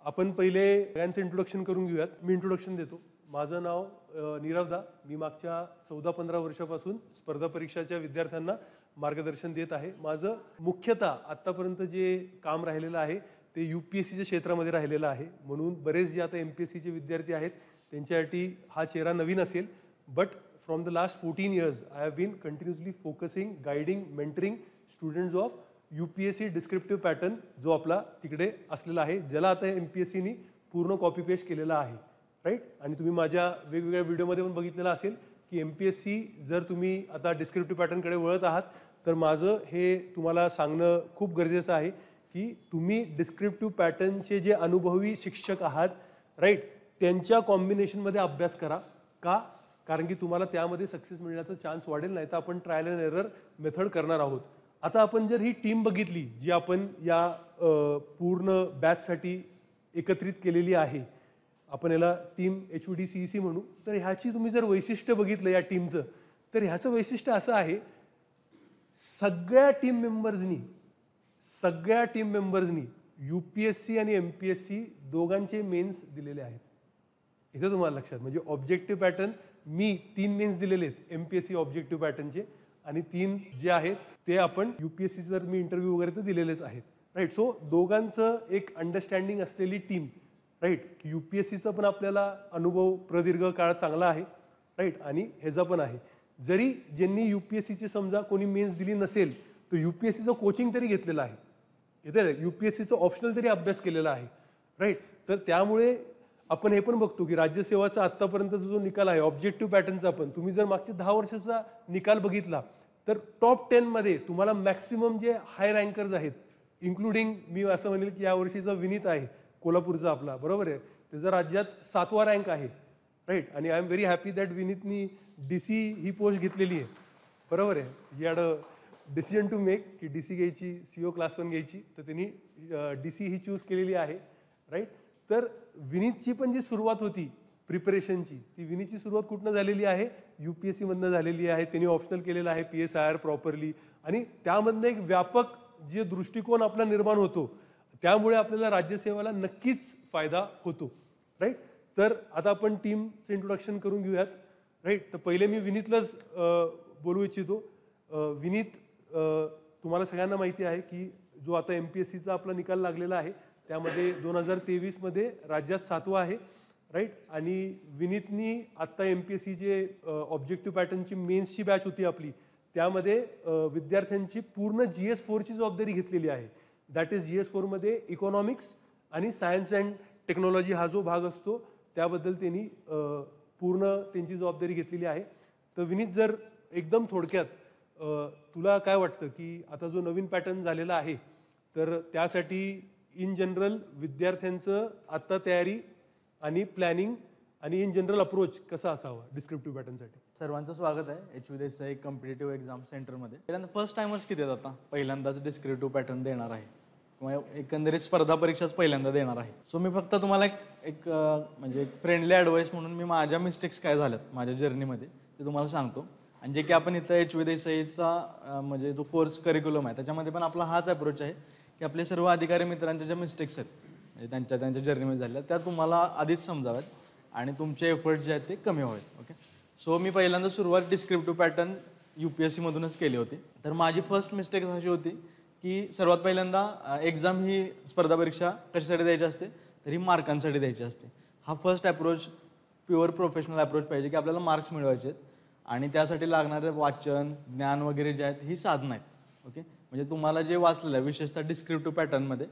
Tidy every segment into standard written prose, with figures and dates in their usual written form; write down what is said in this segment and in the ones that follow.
आपण पहिले सगळ्यांचं इंट्रोडक्शन करून घेऊयात. मी इंट्रोडक्शन देतो. माझं नाव नीरव दा. मी मागच्या 14-15 वर्षापासून स्पर्धा परीक्षाच्या विद्यार्थ्यांना मार्गदर्शन देत आहे. माझं मुख्यतः आत्तापर्यंत जे काम राहिलेलं आहे ते UPSCच्या क्षेत्रामध्ये राहिलेलं आहे. म्हणून बरेच जे आता MPSCचे विद्यार्थी आहेत त्यांच्यासाठी हा चेहरा नवीन असेल. But from the last 14 years I have been continuously focusing, guiding, mentoring students of UPSC descriptive pattern जो आपला तिकडे असलेला आहे, ज्याला आता MPSCनी पूर्ण कॉपी पेस्ट केलेला आहे, राईट. आणि तुम्ही माझ्या वेगवेगळ्या व्हिडिओमध्ये पण बघितलेलं असेल की MPSC जर तुम्ही आता डिस्क्रिप्टिव्ह पॅटर्नकडे वळत आहात तर माझं हे तुम्हाला सांगणं खूप गरजेचं आहे की तुम्ही डिस्क्रिप्टिव्ह पॅटर्नचे जे अनुभवी शिक्षक आहात, राईट, त्यांच्या कॉम्बिनेशनमध्ये अभ्यास करा. का? कारण की तुम्हाला त्यामध्ये सक्सेस मिळण्याचा चान्स वाढेल. नाही तर आपण ट्रायल अँड एरर मेथड करणार आहोत. आता आपण जर ही टीम बघितली जी आपण या पूर्ण बॅचसाठी एकत्रित केलेली आहे, आपण याला टीम HVDCEC म्हणू. तर ह्याची तुम्ही जर वैशिष्ट्य बघितलं या टीमचं, तर ह्याचं वैशिष्ट्य असं आहे, सगळ्या टीम मेंबर्सनी UPSC आणि MPSC दोघांचे मेन्स दिलेले आहेत. इथं तुम्हाला लक्षात, म्हणजे ऑब्जेक्टिव्ह पॅटर्न मी 3 मेन्स दिलेले आहेत MPSC ऑब्जेक्टिव्ह पॅटर्नचे, आणि 3 जे आहेत ते आपण UPSC जर मी इंटरव्ह्यू वगैरे तर दिलेलेच आहेत, राईट. सो दोघांचं एक अंडरस्टँडिंग असलेली टीम, राईट. UPSCचा पण आपल्याला अनुभव प्रदीर्घ काळ चांगला आहे, राईट, आणि ह्याचा पण आहे. जरी ज्यांनी UPSCचे समजा कोणी मेन्स दिली नसेल तर UPSCचं कोचिंग तरी घेतलेलं आहे, येते UPSCचं ऑप्शनल तरी अभ्यास केलेला आहे, राईट. तर त्यामुळे आपण हे पण बघतो की राज्यसेवाचा आत्तापर्यंतचा जो निकाल आहे ऑब्जेक्टिव्ह पॅटर्नचा, पण तुम्ही जर मागच्या 10 वर्षाचा निकाल बघितला तर टॉप 10 मध्ये तुम्हाला मॅक्सिमम जे हाय रँकर्स आहेत, इन्क्लुडिंग मी असं म्हणेल की या वर्षीचा विनीत आहे कोल्हापूरचा आपला, बरोबर आहे, त्याचा राज्यात 7वा रँक आहे, राईट. आणि I am very happy that विनीतनी DC ही पोस्ट घेतलेली आहे, बरोबर आहे. He had a decision to make की DC घ्यायची, CO क्लास 1 घ्यायची, तर त्यांनी DC ही चूज केलेली आहे, राईट. तर विनीतची पण जी सुरुवात होती प्रिपरेशनची, ती विनीतची सुरुवात कुठनं झालेली आहे? UPSC मधनं झालेली आहे. त्यांनी ऑप्शनल केलेलं आहे PSIR प्रॉपरली, आणि त्यामधनं एक व्यापक जे दृष्टिकोन आपला निर्माण होतो, त्यामुळे आपल्याला राज्यसेवेला नक्कीच फायदा होतो, राईट. तर आता आपण टीमचं इंट्रोडक्शन करून घेऊयात, राईट. तर पहिले मी विनीतलाच बोलू इच्छितो. विनीत, तुम्हाला सगळ्यांना माहिती आहे की जो आता MPSCचा आपला निकाल लागलेला आहे त्यामध्ये 2023 मध्ये राज्यात 7वा आहे, राईट. आणि विनीतनी आत्ता MPSCचे ऑब्जेक्टिव्ह पॅटर्नची मेन्सची बॅच होती आपली, त्यामध्ये विद्यार्थ्यांची पूर्ण GS4ची जबाबदारी घेतलेली आहे. दॅट इज GS4 मध्ये इकॉनॉमिक्स आणि सायन्स अँड टेक्नॉलॉजी हा जो भाग असतो त्याबद्दल त्यांनी पूर्ण त्यांची जबाबदारी घेतलेली आहे. तर विनीत, जर एकदम थोडक्यात तुला काय वाटतं की आता जो नवीन पॅटर्न झालेला आहे तर त्यासाठी इन जनरल विद्यार्थ्यांचं आत्ता तयारी आणि प्लॅनिंग आणि इन जनरल अप्रोच कसा असावा डिस्क्रिप्टिव्ह पॅटर्नसाठी? सर्वांचं स्वागत आहे HVDCEC कॉम्पिटेटिव्ह एक्झाम सेंटरमध्ये. पहिल्यांदा फर्स्ट टाइमर्स किती आहेत? आता पहिल्यांदाच डिस्क्रिप्टिव्ह पॅटर्न देणार आहे किंवा एकंदरीत स्पर्धा परीक्षाच पहिल्यांदा देणार आहे. सो मी फक्त तुम्हाला एक म्हणजे एक फ्रेंडली ॲडवाईस म्हणून मी माझ्या मिस्टेक्स काय झाल्यात माझ्या जर्नीमध्ये ते तुम्हाला सांगतो. आणि जे की आपण इथं HVDCECचा म्हणजे जो कोर्स करिक्युलम आहे त्याच्यामध्ये पण आपला हाच अप्रोच आहे की आपले सर्व अधिकारी मित्रांच्या ज्या मिस्टेक्स आहेत म्हणजे त्यांच्या जर्नीमध्ये झाल्या त्या तुम्हाला आधीच समजाव्यात आणि तुमचे एफर्ट जे आहेत ते कमी व्हावेत. ओके. सो मी पहिल्यांदा सुरुवात डिस्क्रिप्टिव्ह पॅटर्न UPSC मधूनच केली होती. तर माझी फर्स्ट मिस्टेक अशी होती की सर्वात पहिल्यांदा एक्झाम ही स्पर्धा परीक्षा कशासाठी द्यायची असते? तर ही मार्कांसाठी द्यायची असते. हा first approach pure professional approach पाहिजे की आपल्याला मार्क्स मिळवायचे आहेत आणि त्यासाठी लागणारे वाचन, ज्ञान वगैरे जे आहेत ही साधनं आहेत. ओके. म्हणजे तुम्हाला जे वाचलेलं आहे विशेषतः डिस्क्रिप्टिव्ह पॅटर्नमध्ये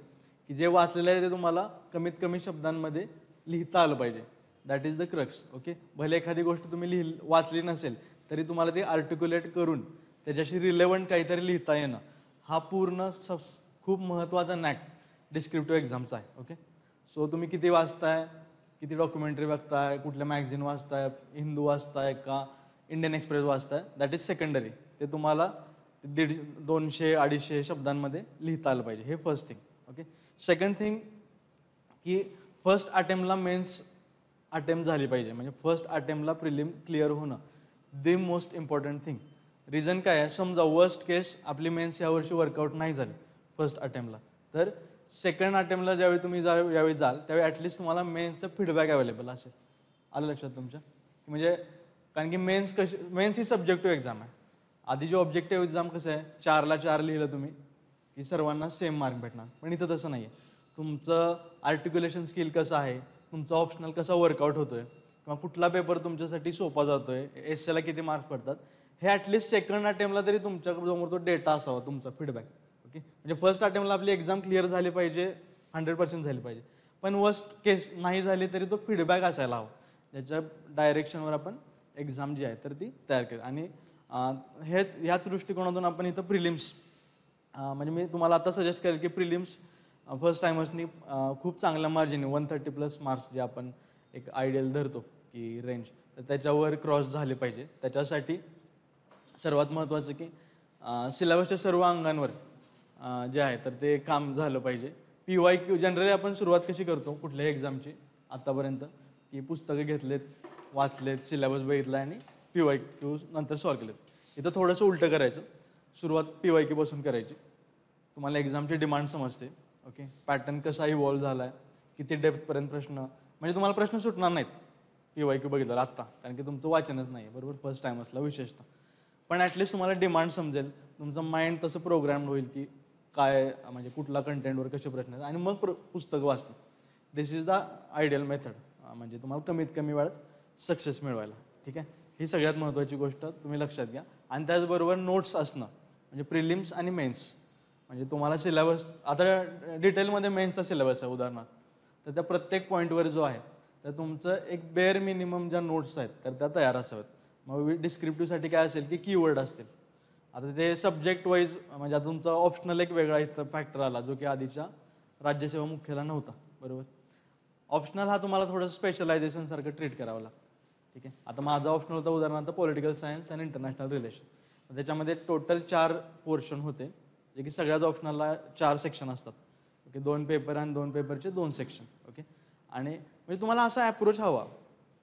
की जे वाचलेलं आहे ते तुम्हाला कमीत कमी शब्दांमध्ये लिहिता आलं पाहिजे. That is the crux. Okay. भले एखादी गोष्ट तुम्ही वाचली नसेल तरी तुम्हाला ती आर्टिक्युलेट करून त्याच्याशी रिलेव्हंट काहीतरी लिहिता येणं हा पूर्ण खूप महत्त्वाचा नॅक डिस्क्रिप्टिव्ह एक्झामचा आहे. ओके. सो तुम्ही किती वाचताय, किती डॉक्युमेंटरी बघताय, कुठल्या मॅगझिन वाचताय, हिंदू वाचताय का इंडियन एक्सप्रेस वाचताय, दॅट इज सेकंडरी. ते तुम्हाला 200-250 शब्दांमध्ये लिहिता आलं पाहिजे. हे first thing. Okay. Second thing की फर्स्ट अटेम्प्टला मेन्स अटेम्प्ट झाली पाहिजे. म्हणजे फर्स्ट अटेम्प्टला प्रिलिम क्लिअर होणं the most important thing. Reason काय आहे? समजा वर्स्ट केस आपली मेन्स यावर्षी वर्कआउट नाही झाली फर्स्ट अटेम्प्टला, तर सेकंड अटेम्प्टला ज्यावेळी तुम्ही ज्यावेळी जाल त्यावेळी ॲटलिस्ट तुम्हाला मेन्सचं फीडबॅक अवेलेबल असेल. आलं लक्षात तुमच्या? म्हणजे कारण की मेन्स ही सब्जेक्टिव्ह एक्झाम आहे. आधी जे ऑब्जेक्टिव्ह एक्झाम कसं आहे 4ला 4 लिहिलं तुम्ही की सर्वांना सेम मार्क भेटणार, पण इथं तसं नाही आहे. तुमचं आर्टिक्युलेशन स्किल कसं आहे, तुमचा ऑप्शनल कसा वर्कआउट होतोय किंवा कुठला पेपर तुमच्यासाठी सोपा जातोय, एसएला किती मार्क्स पडतात, हे ॲटलिस्ट सेकंड अटेम्प्टला तरी तुमच्यासमोर तो डेटा असावा, तुमचा फीडबॅक. ओके, म्हणजे फर्स्ट अटेम्प्टला आपली एक्झाम क्लिअर झाली पाहिजे, 100% झाली पाहिजे, पण वर्स्ट केस नाही झाली तरी तो फीडबॅक असायला हवा, ज्याच्या डायरेक्शनवर आपण एक्झाम जी आहे तर ती तयार केली. आणि ह्याच दृष्टिकोनातून आपण इथं प्रिलिम्स म्हणजे मी तुम्हाला आता सजेस्ट करेल की प्रिलिम्स फर्स्ट टायमर्सनी खूप चांगल्या मार्जिन 130+ मार्क्स जे आपण एक आयडियल धरतो की रेंज, तर त्याच्यावर क्रॉस झाले पाहिजे. त्याच्यासाठी सर्वात महत्त्वाचं की सिलेबसच्या सर्व अंगांवर जे आहे तर ते काम झालं पाहिजे. PYQ जनरली आपण सुरुवात कशी करतो कुठल्याही एक्झामची आत्तापर्यंत की पुस्तकं घेतलेत, वाचलेत, सिलेबस बघितला आणि PYQ नंतर सॉल्व केलेत. इथं थोडंसं उलटं करायचं, सुरुवात PYQ पासून करायची. तुम्हाला एक्झामची डिमांड समजते. ओके, पॅटर्न कसा इव्हॉल्व झाला आहे, किती डेप्थपर्यंत प्रश्न, म्हणजे तुम्हाला प्रश्न सुटणार नाहीत PYQ बघितलं आत्ता, कारण की तुमचं वाचनच नाही आहे बरोबर फर्स्ट टाइमर्सला विशेषतः. पण ॲटलिस्ट तुम्हाला डिमांड समजेल, तुमचं माइंड तसं प्रोग्राम होईल की काय म्हणजे कुठला कंटेंटवर कसे प्रश्न आहेत आणि मग पुस्तकं वाचतो. दिस इज द आयडियल मेथड, म्हणजे तुम्हाला कमीत कमी वेळात सक्सेस मिळवायला. ठीक आहे, ही सगळ्यात महत्त्वाची गोष्ट तुम्ही लक्षात घ्या. आणि त्याचबरोबर नोट्स असणं, म्हणजे प्रिलिम्स आणि मेन्स, म्हणजे तुम्हाला सिलेबस आता डिटेलमध्ये मेन्सचा सिलेबस आहे उदाहरणार्थ, तर त्या प्रत्येक पॉईंटवर जो आहे तर तुमचं एक बेअर मिनिमम ज्या नोट्स आहेत तर त्या तयार असाव्यात. मग डिस्क्रिप्टिव्हसाठी काय असेल की कीवर्ड असतील. आता ते सब्जेक्ट वाईज म्हणजे आता तुमचा ऑप्शनल एक वेगळा इथं फॅक्टर आला जो की आधीच्या राज्यसेवा मुख्याला नव्हता बरोबर. ऑप्शनल हा तुम्हाला थोडंसं स्पेशलायझेशन सारखं ट्रीट करावं लागतं. ठीक आहे, आता माझा ऑप्शनल होता उदाहरणार्थ पॉलिटिकल सायन्स आणि इंटरनॅशनल रिलेशन. त्याच्यामध्ये टोटल 4 पोर्शन होते, जे की सगळ्याच ऑप्शनलला 4 सेक्शन असतात. ओके, 2 पेपर आणि 2 पेपरचे 2 सेक्शन. ओके, आणि म्हणजे तुम्हाला असा अप्रोच हवा,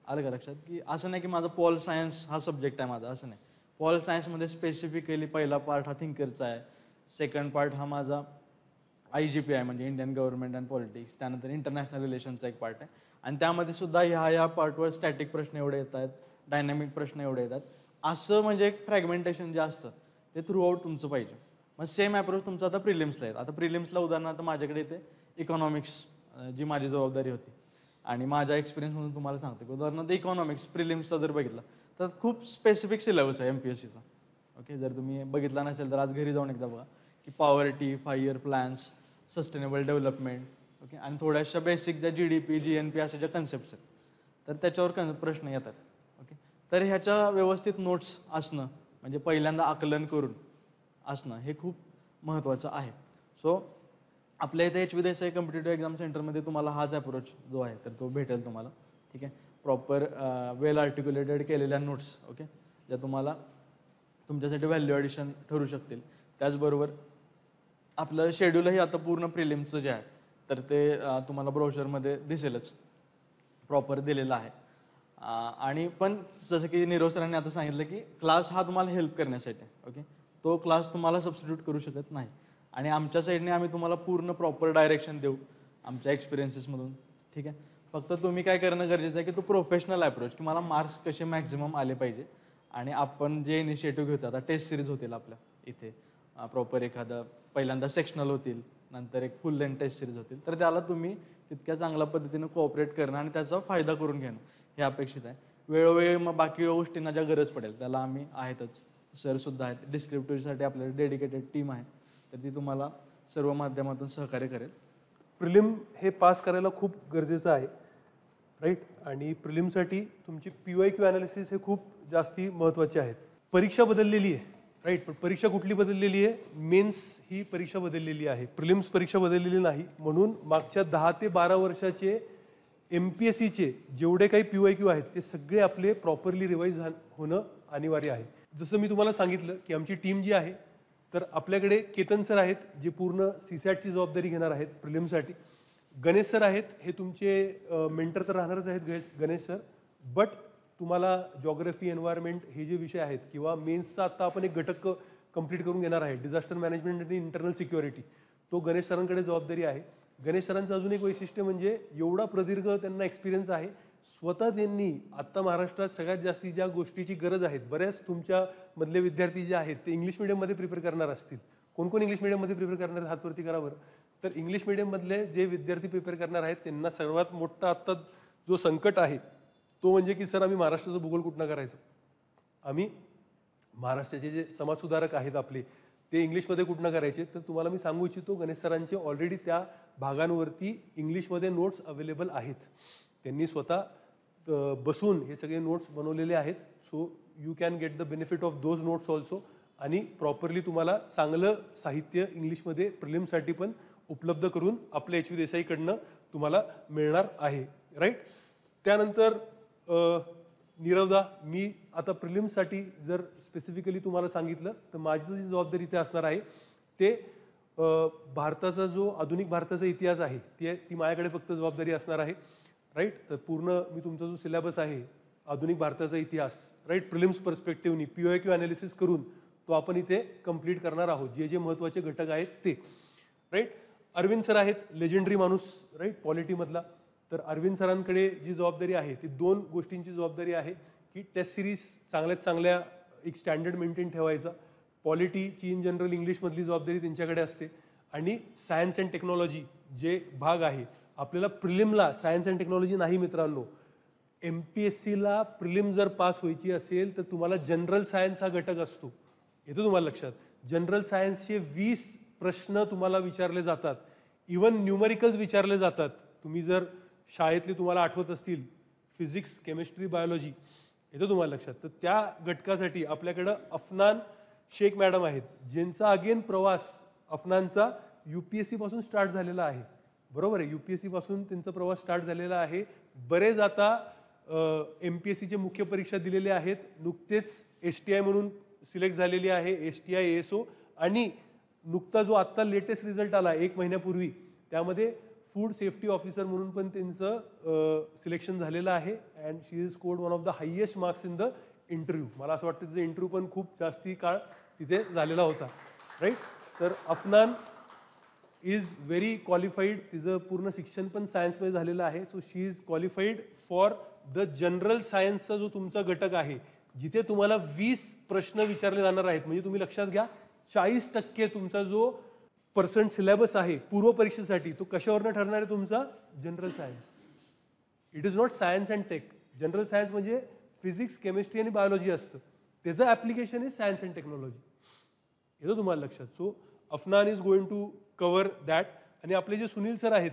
आलं का लक्षात, की असं नाही की माझा पॉल सायन्स हा सब्जेक्ट आहे माझा, असं नाही. पॉल सायन्समध्ये स्पेसिफिकली पहिला पार्ट हा थिंकरचा आहे, सेकंड पार्ट हा माझा IGP आहे म्हणजे इंडियन गव्हर्नमेंट अँड पॉलिटिक्स, त्यानंतर इंटरनॅशनल रिलेशनचा एक पार्ट आहे, आणि त्यामध्ये सुद्धा ह्या पार्टवर स्टॅटिक प्रश्न एवढे येतात, डायनॅमिक प्रश्न एवढे येतात, असं म्हणजे एक फ्रॅगमेंटेशन जे असतं ते थ्रू आउट तुमचं पाहिजे. मग सेम अप्रोच तुमचं आता प्रिलिम्सला आहे. आता प्रिलिम्सला उदाहरणार्थ माझ्याकडे इथे इकॉनॉमिक्स जी माझी जबाबदारी होती, आणि माझ्या एक्सपिरियन्समधून तुम्हाला सांगतो की उदाहरणार्थ इकॉनॉमिक्स प्रिलिम्सचा जर बघितला तर खूप स्पेसिफिक सिलेबस आहे MPSCचा. ओके, जर तुम्ही बघितला नसेल तर आज घरी जाऊन एकदा बघा की poverty, 5 year plans, sustainable development, okay, आणि थोड्याशा बेसिक ज्या GDP, GNP अशा ज्या कन्सेप्ट्स आहेत तर त्याच्यावर प्रश्न येतात. ओके, तर ह्याच्या व्यवस्थित नोट्स असणं म्हणजे पहिल्यांदा आकलन करून असणं हे खूप महत्त्वाचं आहे. सो आपल्या इथे HV देसाई कॉम्पिटिटिव्ह एक्झाम सेंटरमध्ये तुम्हाला हाच अप्रोच जो आहे तर तो भेटेल तुम्हाला. ठीक आहे, प्रॉपर वेल आर्टिक्युलेटेड केलेल्या नोट्स, ओके, ज्या तुम्हाला तुमच्यासाठी व्हॅल्यू ॲडिशन ठरू शकतील. त्याचबरोबर आपलं शेड्यूलही आता पूर्ण प्रिलिम्सचं जे आहे तर ते तुम्हाला ब्रोशरमध्ये दिसेलच, प्रॉपर दिलेलं आहे. आणि पण जसं की नीरव सरांनी आता सांगितलं की क्लास हा तुम्हाला हेल्प करण्यासाठी आहे. ओके, तो क्लास तुम्हाला सबस्टिट्यूट करू शकत नाही, आणि आमच्या साईडने आम्ही तुम्हाला पूर्ण प्रॉपर डायरेक्शन देऊ आमच्या एक्सपिरियन्सेसमधून. ठीक आहे, फक्त तुम्ही काय करणं गरजेचं आहे की तो प्रोफेशनल अप्रोच की मला मार्क्स कसे मॅक्झिमम आले पाहिजे, आणि आपण जे इनिशिएटिव्ह घेतो, आता टेस्ट सिरीज होतील आपल्या इथे प्रॉपर, एखादं पहिल्यांदा सेक्शनल होतील, नंतर एक फुल लेंथ टेस्ट सिरीज होतील, तर त्याला तुम्ही तितक्या चांगल्या पद्धतीनं कोऑपरेट करणं आणि त्याचा फायदा करून घेणं हे अपेक्षित आहे. वेळोवेळी मग बाकी गोष्टींना ज्या गरज पडेल त्याला आम्ही आहेतच, सरसुद्धा आहेत, डिस्क्रिप्टिव्हसाठी आपल्याला डेडिकेटेड टीम आहे, तर ती तुम्हाला सर्व माध्यमातून सहकार्य करेल. प्रिलिम हे पास करायला खूप गरजेचं आहे, राईट. आणि प्रिलिमसाठी तुमची PYQ ॲनालिसिस हे खूप जास्ती महत्त्वाचे आहेत. परीक्षा बदललेली आहे, राईट, पण परीक्षा कुठली बदललेली आहे? मेन्स ही परीक्षा बदललेली आहे, प्रिलिम्स परीक्षा बदललेली नाही. म्हणून मागच्या 10 ते 12 वर्षाचे MPSCचे जेवढे काही PYQ आहेत ते सगळे आपले प्रॉपरली रिवाईज होणं अनिवार्य आहे. जसं मी तुम्हाला सांगितलं की आमची टीम जी आहे तर आपल्याकडे केतन सर आहेत जे पूर्ण CSATची जबाबदारी घेणार आहेत प्रिलिमसाठी. गणेश सर आहेत, हे तुमचे मेंटर तर राहणारच आहेत गणेश सर, बट तुम्हाला जॉग्रफी, एन्व्हायरमेंट हे जे विषय आहेत किंवा मेन्सचा आता आपण एक घटक कंप्लीट करून घेणार आहे, डिझास्टर मॅनेजमेंट आणि इंटरनल सिक्युरिटी, तो गणेश सरांकडे जबाबदारी आहे. गणेश सरांचं अजून एक वैशिष्ट्य म्हणजे एवढा प्रदीर्घ त्यांना एक्सपिरियन्स आहे, स्वतः त्यांनी आत्ता महाराष्ट्रात सगळ्यात जास्ती ज्या गोष्टीची गरज आहे, बऱ्याच तुमच्या मधले विद्यार्थी जे आहेत ते इंग्लिश मिडियममध्ये प्रिपेअर करणार असतील. कोण कोण इंग्लिश मिडियममध्ये प्रिपेअर करणार आहेत हातवरती करा बरं. तर इंग्लिश मिडियममधले जे विद्यार्थी प्रिपेअर करणार आहेत त्यांना सर्वात मोठा आत्ता जो संकट आहे तो म्हणजे की सर आम्ही महाराष्ट्राचं भूगोल कुठनं करायचं, आम्ही महाराष्ट्राचे जे समाजसुधारक आहेत आपले ते इंग्लिशमध्ये कुठनं करायचे. तर तुम्हाला मी सांगू इच्छितो गणेश सरांचे ऑलरेडी त्या भागांवरती इंग्लिशमध्ये नोट्स अवेलेबल आहेत. त्यांनी स्वतः बसून हे सगळे नोट्स बनवलेले आहेत. So you can get the benefit of those notes also. आणि प्रॉपरली तुम्हाला चांगलं साहित्य इंग्लिशमध्ये प्रिलिमसाठी पण उपलब्ध करून आपल्या एच व्ही देसाईकडनं तुम्हाला मिळणार आहे. राईट. त्यानंतर नीरवदा, मी आता प्रिलिम्ससाठी जर स्पेसिफिकली तुम्हाला सांगितलं तर माझी जी जबाबदारी इथे असणार आहे ते भारताचा जो आधुनिक भारताचा इतिहास आहे ती माझ्याकडे फक्त जबाबदारी असणार आहे. राईट. तर पूर्ण मी तुमचा जो सिलेबस आहे आधुनिक भारताचा इतिहास, राईट, प्रिलिम्स पर्स्पेक्टिव्हनी PYQ ॲनालिसिस करून तो आपण इथे कंप्लीट करणार आहोत, जे जे महत्त्वाचे घटक आहेत ते. राईट. अरविंद सर आहेत, लेजेंडरी माणूस, राईट, पॉलिटीमधला. तर अरविंद सरांकडे जी जबाबदारी आहे ती 2 गोष्टींची जबाबदारी आहे की टेस्ट सिरीज चांगल्यात चांगल्या एक स्टँडर्ड मेंटेन ठेवायचा, पॉलिटीची इन जनरल इंग्लिशमधली जबाबदारी त्यांच्याकडे असते, आणि सायन्स अँड टेक्नॉलॉजी जे भाग आहे आपल्याला प्रिलिमला सायन्स अँड टेक्नॉलॉजी नाही मित्रांनो. MPSCला प्रिलिम जर पास व्हायची असेल तर तुम्हाला जनरल सायन्स हा घटक असतो. येतो तुम्हाला लक्षात. जनरल सायन्सचे 20 प्रश्न तुम्हाला विचारले जातात, इवन न्यूमरिकल्स विचारले जातात. तुम्ही जर शाळेतले तुम्हाला आठवत असतील फिजिक्स, केमिस्ट्री, बायोलॉजी, येतो तुम्हाला लक्षात. तर त्या घटकासाठी आपल्याकडं अफनान शेख मॅडम आहेत, ज्यांचा अगेन प्रवास अफनानचा UPSC पासून स्टार्ट झालेला आहे. बरोबर आहे, UPSC पासून त्यांचा प्रवास स्टार्ट झालेला आहे. बरेच आता MPSCचे मुख्य परीक्षा दिलेले आहेत. नुकतेच STI म्हणून सिलेक्ट झालेली आहे, STI ASO, आणि नुकता जो आत्ता लेटेस्ट रिझल्ट आला 1 महिन्यापूर्वी त्यामध्ये फूड सेफ्टी ऑफिसर म्हणून पण त्यांचं सिलेक्शन झालेलं आहे. And she is scored one of the highest marks in the interview. मला असं वाटतं तिचं इंटरव्ह्यू पण खूप जास्ती काळ तिथे झालेला होता. राईट. तर अफनान इज व्हेरी क्वालिफाईड, तिचं पूर्ण शिक्षण पण सायन्समध्ये झालेलं आहे. So she is qualified for the general सायन्सचा जो तुमचा घटक आहे, जिथे तुम्हाला 20 प्रश्न विचारले जाणार आहेत. म्हणजे तुम्ही लक्षात घ्या 40% तुमचा जो पर्सेंट सिलेबस आहे पूर्व परीक्षेसाठी तो कशावरनं ठरणार आहे तुमचा? General science. It is not science and tech. General science म्हणजे फिजिक्स, केमिस्ट्री आणि बायोलॉजी असतं, त्याचं application is science and technology. येतो तुम्हाला लक्षात. So Afnan is going to cover that. आणि आपले जे सुनील सर आहेत,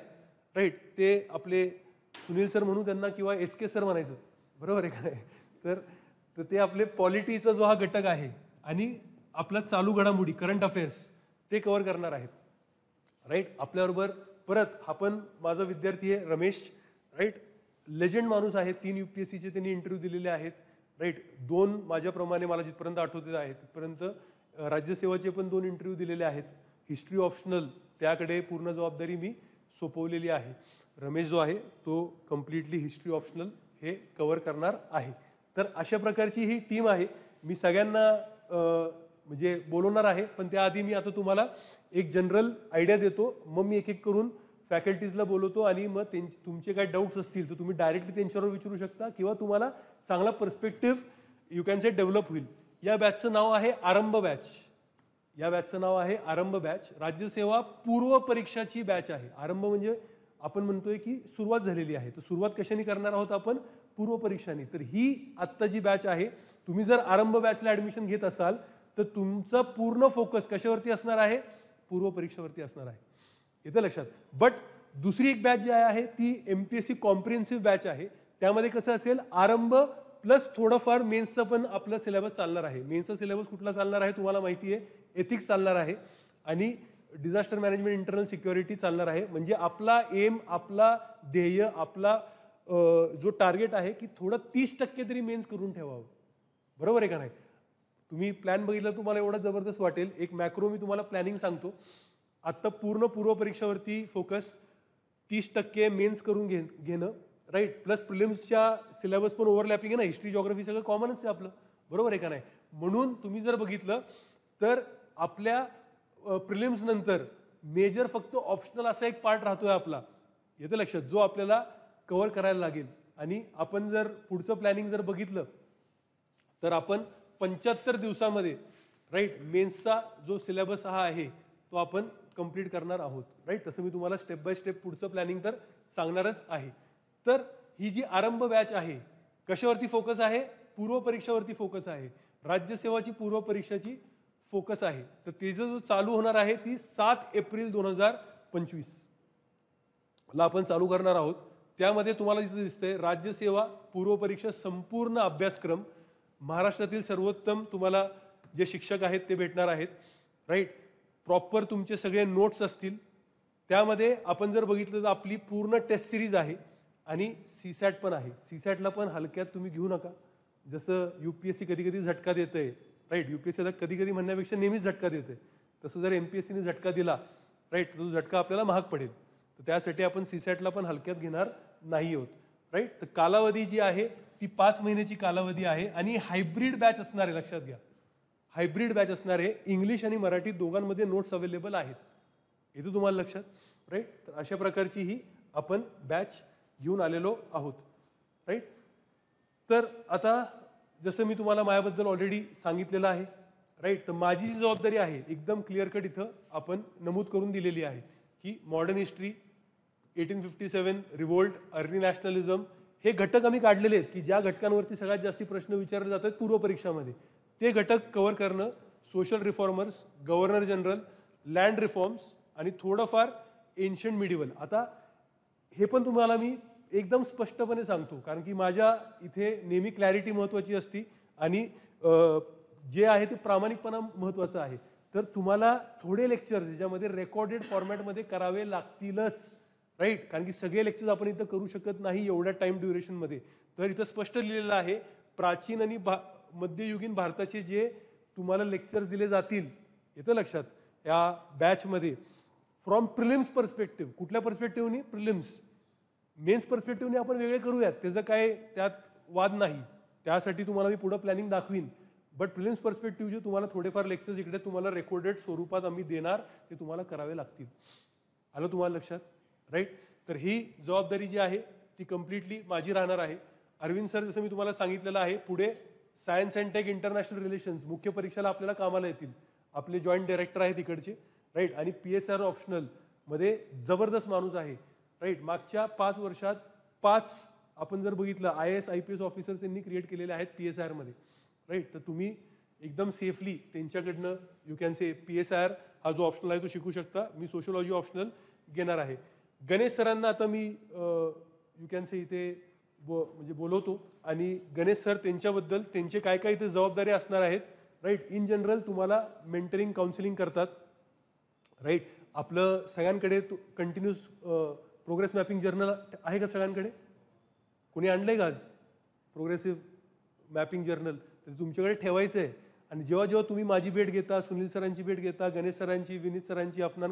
राईट, ते आपले सुनील सर म्हणू त्यांना किंवा SK सर म्हणायचं, बरोबर आहे का नाही? तर ते आपले पॉलिटीचा जो हा घटक आहे आणि आपला चालू घडामोडी, करंट अफेअर्स, ते कव्हर करणार आहेत. राईट. आपल्याबरोबर परत हा पण माझा विद्यार्थी आहे रमेश, राईट, लेजंड माणूस आहे. 3 UPSCचे त्यांनी इंटरव्ह्यू दिलेले आहेत. राईट. 2 माझ्याप्रमाणे मला जिथपर्यंत आठवते आहेत तिथपर्यंत राज्यसेवाचे पण 2 इंटरव्ह्यू दिलेले आहेत. हिस्ट्री ऑप्शनल त्याकडे पूर्ण जबाबदारी मी सोपवलेली आहे. रमेश जो आहे तो कम्प्लिटली हिस्ट्री ऑप्शनल हे कव्हर करणार आहे. तर अशा प्रकारची ही टीम आहे. मी सगळ्यांना म्हणजे बोलवणार आहे, पण त्याआधी मी आता तुम्हाला एक जनरल आयडिया देतो, मग मी एक एक करून फॅकल्टीजला बोलवतो आणि मग तुमचे काय डाऊट्स असतील तर तुम्ही डायरेक्टली त्यांच्यावर विचारू शकता किंवा तुम्हाला चांगला perspective you can say develop होईल. या बॅचचं नाव आहे आरंभ बॅच. या बॅचचं नाव आहे आरंभ बॅच. राज्यसेवा पूर्व परीक्षाची बॅच आहे. आरंभ म्हणजे आपण म्हणतोय की सुरुवात झालेली आहे. तर सुरुवात कशाने करणार आहोत आपण? पूर्व परीक्षांनी. तर ही आत्ता जी बॅच आहे, तुम्ही जर आरंभ बॅचला ॲडमिशन घेत असाल तर तुमचा पूर्ण फोकस कशावरती असणार आहे? पूर्व परीक्षेवरती असणार आहे. येतं लक्षात. बट दुसरी एक बॅच जी आहे ती MPSC कॉम्प्रिहेन्सिव्ह बॅच आहे. त्यामध्ये कसं असेल? आरंभ प्लस थोडंफार मेन्सचं पण आपलं सिलेबस चालणार आहे. मेन्सचा सिलेबस कुठला चालणार आहे तुम्हाला माहिती आहे? एथिक्स चालणार आहे आणि डिझास्टर मॅनेजमेंट, इंटरनल सिक्युरिटी चालणार आहे. म्हणजे आपला एम, आपला ध्येय, आपला जो टार्गेट आहे की थोडं 30% तरी मेन्स करून ठेवावं. बरोबर आहे का नाही? तुम्ही प्लॅन बघितलं तुम्हाला एवढं जबरदस्त वाटेल. एक मॅक्रो मी तुम्हाला प्लॅनिंग सांगतो. आत्ता पूर्ण पूर्व परीक्षावरती फोकस, 30% मेन्स करून घेणं, राईट, प्लस प्रिलिम्सच्या सिलेबस पण ओव्हरलॅपिंग आहे ना, हिस्ट्री, जॉग्राफी सगळं कॉमनच आहे आपलं. बरोबर आहे का नाही? म्हणून तुम्ही जर बघितलं तर आपल्या प्रिलिम्स नंतर मेजर फक्त ऑप्शनल असा एक पार्ट राहतोय आपला, येतं लक्षात, जो आपल्याला कव्हर करायला लागेल. आणि आपण जर पुढचं प्लॅनिंग जर बघितलं तर आपण 75 दिवसामध्ये राईट मेन्सचा जो सिलेबस हा आहे तो आपण कंप्लीट करणार आहोत. राईट, तसं मी तुम्हाला स्टेप बाय स्टेप पुढचं प्लॅनिंग तर सांगणारच आहे. तर ही जी आरंभ बॅच आहे कशावरती फोकस आहे? पूर्व परीक्षावरती फोकस आहे, राज्यसेवाची पूर्व परीक्षाची फोकस आहे. तर त्याचं जो चालू होणार आहे ती 7 एप्रिल 2025 ला आपण चालू करणार आहोत. त्यामध्ये तुम्हाला जिथे दिसतंय राज्यसेवा पूर्व परीक्षा संपूर्ण अभ्यासक्रम, महाराष्ट्रातील सर्वोत्तम तुम्हाला जे शिक्षक आहेत ते भेटणार आहेत. राईट, प्रॉपर तुमचे सगळे नोट्स असतील. त्यामध्ये आपण जर बघितलं तर आपली पूर्ण टेस्ट सिरीज आहे आणि सीसॅट पण आहे. सीसॅटला पण हलक्यात तुम्ही घेऊ नका. जसं UPSC कधी कधी झटका देतंय, राईट, UPSC कधी कधी म्हणण्यापेक्षा नेहमीच झटका देते, तसं जर MPSCने झटका दिला राईट तो झटका आपल्याला महाग पडेल. तर त्यासाठी आपण सीसॅटला पण हलक्यात घेणार नाही आहोत. राईट, तर कालावधी जी आहे ती 5 महिन्याची कालावधी आहे आणि हायब्रिड बॅच असणार आहे. लक्षात घ्या, हायब्रिड बॅच असणार आहे. इंग्लिश आणि मराठी दोघांमध्ये नोट्स अवेलेबल आहेत, येतं तुम्हाला लक्षात. राईट, तर अशा प्रकारची ही आपण बॅच घेऊन आलेलो आहोत. राईट, तर आता जसं मी तुम्हाला माझ्याबद्दल ऑलरेडी सांगितलेलं आहे. राईट, तर माझी जी जबाबदारी आहे एकदम क्लिअर कट इथं आपण नमूद करून दिलेली आहे की modern history, 1857, revolt, early nationalism हे घटक आम्ही काढलेले आहेत की ज्या घटकांवरती सगळ्यात जास्ती प्रश्न विचारले जातात पूर्व परीक्षामध्ये. ते घटक कव्हर करणं, social reformers, governor general, land reforms आणि थोडंफार एन्शंट मिडिवल. आता हे पण तुम्हाला मी एकदम स्पष्टपणे सांगतो कारण की माझ्या इथे नेहमी क्लॅरिटी महत्त्वाची असती आणि जे आहे ते प्रामाणिकपणा महत्त्वाचं आहे. तर तुम्हाला थोडे लेक्चर ज्याच्यामध्ये रेकॉर्डेड फॉर्मॅटमध्ये करावे लागतीलच. राईट, कारण की सगळे लेक्चर्स आपण इथं करू शकत नाही एवढ्या टाइम ड्युरेशनमध्ये. तर इथं स्पष्ट लिहिलेलं आहे प्राचीन आणि मध्ययुगीन भारताचे जे तुम्हाला लेक्चर्स दिले जातील, येतं लक्षात, या बॅचमध्ये फ्रॉम प्रिलिम्स पर्स्पेक्टिव्ह. कुठल्या पर्स्पेक्टिव्हनी? प्रिलिम्स. मेन्स पर्स्पेक्टिव्हने आपण वेगळे करूयात, त्याचं काय त्यात वाद नाही, त्यासाठी तुम्हाला मी पुढं प्लॅनिंग दाखवीन. बट प्रिलिम्स पर्स्पेक्टिव्ह जे तुम्हाला थोडेफार लेक्चर्स इकडे तुम्हाला रेकॉर्डेड स्वरूपात आम्ही देणार ते तुम्हाला करावे लागतील. आलं तुम्हाला लक्षात? राईट, तर ही जबाबदारी जी आहे ती कम्प्लिटली माझी राहणार आहे. अरविंद सर जसं मी तुम्हाला सांगितलेलं आहे पुढे science and tech international relations मुख्य परीक्षेला आपल्याला कामाला येतील. आपले जॉईंट डायरेक्टर आहेत तिकडचे. राईट, आणि PSR ऑप्शनल मध्ये जबरदस्त माणूस आहे. राईट, मागच्या 5 वर्षात 5 आपण जर बघितलं IAS IPS ऑफिसर्स त्यांनी क्रिएट केलेले आहेत PSR मध्ये. राईट, तर तुम्ही एकदम सेफली त्यांच्याकडनं यू कॅन से PSR हा जो ऑप्शनल आहे तो शिकू शकता. मी सोशलॉजी ऑप्शनल घेणार आहे. गणेश सरांना आता मी यू कॅन से इथे म्हणजे बोलवतो आणि गणेश सर त्यांच्याबद्दल त्यांचे काय काय इथे जबाबदारी असणार आहेत. राईट, इन जनरल तुम्हाला मेंटरिंग काउन्सिलिंग करतात. राईट, आपलं सगळ्यांकडे कंटिन्यूस प्रोग्रेस मॅपिंग जर्नल आहे का सगळ्यांकडे? कोणी आणलंय का आज प्रोग्रेसिव्ह मॅपिंग जर्नल? तर तुमच्याकडे ठेवायचं आहे. आणि जेव्हा जेव्हा तुम्ही माझी भेट घेता, सुनील सरांची भेट घेता, गणेश सरांची, विनीत सरांची, अफनान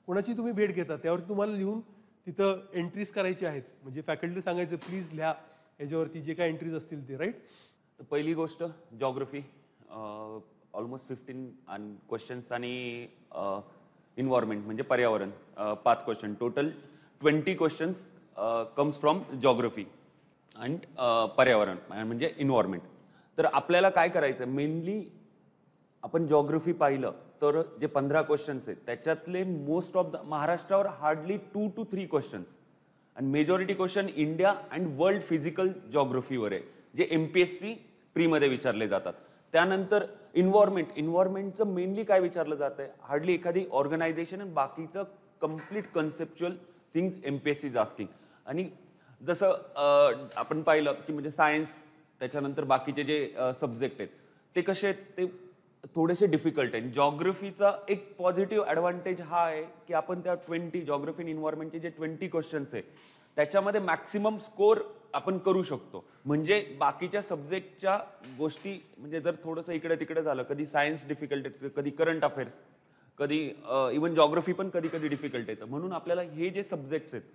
कोणाची तुम्ही भेट घेता त्यावरती तुम्हाला लिहून तिथं एंट्रीज करायची आहेत. म्हणजे फॅकल्टी सांगायचं प्लीज लिहा याच्यावरती जे काय एंट्रीज असतील ते. राईट, पहिली गोष्ट जॉग्रफी, ऑलमोस्ट 15 क्वेश्चन्स आणि इन्व्हायरमेंट म्हणजे पर्यावरण 5 question, total 20 questions comes from geography and पर्यावरण म्हणजे इन्व्हायरमेंट. तर आपल्याला काय करायचं, मेनली आपण जॉग्रफी पाहिलं तर जे 15 क्वेश्चन्स आहेत त्याच्यातले मोस्ट ऑफ द महाराष्ट्रावर हार्डली 2 to 3 क्वेश्चन्स आणि majority question India and world physical जॉग्रफीवर आहे जे MPSC प्रीमध्ये विचारले जातात. त्यानंतर इन्व्हायरमेंटचं मेनली काय विचारलं जातं आहे, हार्डली एखादी ऑर्गनायझेशन आणि बाकीचं complete conceptual things MPSC is asking. आणि जसं आपण पाहिलं की म्हणजे सायन्स त्याच्यानंतर बाकीचे जे सब्जेक्ट आहेत ते कसे आहेत, ते थोडेसे डिफिकल्ट आहेत. जॉग्रफीचा एक पॉझिटिव्ह ॲडव्हान्टेज हा आहे की आपण त्या 20 जॉग्रफी आणि इन्व्हायरमेंटचे जे 20 क्वेश्चन्स आहे त्याच्यामध्ये मॅक्सिमम स्कोर आपण करू शकतो. म्हणजे बाकीच्या सब्जेक्टच्या गोष्टी म्हणजे जर थोडंसं इकडे तिकडे झालं, कधी सायन्स डिफिकल्ट येतं, कधी करंट अफेअर्स, कधी इवन जॉग्रफी पण कधी कधी डिफिकल्ट येतं. म्हणून आपल्याला हे जे सब्जेक्ट्स आहेत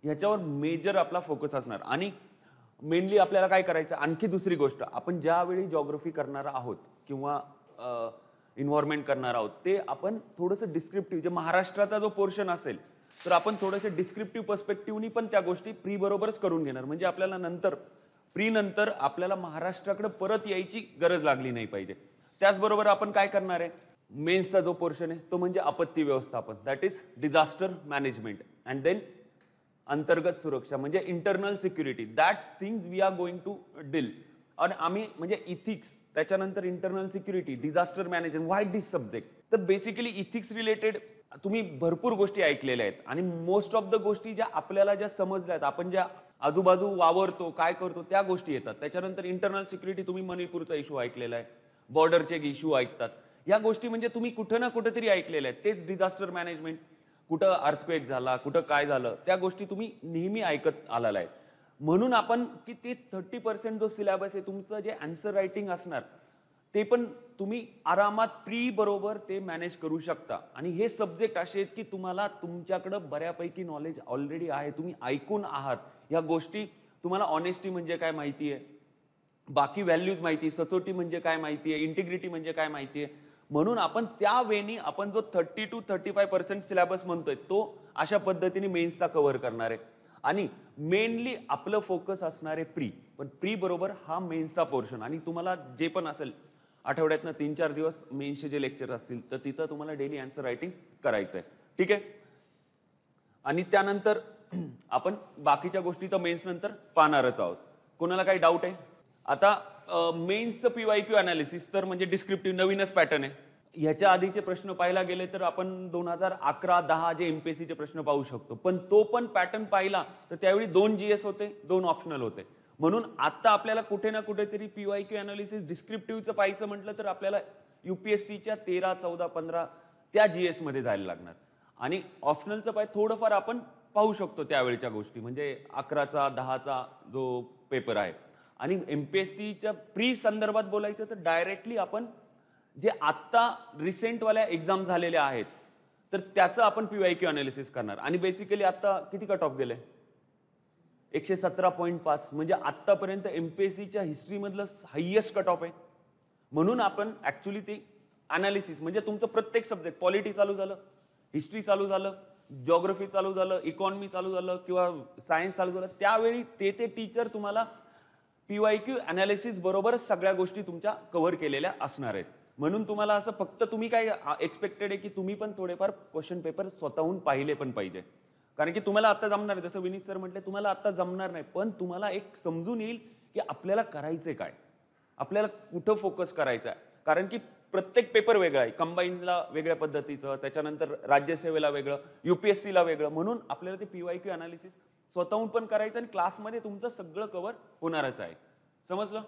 ह्याच्यावर मेजर आपला फोकस असणार. आणि मेनली आपल्याला काय करायचं, आणखी दुसरी गोष्ट, आपण ज्यावेळी जॉग्रफी करणार आहोत किंवा इन्व्हॉर्मेंट करणार आहोत ते आपण थोडंसं डिस्क्रिप्टिव्ह, जे महाराष्ट्राचा जो पोर्शन असेल तर आपण थोडंसं डिस्क्रिप्टिव्ह पर्स्पेक्टिव्हनी पण त्या गोष्टी प्री बरोबरच करून घेणार, म्हणजे आपल्याला नंतर प्री नंतर आपल्याला महाराष्ट्राकडे परत यायची गरज लागली नाही पाहिजे. त्याचबरोबर आपण काय करणार आहे, मेन्सचा जो पोर्शन आहे तो म्हणजे आपत्ती व्यवस्थापन, that is disaster management, and then अंतर्गत सुरक्षा म्हणजे internal security, that things we are going to deal. आणि आम्ही म्हणजे इथिक्स, त्याच्यानंतर internal security, disaster management, why this subject. तर बेसिकली इथिक्स रिलेटेड तुम्ही भरपूर गोष्टी ऐकलेल्या आहेत आणि मोस्ट ऑफ द गोष्टी ज्या आपल्याला ज्या समजल्या आहेत, आपण ज्या आजूबाजू वावरतो काय करतो त्या गोष्टी येतात. त्याच्यानंतर इंटरनल सिक्युरिटी, तुम्ही मणिपूरचा इश्यू ऐकलेला आहे, बॉर्डरचे इश्यू ऐकतात, या गोष्टी म्हणजे तुम्ही कुठं ना कुठेतरी ऐकलेल्या आहेत. तेच डिझास्टर मॅनेजमेंट, कुठं अर्थक्वेक झाला, कुठं काय झालं, त्या गोष्टी तुम्ही नेहमी ऐकत आलेला आहे. म्हणून आपण की ते 30% जो सिलेबस आहे तुमचं, जे आन्सर रायटिंग असणार ते पण तुम्ही आरामात प्री बरोबर ते मॅनेज करू शकता. आणि हे सब्जेक्ट असे आहेत की तुम्हाला तुमच्याकडं बऱ्यापैकी नॉलेज ऑलरेडी आहे, तुम्ही ऐकून आहात या गोष्टी. तुम्हाला ऑनेस्टी म्हणजे काय माहिती आहे, बाकी व्हॅल्यूज माहिती आहे, सचोटी म्हणजे काय माहिती आहे, इंटिग्रिटी म्हणजे काय माहिती आहे. म्हणून आपण त्या वेनी आपण जो 30 to 35% सिलेबस म्हणतोय तो अशा पद्धतीने मेन्सचा कव्हर करणार आहे. आणि मेनली आपलं फोकस असणार आहे प्री, पण प्री बरोबर हा मेन्सचा पोर्शन. आणि तुम्हाला जे पण असेल आठवड्यातनं 3-4 दिवस मेन्सचे जे लेक्चर असतील तर तिथं तुम्हाला डेली आन्सर रायटिंग करायचं आहे, ठीक आहे. आणि त्यानंतर आपण बाकीच्या गोष्टी तर मेन्स नंतर पाहणारच आहोत. कोणाला काही डाऊट आहे? आता मेन्सचं PYQ अनालिसिस तर म्हणजे डिस्क्रिप्टिव्ह नवीनच पॅटर्न आहे. ह्याच्या आधीचे प्रश्न पाहायला गेले तर आपण 2011-10 जे MPSCचे प्रश्न पाहू शकतो, पण तो पण पॅटर्न पाहिला तर त्यावेळी 2 GS होते, 2 ऑप्शनल होते. म्हणून आता आपल्याला कुठे ना कुठेतरी PYQ अनालिसिस डिस्क्रिप्टिव्हचं पाहायचं म्हटलं तर आपल्याला UPSCच्या 13, 14, 15 त्या GS मध्ये जायला लागणार. आणि ऑप्शनलचं पाय थोडंफार आपण पाहू शकतो त्यावेळेच्या गोष्टी, म्हणजे 11चा 10चा जो पेपर आहे. आणि MPSCच्या प्री संदर्भात बोलायचं तर डायरेक्टली आपण जे आत्ता रिसेंटवाल्या एक्झाम झालेल्या आहेत तर त्याचं आपण PYQ अनालिसिस करणार. आणि बेसिकली आता किती कट ऑफ गेले, 117.5, म्हणजे आतापर्यंत MPSCच्या हिस्ट्रीमधलं हायेस्ट कट ऑफ आहे. म्हणून आपण ऍक्च्युली ते अनालिसिस म्हणजे तुमचं प्रत्येक सब्जेक्ट, पॉलिटी चालू झालं, हिस्ट्री चालू झालं, जिओग्राफी चालू झालं, इकॉनॉमी चालू झालं किंवा सायन्स चालू झालं, त्यावेळी ते टीचर तुम्हाला PYQ अनालिसिस बरोबरच सगळ्या गोष्टी तुमच्या कव्हर केलेल्या असणार आहेत. म्हणून तुम्हाला असं फक्त तुम्ही काय एक्सपेक्टेड आहे की तुम्ही पण थोडेफार क्वेश्चन पेपर स्वतःहून पाहिले पण पाहिजे. कारण की तुम्हाला आता जमणार आहे, जसं विनीत सर म्हटले तुम्हाला आता जमणार नाही, पण तुम्हाला एक समजून येईल की आपल्याला करायचंय काय, आपल्याला कुठं फोकस करायचा आहे. कारण की प्रत्येक पेपर वेगळा आहे, कंबाईनला वेगळ्या पद्धतीचं, त्याच्यानंतर राज्यसेवेला वेगळं, UPSCला वेगळं. म्हणून आपल्याला ते PYQ अनालिसिस स्वतःहून पण करायचं आणि क्लासमध्ये तुमचं सगळं कव्हर होणारच आहे. समजलं?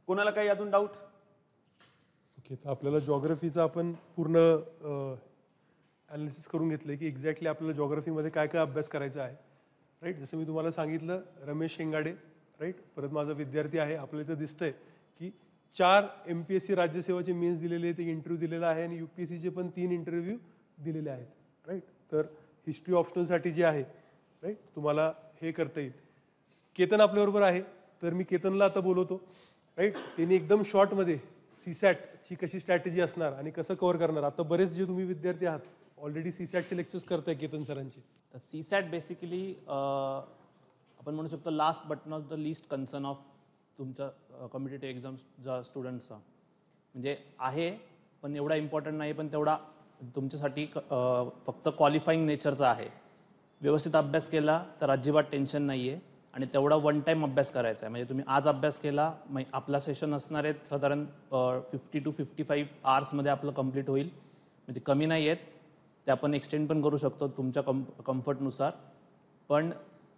कोणाला काही अजून डाऊट? ओके, तर आपल्याला जॉग्रफीचा आपण पूर्ण ॲनालिसिस करून घेतलं की एक्झॅक्टली आपल्याला जॉग्रफीमध्ये काय काय अभ्यास करायचा आहे, राईट. जसं मी तुम्हाला सांगितलं, रमेश शेंगाडे, राईट, परत माझा विद्यार्थी आहे. आपल्याला इथं दिसतंय की 4 MPSC राज्यसेवाचे मेन्स दिलेले आहेत, एक इंटरव्ह्यू दिलेला आहे आणि UPSCचे पण 3 इंटरव्ह्यू दिलेले आहेत, राईट. तर हिस्ट्री ऑप्शनलसाठी जे आहे, राईट, तुम्हाला हे करता येईल. केतन आपल्याबरोबर आहे, तर मी केतनला आता बोलवतो, राईट. त्यांनी एकदम शॉर्टमध्ये CSATची कशी स्ट्रॅटेजी असणार आणि कसं कव्हर करणार. आता बरेच जे तुम्ही विद्यार्थी आहात ऑलरेडी CSATचे लेक्चर्स करताय केतन सरांचे. तर CSAT बेसिकली आपण म्हणू शकतो last but not the list concern of तुमच्या कॉम्पिटेटिव्ह एक्झाम्स ज्या स्टुडंट्सचा म्हणजे आहे, पण एवढा इम्पॉर्टंट नाही, पण तेवढा तुमच्यासाठी फक्त क्वालिफाईंग नेचरचा आहे. व्यवस्थित अभ्यास केला तर अजिबात टेन्शन नाही आहे आणि तेवढा वन टाईम अभ्यास करायचा आहे. म्हणजे तुम्ही आज अभ्यास केला, मग आपला सेशन असणार आहेत साधारण 50 to 55 आवर्समध्ये आपलं कंप्लीट होईल. म्हणजे कमी नाही आहेत, ते आपण एक्सटेंड पण करू शकतो तुमच्या कम्फर्टनुसार. पण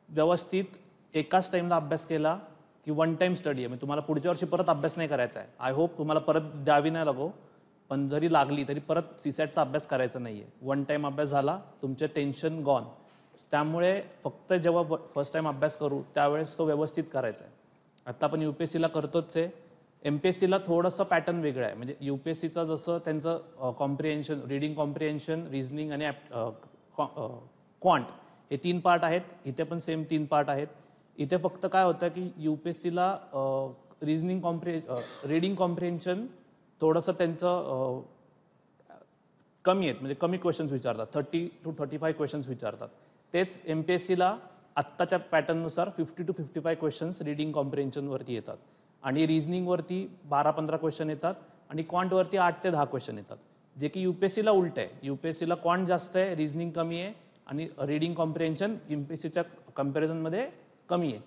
व्यवस्थित एकाच टाईमला अभ्यास केला की वन टाईम स्टडी आहे. म्हणजे तुम्हाला पुढच्या वर्षी परत अभ्यास नाही करायचा आहे. आय होप तुम्हाला परत द्यावी नाही लागो, पण जरी लागली तरी परत CSATचा अभ्यास करायचा नाही आहे. वन टाईम अभ्यास झाला, तुमचे टेन्शन गॉन. त्यामुळे फक्त जेव्हा फर्स्ट टाईम अभ्यास करू त्यावेळेस तो व्यवस्थित करायचा आहे. आत्ता आपण UPSCला करतोच आहे. MPSCला थोडंसं पॅटर्न वेगळं आहे. म्हणजे UPSCचं जसं त्यांचं कॉम्प्रिहेन्शन, रिडिंग कॉम्प्रिहेन्शन, रिझनिंग आणि क्वांट हे 3 पार्ट आहेत. इथे पण सेम 3 पार्ट आहेत. इथे फक्त काय होतं की UPSCला रिडिंग कॉम्प्रिहेन्शन थोडंसं त्यांचं कमी आहेत, म्हणजे कमी क्वेश्चन्स विचारतात, 30 to 35 क्वेश्चन्स विचारतात. तेच MPSCला आत्ताच्या पॅटर्ननुसार 50 to 55 क्वेश्चन्स रिडिंग कॉम्प्रिहेन्शनवरती येतात आणि रिझनिंगवरती 12-15 क्वेश्चन येतात आणि क्वांटवरती 8 ते 10 क्वेश्चन येतात, जे की UPSCला उलट आहे. UPSCला क्वांट जास्त आहे, रिझनिंग कमी आहे आणि रिडिंग कॉम्प्रिहेन्शन MPSCच्या कम्पॅरिझनमध्ये कमी आहे.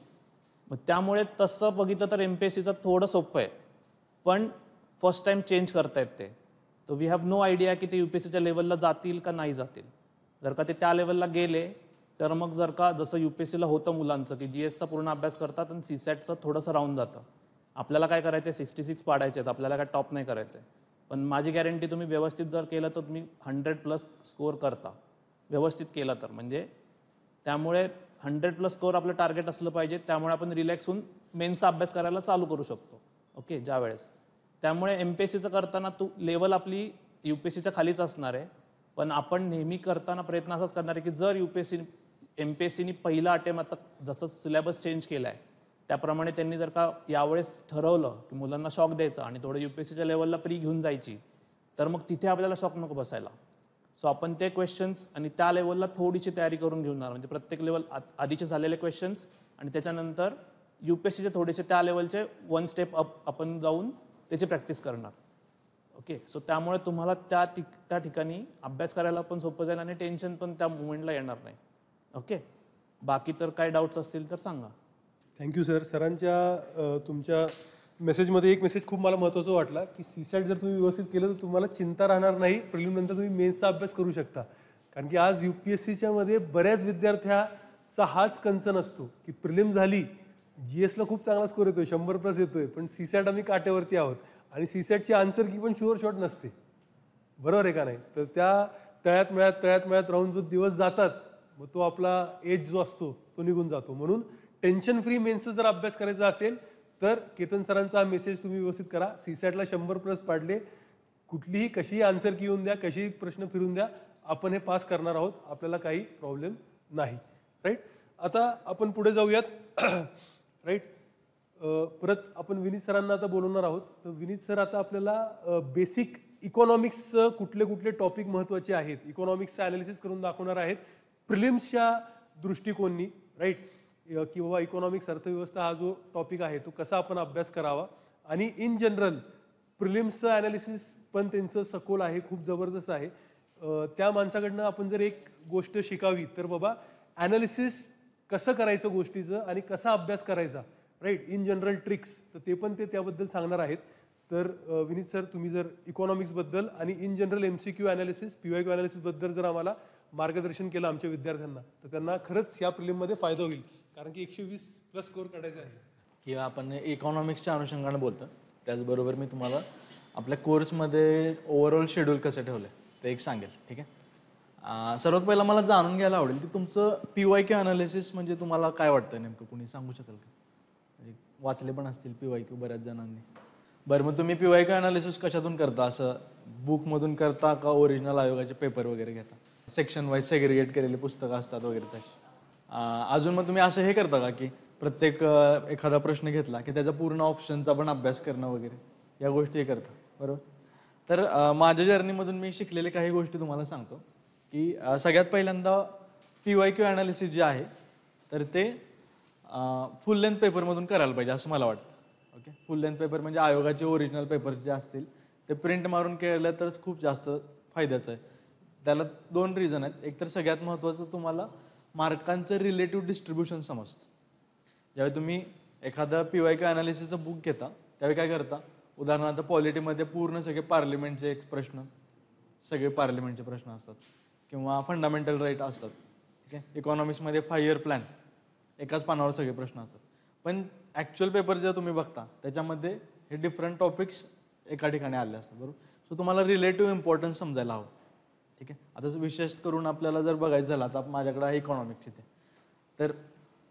मग त्यामुळे तसं बघितलं तर MPSCचं थोडं सोपं आहे, पण फर्स्ट टाइम चेंज करतायत ते. तर वी हॅव नो आयडिया की ते UPSCच्या लेवलला जातील का नाही जातील. जर का ते त्या लेवलला गेले तर मग जर का जसं UPSCला होतं मुलांचं की GSचा पूर्ण अभ्यास करतात आणि CSATचं थोडंसं राहून जातं. आपल्याला काय करायचं आहे, 66 पाडायचे आहेत, आपल्याला काय टॉप नाही करायचं आहे. पण माझी गॅरंटी, तुम्ही व्यवस्थित जर केलं तर तुम्ही 100+ स्कोअर करता, व्यवस्थित केला तर. म्हणजे त्यामुळे 100+ स्कोअर आपलं टार्गेट असलं पाहिजे. त्यामुळे आपण रिलॅक्स होऊन मेन्सचा अभ्यास करायला चालू करू शकतो, ओके, ज्या वेळेस. त्यामुळे MPSCचं करताना लेवल आपली UPSCच्या खालीच असणार आहे, पण आपण नेहमी करताना प्रयत्न असाच करणार आहे की जर MPSCनी पहिला अटेम्प्ट, आता जसं सिलेबस चेंज केला आहे त्याप्रमाणे त्यांनी जर का यावेळेस ठरवलं की मुलांना शॉक द्यायचा आणि थोडं UPSCच्या लेवलला प्री घेऊन जायची, तर मग तिथे आपल्याला शॉक नको बसायला. सो आपण ते क्वेश्चन्स आणि त्या लेवलला थोडीशी तयारी करून घेणार, म्हणजे प्रत्येक लेवल आधीचे झालेले क्वेश्चन्स आणि त्याच्यानंतर UPSCचे थोडेसे त्या लेवलचे 1 स्टेप अप आपण जाऊन त्याची प्रॅक्टिस करणार, ओके. सो त्यामुळे तुम्हाला त्या ठिकाणी अभ्यास करायला पण सोपं जाईल आणि टेन्शन पण त्या मुवमेंटला येणार नाही, ओके. बाकी तर काय डाऊट्स असतील तर सांगा. Thank you sir. सरांच्या तुमच्या मेसेजमध्ये एक मेसेज खूप मला महत्त्वाचा वाटला की CSAT जर तुम्ही व्यवस्थित केलं तर तुम्हाला चिंता राहणार नाही, प्रिलिमनंतर तुम्ही मेन्सचा अभ्यास करू शकता. कारण की आज UPSCच्या मध्ये बऱ्याच विद्यार्थ्याचा हाच कन्सर्न असतो की प्रिलिम झाली, GSला खूप चांगला स्कोर येतोय, 100+ येतोय, पण CSAT आम्ही काटेवरती आहोत आणि CSATची आन्सर की पण शुअर शॉट नसते, बरोबर आहे का नाही. तर त्या तळ्यात मळ्यात राहून जो दिवस जातात, मग तो आपला एज जो असतो तो निघून जातो. म्हणून टेन्शन फ्री मेन्सचा जर अभ्यास करायचा असेल तर केतन सरांचा हा मेसेज तुम्ही व्यवस्थित करा. CSATला 100+ पाडले, कुठलीही कशीही आन्सर की येऊन द्या, कशीही प्रश्न फिरून द्या, आपण हे पास करणार आहोत, आपल्याला काही प्रॉब्लेम नाही, राईट. आता आपण पुढे जाऊयात, राईट. परत आपण विनीत सरांना आता बोलवणार आहोत. तर विनीत सर आता आपल्याला बेसिक इकॉनॉमिक्सचं कुठले कुठले टॉपिक महत्त्वाचे आहेत, इकॉनॉमिक्सचं ॲनालिसिस करून दाखवणार आहेत प्रिलिम्सच्या दृष्टिकोननी, राईट. की बाबा इकॉनॉमिक्स, अर्थव्यवस्था हा जो टॉपिक आहे तो कसा आपण अभ्यास करावा आणि इन जनरल प्रिलिम्सचं ॲनालिसिस पण त्यांचं सखोल आहे, खूप जबरदस्त आहे. त्या माणसाकडनं आपण जर एक गोष्ट शिकावी तर बाबा ॲनालिसिस कसं करायचं गोष्टीचं आणि कसा अभ्यास करायचा, राईट, इन जनरल ट्रिक्स, तर ते पण ते त्याबद्दल सांगणार आहेत. तर विनीत सर, तुम्ही जर इकॉनॉमिक्सबद्दल आणि in general MCQ analysis, PYQ ॲनालिसिसबद्दल जर आम्हाला मार्गदर्शन केलं आमच्या विद्यार्थ्यांना, तर त्यांना खरंच या प्रिलिममध्ये फायदा होईल, कारण की 120+ स्कोअर काढायचा आहे. किंवा आपण इकॉनॉमिक्सच्या अनुषंगाने बोलतो. त्याचबरोबर मी तुम्हाला आपल्या कोर्समध्ये ओव्हरऑल शेड्यूल कसं ठेवलं आहे ते एक सांगेल, ठीक आहे. सर्वात पहिला मला जाणून घ्यायला आवडेल की तुमचं PYQ ॲनालिसिस म्हणजे तुम्हाला काय वाटतं नेमकं, कुणी सांगू शकेल का? म्हणजे वाचले पण असतील PYQ बऱ्याच जणांनी. बरं, मग तुम्ही PYQ ॲनालिसिस कशातून करता? असं बुकमधून करता का ओरिजिनल आयोगाचे पेपर वगैरे घेता? सेक्शन वाईज सेग्रिगेट केलेले पुस्तकं असतात वगैरे तशी. अजून मग तुम्ही असं हे करता का की प्रत्येक एखादा प्रश्न घेतला की त्याचा पूर्ण ऑप्शनचा पण अभ्यास करणं वगैरे, या गोष्टी हे करता, बरोबर? तर माझ्या जर्नीमधून मी शिकलेले काही गोष्टी तुम्हाला सांगतो की सगळ्यात पहिल्यांदा PYQ ॲनालिसिस जे आहे तर ते फुल लेंथ पेपरमधून करायला पाहिजे असं मला वाटतं, ओके. फुल लेंथ पेपर म्हणजे आयोगाचे ओरिजिनल पेपर जे असतील ते प्रिंट मारून केलं तर खूप जास्त फायद्याचं आहे. त्याला 2 रिझन आहेत. एक तर सगळ्यात महत्त्वाचं, तुम्हाला मार्कांचं रिलेटिव्ह डिस्ट्रीब्युशन समजतं. ज्यावेळी तुम्ही एखादं PYQ ॲनालिसिसचं बुक घेता त्यावेळी काय करता, उदाहरणार्थ पॉलिटीमध्ये पूर्ण सगळे पार्लिमेंटचे एक प्रश्न, सगळे पार्लिमेंटचे प्रश्न असतात किंवा फंडामेंटल राईट असतात, ठीक आहे. इकॉनॉमिक्समध्ये 5 इयर प्लॅन, एकाच पानावर सगळे प्रश्न असतात. पण ॲक्च्युअल पेपर जर तुम्ही बघता त्याच्यामध्ये हे डिफरंट टॉपिक्स एका ठिकाणी आले असतात, बरोबर. सो तुम्हाला रिलेटिव्ह इम्पॉर्टन्स समजायला हवं, ठीक आहे. आता विशेष करून आपल्याला जर बघायचं झालं तर माझ्याकडे आहे इकॉनॉमिक्स इथे, तर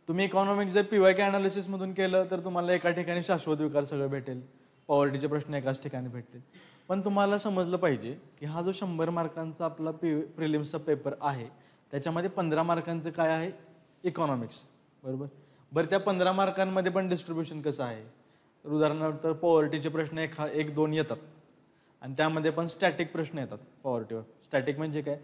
तुम्ही इकॉनॉमिक्स जर PYQ ॲनालिसिसमधून केलं तर तुम्हाला एका ठिकाणी शाश्वत विकार सगळं भेटेल, पॉवर्टीचे प्रश्न एकाच ठिकाणी भेटतील. पण तुम्हाला समजलं पाहिजे की हा जो 100 मार्कांचा आपला प्रिलिम्सचा पेपर आहे त्याच्यामध्ये 15 मार्कांचं काय आहे, इकॉनॉमिक्स, बरोबर. बरं, त्या 15 मार्कांमध्ये पण डिस्ट्रीब्युशन कसं आहे, उदाहरणार्थ पॉवर्टीचे प्रश्न 1-2 येतात, आणि त्यामध्ये पण स्टॅटिक प्रश्न येतात पॉवर्टीवर. स्टॅटिक म्हणजे काय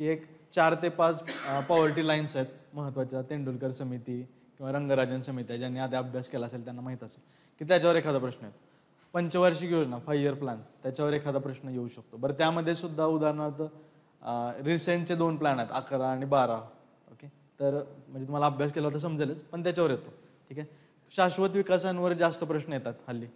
की एक 4 ते 5 पॉवर्टी लाईन्स आहेत महत्त्वाच्या, तेंडुलकर समिती किंवा रंगराजन समिती आहे, ज्यांनी आधी अभ्यास केला असेल त्यांना माहीत असेल की त्याच्यावर एखादा प्रश्न येतो. पंचवार्षिक योजना 5 इयर प्लॅन त्याच्यावर एखादा प्रश्न येऊ शकतो. बरं त्यामध्ये सुद्धा उदाहरणार्थ रिसेंटचे 2 प्लॅन आहेत 11 आणि 12. ओके, तर म्हणजे तुम्हाला अभ्यास केला होता समजेलच, पण त्याच्यावर येतो. ठीक आहे, शाश्वत विकासांवर जास्त प्रश्न येतात हल्ली,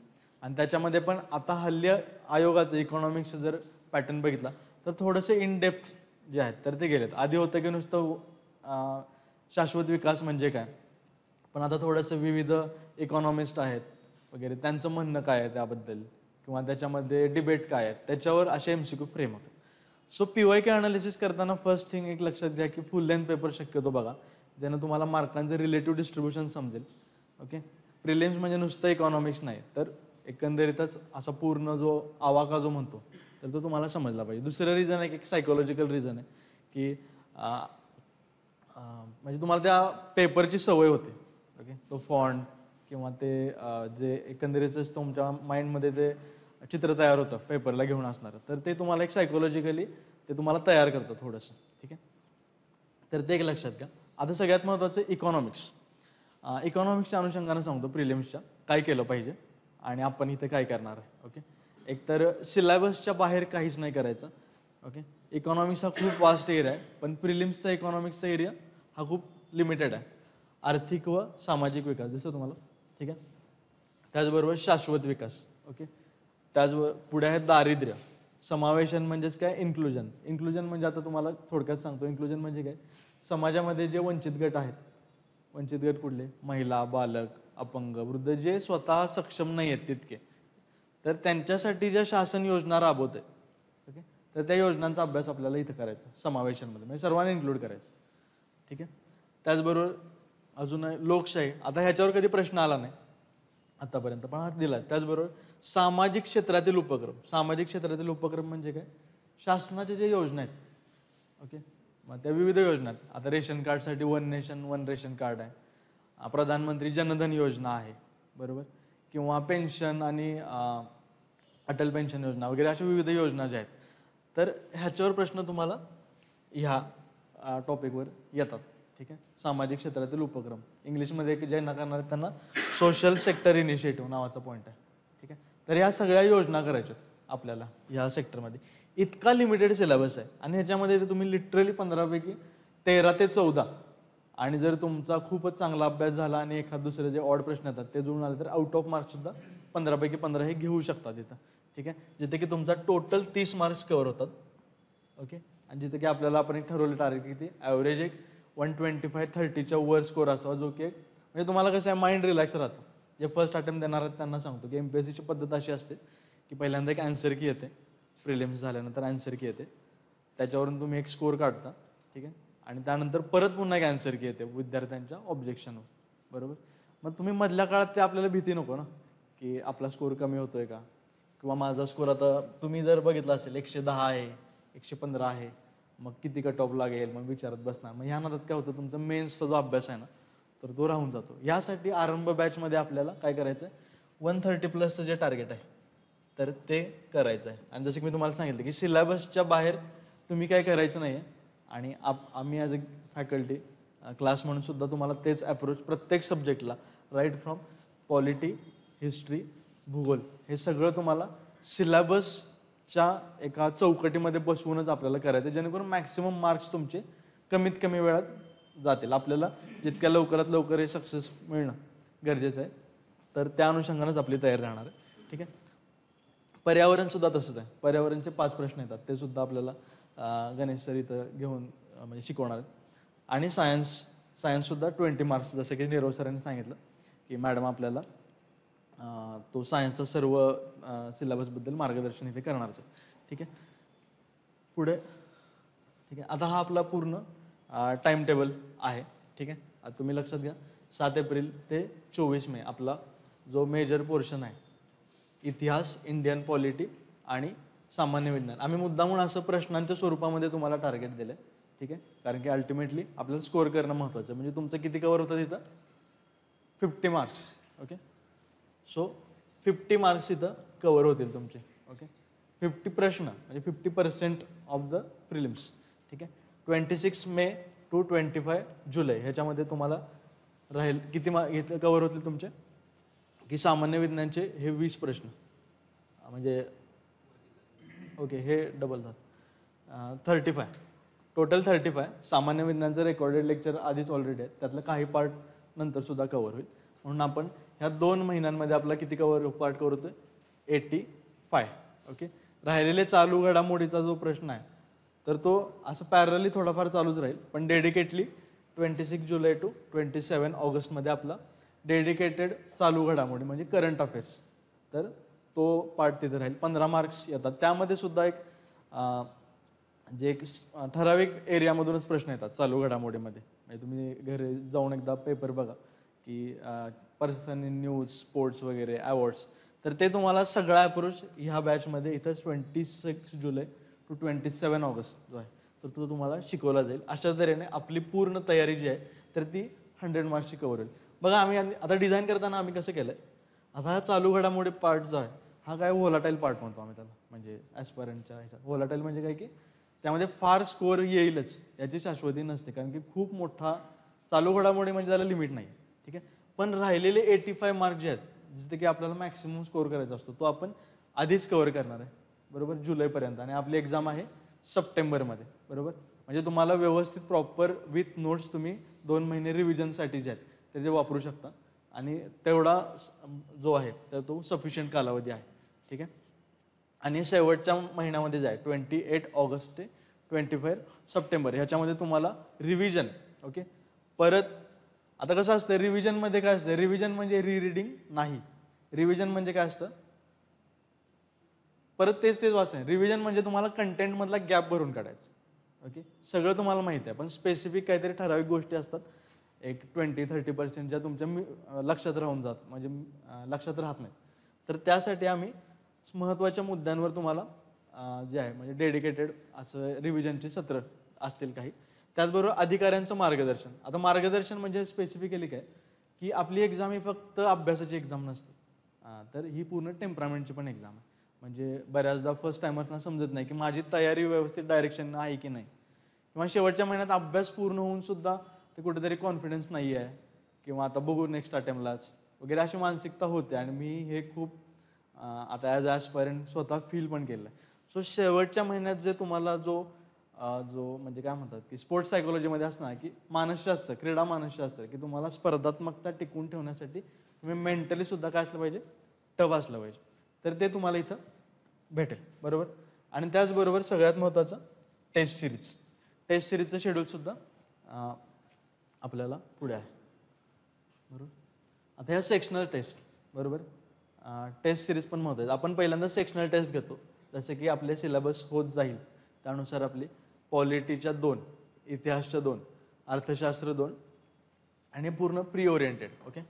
आणि त्याच्यामध्ये पण आता हल्ली आयोगाचं इकॉनॉमिक्सचं जर पॅटर्न बघितला तर थोडंसं इन डेप्थ जे आहेत तर ते गेलेत. आधी होतं की नुसतं शाश्वत विकास म्हणजे काय, पण आता थोडंसं विविध इकॉनॉमिस्ट आहेत वगैरे त्यांचं म्हणणं काय आहे त्याबद्दल किंवा त्याच्यामध्ये डिबेट काय आहे त्याच्यावर असे MCQ फ्रेम होते. सो PYQ अनालिसिस करताना फर्स्ट थिंग एक लक्षात घ्या की फुल लेंथ पेपर शक्यतो बघा, ज्यानं तुम्हाला मार्कांचं रिलेटिव्ह डिस्ट्रीब्युशन समजेल. ओके, प्रिलिम्स म्हणजे नुसतं इकॉनॉमिक्स नाही, तर एकंदरीतच असा पूर्ण जो आवाका जो म्हणतो तर तो तुम्हाला समजला पाहिजे. दुसरं रिझन आहे की एक सायकोलॉजिकल रिझन आहे की म्हणजे तुम्हाला त्या पेपरची सवय होते. ओके, तो फॉन्ट किंवा ते जे एकंदरीतच तुमच्या माइंडमध्ये ते चित्र तयार होतं पेपरला घेऊन असणारं, तर ते तुम्हाला एक सायकोलॉजिकली ते तुम्हाला तयार करतं थोडंसं. ठीक आहे, तर ते एक लक्षात घ्या. आता सगळ्यात महत्त्वाचं इकॉनॉमिक्स. इकॉनॉमिक्सच्या अनुषंगानं सांगतो प्रिलिम्सच्या काय केलं पाहिजे आणि आपण इथे काय करणार आहे. ओके, एकतर सिलेबसच्या बाहेर काहीच नाही करायचं. ओके, इकॉनॉमिक्स हा खूप वास्ट एरिया आहे, पण प्रिलिम्सचा इकॉनॉमिक्सचा एरिया हा खूप लिमिटेड आहे. आर्थिक व सामाजिक विकास दिसतो तुम्हाला. ठीक आहे, त्याचबरोबर शाश्वत विकास. ओके, त्याचबरोबर पुढे आहे दारिद्र्य. समावेशन म्हणजेच काय, इन्क्लुजन. इन्क्लुजन म्हणजे आता तुम्हाला थोडक्यात सांगतो, इन्क्लुजन म्हणजे काय, समाजामध्ये जे वंचित गट आहेत, वंचित गट कुठले, महिला, बालक, अपंग, वृद्ध, जे स्वतः सक्षम नाही आहेत तितके, तर त्यांच्यासाठी ज्या शासन योजना राबवते, ओके, तर त्या योजनांचा अभ्यास आपल्याला इथं करायचा समावेशनमध्ये, म्हणजे सर्वांना इन्क्लूड करायचं. ठीक आहे, त्याचबरोबर अजून आहे लोकशाही. आता ह्याच्यावर कधी प्रश्न आला नाही आतापर्यंत, पण हा दिला. त्याचबरोबर सामाजिक क्षेत्रातील उपक्रम. सामाजिक क्षेत्रातील उपक्रम म्हणजे काय, शासनाच्या ज्या योजना आहेत. ओके, मग त्या विविध योजना आहेत. आता रेशन कार्डसाठी 1 नेशन 1 रेशन कार्ड आहे, प्रधानमंत्री जनधन योजना आहे, बरोबर, किंवा पेन्शन आणि अटल पेन्शन योजना वगैरे अशा विविध योजना ज्या आहेत, तर ह्याच्यावर प्रश्न तुम्हाला ह्या टॉपिकवर येतात. ठीक आहे, सामाजिक क्षेत्रातील उपक्रम. इंग्लिशमध्ये ज्यांना करणार त्यांना सोशल सेक्टर इनिशिएटिव्ह नावाचा पॉईंट आहे. ठीक आहे, तर ह्या सगळ्या योजना करायच्या आपल्याला ह्या सेक्टरमध्ये. इतका लिमिटेड सिलेबस आहे आणि ह्याच्यामध्ये तुम्ही लिटरली 15 पैकी 13 ते 14, आणि जर तुमचा खूपच चांगला अभ्यास झाला आणि एखाद दुसरे जे ऑड प्रश्न येतात ते जुळून आले तर आउट ऑफ मार्क्स सुद्धा 15 पैकी 15 हे घेऊ शकता तिथं. ठीक आहे, जिथे की तुमचा टोटल 30 मार्क्स कव्हर होतात. ओके, आणि जिथे की आपल्याला आपण एक ठरवलं टार्गेट किती, ॲव्हरेज एक 125-30च्या वर स्कोर असावा, जो की म्हणजे तुम्हाला कसं आहे माइंड रिलॅक्स राहतं. जे फर्स्ट अटेम्प्ट देणार आहेत त्यांना सांगतो की MPSCची पद्धत अशी असते की पहिल्यांदा एक आन्सर की येते, प्रिलिम्स झाल्यानंतर आन्सर की येते, त्याच्यावरून तुम्ही एक स्कोर काढता. ठीक आहे, आणि त्यानंतर परत पुन्हा एक आन्सर की येते विद्यार्थ्यांच्या ऑब्जेक्शनवर, बरोबर. मग तुम्ही मधल्या काळात ते आपल्याला भीती नको ना की आपला स्कोर कमी होतोय का, किंवा माझा स्कोर आता तुम्ही जर बघितला असेल 110 आहे, 115 आहे, मग किती कट ऑफ लागेल, मग विचारत बसणार. मग ह्या नादात काय होतं, तुमचा मेन्सचा जो अभ्यास आहे ना तर तो राहून जातो. यासाठी आरंभ बॅचमध्ये आपल्याला काय करायचं आहे, 130+ जे टार्गेट आहे तर ते करायचं आहे. आणि जसं की मी तुम्हाला सांगितलं की सिलेबसच्या बाहेर तुम्ही काय करायचं नाही आहे, आणि आम्ही ॲज अ फॅकल्टी क्लास म्हणून सुद्धा तुम्हाला तेच अप्रोच प्रत्येक सब्जेक्टला, राईट फ्रॉम पॉलिटी, हिस्ट्री, भूगोल, हे सगळं तुम्हाला सिलेबसच्या एका चौकटीमध्ये बसवूनच आपल्याला करायचं, जेणेकरून मॅक्सिमम मार्क्स तुमचे कमीत कमी वेळात जातील. आपल्याला जितक्या लवकरात लवकर हे सक्सेस मिळणं गरजेचं आहे, तर त्या अनुषंगानेच आपली तयारी राहणार आहे. ठीक आहे, पर्यावरण सुद्धा तसंच आहे. पर्यावरणचे 5 प्रश्न येतात, ते सुद्धा आपल्याला गणेश सर इथं घेऊन म्हणजे शिकवणार आहेत. आणि सायन्ससुद्धा 20 मार्क्स, जसं की नीरव सरांनी सांगितलं की मॅडम आपल्याला तो सायन्सचा सर्व सिलेबसबद्दल मार्गदर्शन इथे करणारच आहे. ठीक आहे, पुढे. ठीक आहे, आता हा आपला पूर्ण टाइम टेबल आहे. ठीक आहे, आता तुम्ही लक्षात घ्या, 7 एप्रिल ते 24 मे आपला जो मेजर पोर्शन आहे, इतिहास, इंडियन पॉलिटी आणि सामान्य विज्ञान. आम्ही मुद्दामून असं प्रश्नांच्या स्वरूपामध्ये तुम्हाला टार्गेट दिलं आहे. ठीक आहे, कारण की अल्टिमेटली आपल्याला स्कोअर करणं महत्त्वाचं आहे. म्हणजे तुमचं किती कवर होतं तिथं, 50 मार्क्स. ओके, सो 50 मार्क्स इथं कवर होतील तुमचे. ओके, 50 प्रश्न म्हणजे 50% ऑफ द प्रिलिम्स. ठीक आहे. 26 मे टू 25 जुलै ह्याच्यामध्ये तुम्हाला राहील किती कव्हर होतील तुमचे की सामान्य विज्ञानचे हे 20 प्रश्न म्हणजे ओके हे डबल झालं 35 टोटल 35. सामान्य विज्ञानचं रेकॉर्डेड लेक्चर आधीच ऑलरेडी आहे, त्यातलं काही पार्ट नंतर सुद्धा कव्हर होईल. म्हणून आपण ह्या 2 महिन्यांमध्ये आपला किती पार्ट कव्हर होतोय 85. ओके. राहिलेले चालू घडामोडीचा जो प्रश्न आहे तर तो असं पॅरलली थोडाफार चालूच राहील, पण डेडिकेटली 26 जुलै टू 27 ऑगस्टमध्ये आपला डेडिकेटेड चालू घडामोडी म्हणजे करंट अफेअर्स तर तो पार्ट तिथे राहील. 15 मार्क्स येतात. त्यामध्ये सुद्धा एक जे एक ठराविक एरियामधूनच प्रश्न येतात चालू घडामोडीमध्ये. म्हणजे तुम्ही घरी जाऊन एकदा पेपर बघा की पर्सन इन न्यूज, स्पोर्ट्स वगैरे, अवॉर्ड्स, तर ते तुम्हाला सगळा अप्रोच ह्या बॅचमध्ये इथं 26 जुलै टू 27 ऑगस्ट जो आहे तर तो तुम्हाला शिकवला जाईल. अशा तऱ्हेने आपली पूर्ण तयारी जी आहे तर ती 100 मार्क्सची कव्हर होईल. बघा आम्ही आता डिझाईन करताना आम्ही कसं केलं आहे, आता हा चालू घडामोडी पार्ट जो आहे हा काय व्होलाटाईल पार्ट म्हणतो आम्ही त्याला. म्हणजे ॲस्पायरंटच्या ह्याच्यात व्होलाटाईल म्हणजे काय की त्यामध्ये फार स्कोअर येईलच याची शाश्वती नसते, कारण की खूप मोठा चालू घडामोडी म्हणजे त्याला लिमिट नाही. ठीक आहे. पण राहिलेले 85 मार्क जे आहेत जिथे की आपल्याला मॅक्सिमम स्कोअर करायचा असतो तो आपण आधीच कव्हर करणार आहे बरोबर जुलैपर्यंत. आणि आपली एक्झाम आहे सप्टेंबरमध्ये बरोबर. म्हणजे तुम्हाला व्यवस्थित प्रॉपर विथ नोट्स तुम्ही 2 महिने रिव्हिजनसाठी जे आहेत ते जे वापरू शकता आणि तेवढा जो आहे तर तो सफिशियंट कालावधी आहे. ठीक आहे. आणि शेवटच्या महिन्यामध्ये जे आहे 28 ऑगस्ट ते 25 सप्टेंबर ह्याच्यामध्ये तुम्हाला रिव्हिजन. ओके. परत आता कसं असतं रिव्हिजनमध्ये काय असतं, रिव्हिजन म्हणजे रिरीडिंग नाही. रिव्हिजन म्हणजे काय असतं परत तेच वाचायचं. रिव्हिजन म्हणजे तुम्हाला कंटेंटमधला गॅप भरून काढायचं. ओके. सगळं तुम्हाला माहिती आहे पण स्पेसिफिक काहीतरी ठराविक गोष्टी असतात एक 20-30% ज्या तुमच्या लक्षात राहून जात म्हणजे लक्षात राहत नाही. तर त्यासाठी आम्ही महत्त्वाच्या मुद्द्यांवर तुम्हाला जे आहे म्हणजे डेडिकेटेड असं रिव्हिजनचे सत्र असतील काही. त्याचबरोबर अधिकाऱ्यांचं मार्गदर्शन. आता मार्गदर्शन म्हणजे स्पेसिफिकली काय की आपली एक्झाम ही फक्त अभ्यासाची एक्झाम नसते तर ही पूर्ण टेम्परामेंटची पण एक्झाम आहे. म्हणजे बऱ्याचदा फर्स्ट टायमर्सना समजत नाही की माझी तयारी व्यवस्थित डायरेक्शन आहे की नाही, किंवा शेवटच्या महिन्यात अभ्यास पूर्ण होऊन सुद्धा ते कुठेतरी कॉन्फिडन्स नाही आहे किंवा आता बघू नेक्स्ट अटेम्प्टलाच वगैरे अशी मानसिकता होते. आणि मी हे खूप आता ॲज ॲस्पायरंट स्वतः फील पण केलं आहे. सो शेवटच्या महिन्यात जे तुम्हाला जो म्हणजे काय म्हणतात की स्पोर्ट्स सायकोलॉजीमध्ये असणार की मानसशास्त्र, क्रीडा मानसशास्त्र, की तुम्हाला स्पर्धात्मकता टिकवून ठेवण्यासाठी तुम्ही मेंटली सुद्धा काय असलं पाहिजे टफ असलं पाहिजे. तर ते तुम्हाला इथं भेटेल बरोबर. आणि त्याचबरोबर सगळ्यात महत्त्वाचं टेस्ट सिरीज. टेस्ट सिरीजचं शेड्यूलसुद्धा आपल्याला पुढे आहे बरोबर. आता ह्या सेक्शनल टेस्ट बरोबर. टेस्ट सिरीज पण महत्त्वाचं. आपण पहिल्यांदा सेक्शनल टेस्ट घेतो जसं की आपले सिलेबस होत जाईल त्यानुसार आपली पॉलिटीच्या 2, इतिहासच्या 2, अर्थशास्त्र 2 आणि पूर्ण प्री ओरिएंटेड. ओके.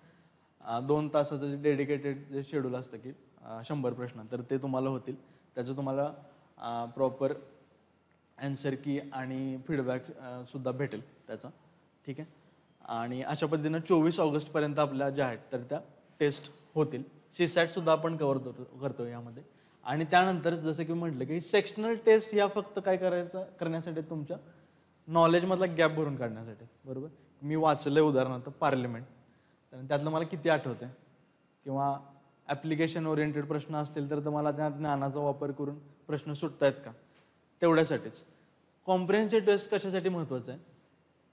2 तासाचं जे डेडिकेटेड जे शेड्यूल असतं की 100 प्रश्न तर ते तुम्हाला होतील. त्याचं तुम्हाला प्रॉपर ॲन्सर की आणि फीडबॅक सुद्धा भेटेल त्याचा. ठीक आहे. आणि अशा पद्धतीनं 24 ऑगस्टपर्यंत आपल्या ज्या आहेत तर त्या टेस्ट होतील. सीसॅटसुद्धा आपण कव्हर करतो यामध्ये. आणि त्यानंतर जसं की म्हटलं की सेक्शनल टेस्ट ह्या फक्त काय करण्यासाठी तुमच्या नॉलेजमधला गॅप भरून काढण्यासाठी बरोबर. मी वाचलं आहे उदाहरणार्थ पार्लिमेंट तर त्यातलं मला किती आठवतं आहे, किंवा ॲप्लिकेशन ओरिएंटेड प्रश्न असतील तर मला त्या ज्ञानाचा वापर करून प्रश्न सुटत आहेत का तेवढ्यासाठीच. कॉम्प्रिहेन्सिव्ह टेस्ट कशासाठी महत्त्वाचं आहे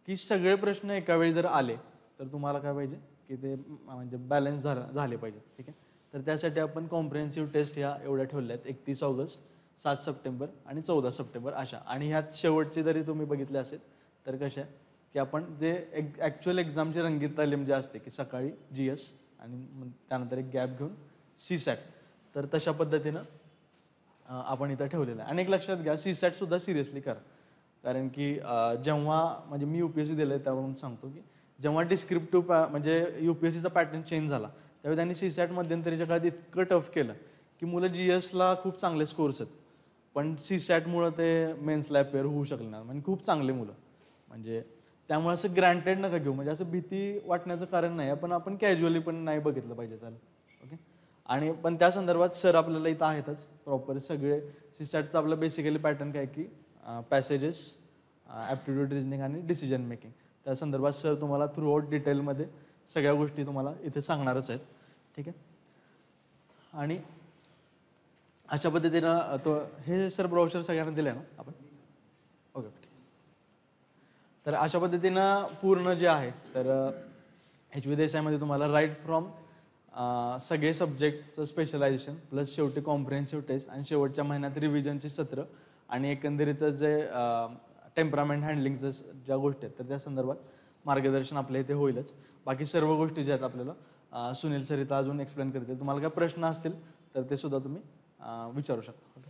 की सगळे प्रश्न एका वेळी जर आले तर तुम्हाला काय पाहिजे की ते म्हणजे बॅलन्स झाले पाहिजे. ठीक आहे. तर त्यासाठी आपण कॉम्प्रिहेन्सिव्ह टेस्ट ह्या एवढ्या ठेवल्या आहेत 31 ऑगस्ट, 7 सप्टेंबर आणि 14 सप्टेंबर अशा. आणि ह्यात शेवटची जरी तुम्ही बघितले असेल तर कशा की आपण जे ॲक्च्युअल एक्झामची रंगीत तालीम जे असते की सकाळी GS आणि त्यानंतर एक गॅप घेऊन सीसॅट तर तशा पद्धतीनं आपण इथं ठेवलेलं आहे. आणि एक लक्षात घ्या सीसॅटसुद्धा सिरियसली करा, कारण की जेव्हा म्हणजे मी UPSC दिलं आहे त्यावरून सांगतो की जेव्हा डिस्क्रिप्टिव्ह म्हणजे UPSCचा पॅटर्न चेंज झाला त्यावेळी त्यांनी सीसॅट मध्यंतरीच्या काळात इतकं टफ केलं की मुलं GSला खूप चांगले स्कोर्स आहेत पण सीसॅटमुळं ते मेन्सला अपेअर होऊ शकले नाही. म्हणजे खूप चांगले मुलं म्हणजे त्यामुळे असं ग्रँटेड नका घेऊ. म्हणजे असं भीती वाटण्याचं कारण नाही पण आपण कॅज्युअली पण नाही बघितलं पाहिजे त्याला. ओके. आणि पण त्या संदर्भात सर आपल्याला इथं आहेतच प्रॉपर सगळे. सीसॅटचं आपलं बेसिकली पॅटर्न काय की पॅसेजेस, ॲप्टिट्यूड रिजनिंग आणि डिसिजन मेकिंग. त्या संदर्भात सर तुम्हाला थ्रू आउट डिटेलमध्ये सगळ्या गोष्टी तुम्हाला इथे सांगणारच आहेत. ठीक आहे. आणि अशा पद्धतीनं तो हे सर ब्राउचर सगळ्यांना दिलं आहे ना आपण? ओके, ठीक आहे. तर अशा पद्धतीनं पूर्ण जे आहे तर HV देसाईमध्ये तुम्हाला राईट फ्रॉम सगळे सब्जेक्टचं स्पेशलायझेशन प्लस शेवटी कॉम्प्रिहेन्सिव्ह टेस्ट आणि शेवटच्या महिन्यात रिव्हिजनची सत्र आणि एकंदरीतच जे टेम्परामेंट हँडलिंगचं ज्या गोष्टी आहेत तर त्या संदर्भात मार्गदर्शन आपल्या इथे होईलच. बाकी सर्व गोष्टी ज्या आहेत आपल्याला सुनील सर इथं अजून एक्सप्लेन करतील. तुम्हाला काय प्रश्न असतील तर ते सुद्धा तुम्ही विचारू शकता.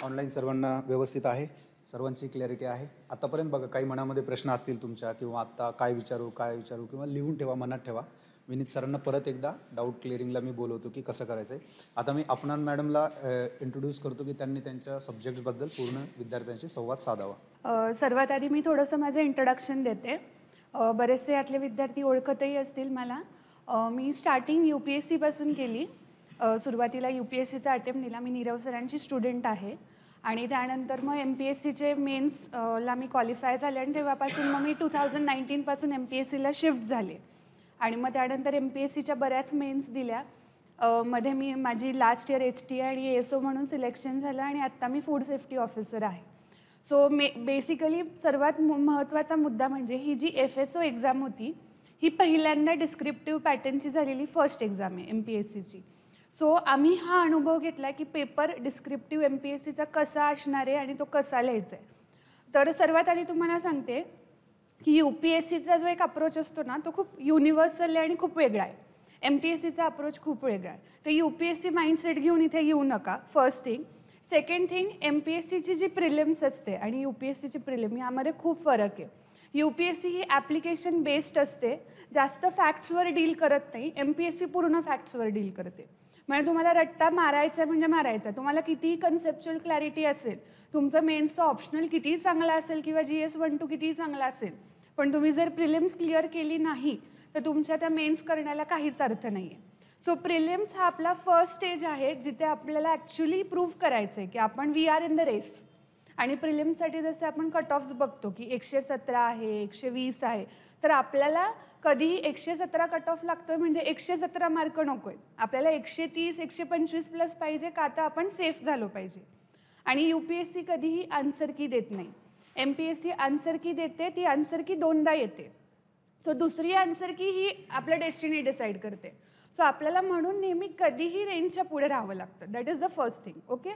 ऑनलाईन सर्वांना व्यवस्थित आहे, सर्वांची क्लॅरिटी आहे. आतापर्यंत बघा काही मनामध्ये प्रश्न असतील तुमच्या किंवा आत्ता काय विचारू किंवा लिहून ठेवा, मनात ठेवा. विनीत सरांना परत एकदा डाऊट क्लिअरिंगला मी बोलवतो की कसं करायचं आहे. आता मी अपना मॅडमला इंट्रोड्यूस करतो की त्यांनी त्यांच्या सब्जेक्ट्सबद्दल पूर्ण विद्यार्थ्यांशी संवाद साधावा. सर्वात आधी मी थोडंसं माझं इंट्रोडक्शन देते. बरेचसे यातले विद्यार्थी ओळखतही असतील मला. मी स्टार्टिंग UPSCपासून केली. सुरुवातीला UPSCचा अटेम्प्ट दिला. मी नीरव सरांची स्टुडंट आहे आणि त्यानंतर मग MPSCचे मेन्सला मी क्वालिफाय झाले आणि तेव्हापासून मग मी 2019पासून MPSCला शिफ्ट झाले आणि मग त्यानंतर MPSCच्या बऱ्याच मेन्स दिल्या. मध्ये मी माझी लास्ट इयर STA आणि ASO म्हणून सिलेक्शन झालं आणि आत्ता मी फूड सेफ्टी ऑफिसर आहे. सो बेसिकली सर्वात महत्त्वाचा मुद्दा म्हणजे ही जी FSO एक्झाम होती ही पहिल्यांदा डिस्क्रिप्टिव्ह पॅटर्नची झालेली फर्स्ट एक्झाम आहे MPSCची. सो आम्ही हा अनुभव घेतला की पेपर डिस्क्रिप्टिव्ह MPSCचा कसा असणार आहे आणि तो कसा लिहायचा आहे. तर सर्वात आधी तुम्हाला सांगते की UPSCचा जो एक अप्रोच असतो ना तो खूप युनिव्हर्सल आहे आणि खूप वेगळा आहे. MPSCचा अप्रोच खूप वेगळा आहे. तर UPSC माइंडसेट घेऊन इथे येऊ नका, फर्स्ट थिंग. सेकंड थिंग, MPSCची जी प्रिलिम्स असते आणि UPSCची प्रिलिम यामध्ये खूप फरक आहे. UPSC ही ॲप्लिकेशन बेस्ड असते, जास्त फॅक्ट्सवर डील करत नाही. MPSC पूर्ण फॅक्ट्सवर डील करते. म्हणजे तुम्हाला रट्टा मारायचा म्हणजे मारायचा. तुम्हाला कितीही कन्सेप्च्युअल क्लॅरिटी असेल, तुमचं मेन्सचं ऑप्शनल कितीही चांगला असेल किंवा GS 1-2 कितीही चांगला असेल, पण तुम्ही जर प्रिलिम्स क्लिअर केली नाही तर तुमच्या त्या मेन्स करण्याला काहीच अर्थ नाही आहे. सो प्रिलिम्स हा आपला फर्स्ट स्टेज आहे जिथे आपल्याला ॲक्च्युली प्रूव्ह करायचं आहे की आपण we are in the race. आणि प्रिलिम्ससाठी जसे आपण कट ऑफ्स बघतो की 117 आहे, 120 आहे, तर आपल्याला कधीही 117 कट ऑफ लागतोय म्हणजे 117 मार्क नको आहेत. आपल्याला 130, 125 प्लस पाहिजे का तर आपण सेफ झालो पाहिजे. आणि UPSC कधीही आन्सर की देत नाही. MPSC आन्सर की देते, ती आन्सर की 2दा येते. सो दुसरी आन्सर की ही आपलं डेस्टिनी डिसाईड करते. सो आपल्याला म्हणून नेहमी कधीही रेंजच्या पुढे राहावं लागतं. That is the first thing. Okay.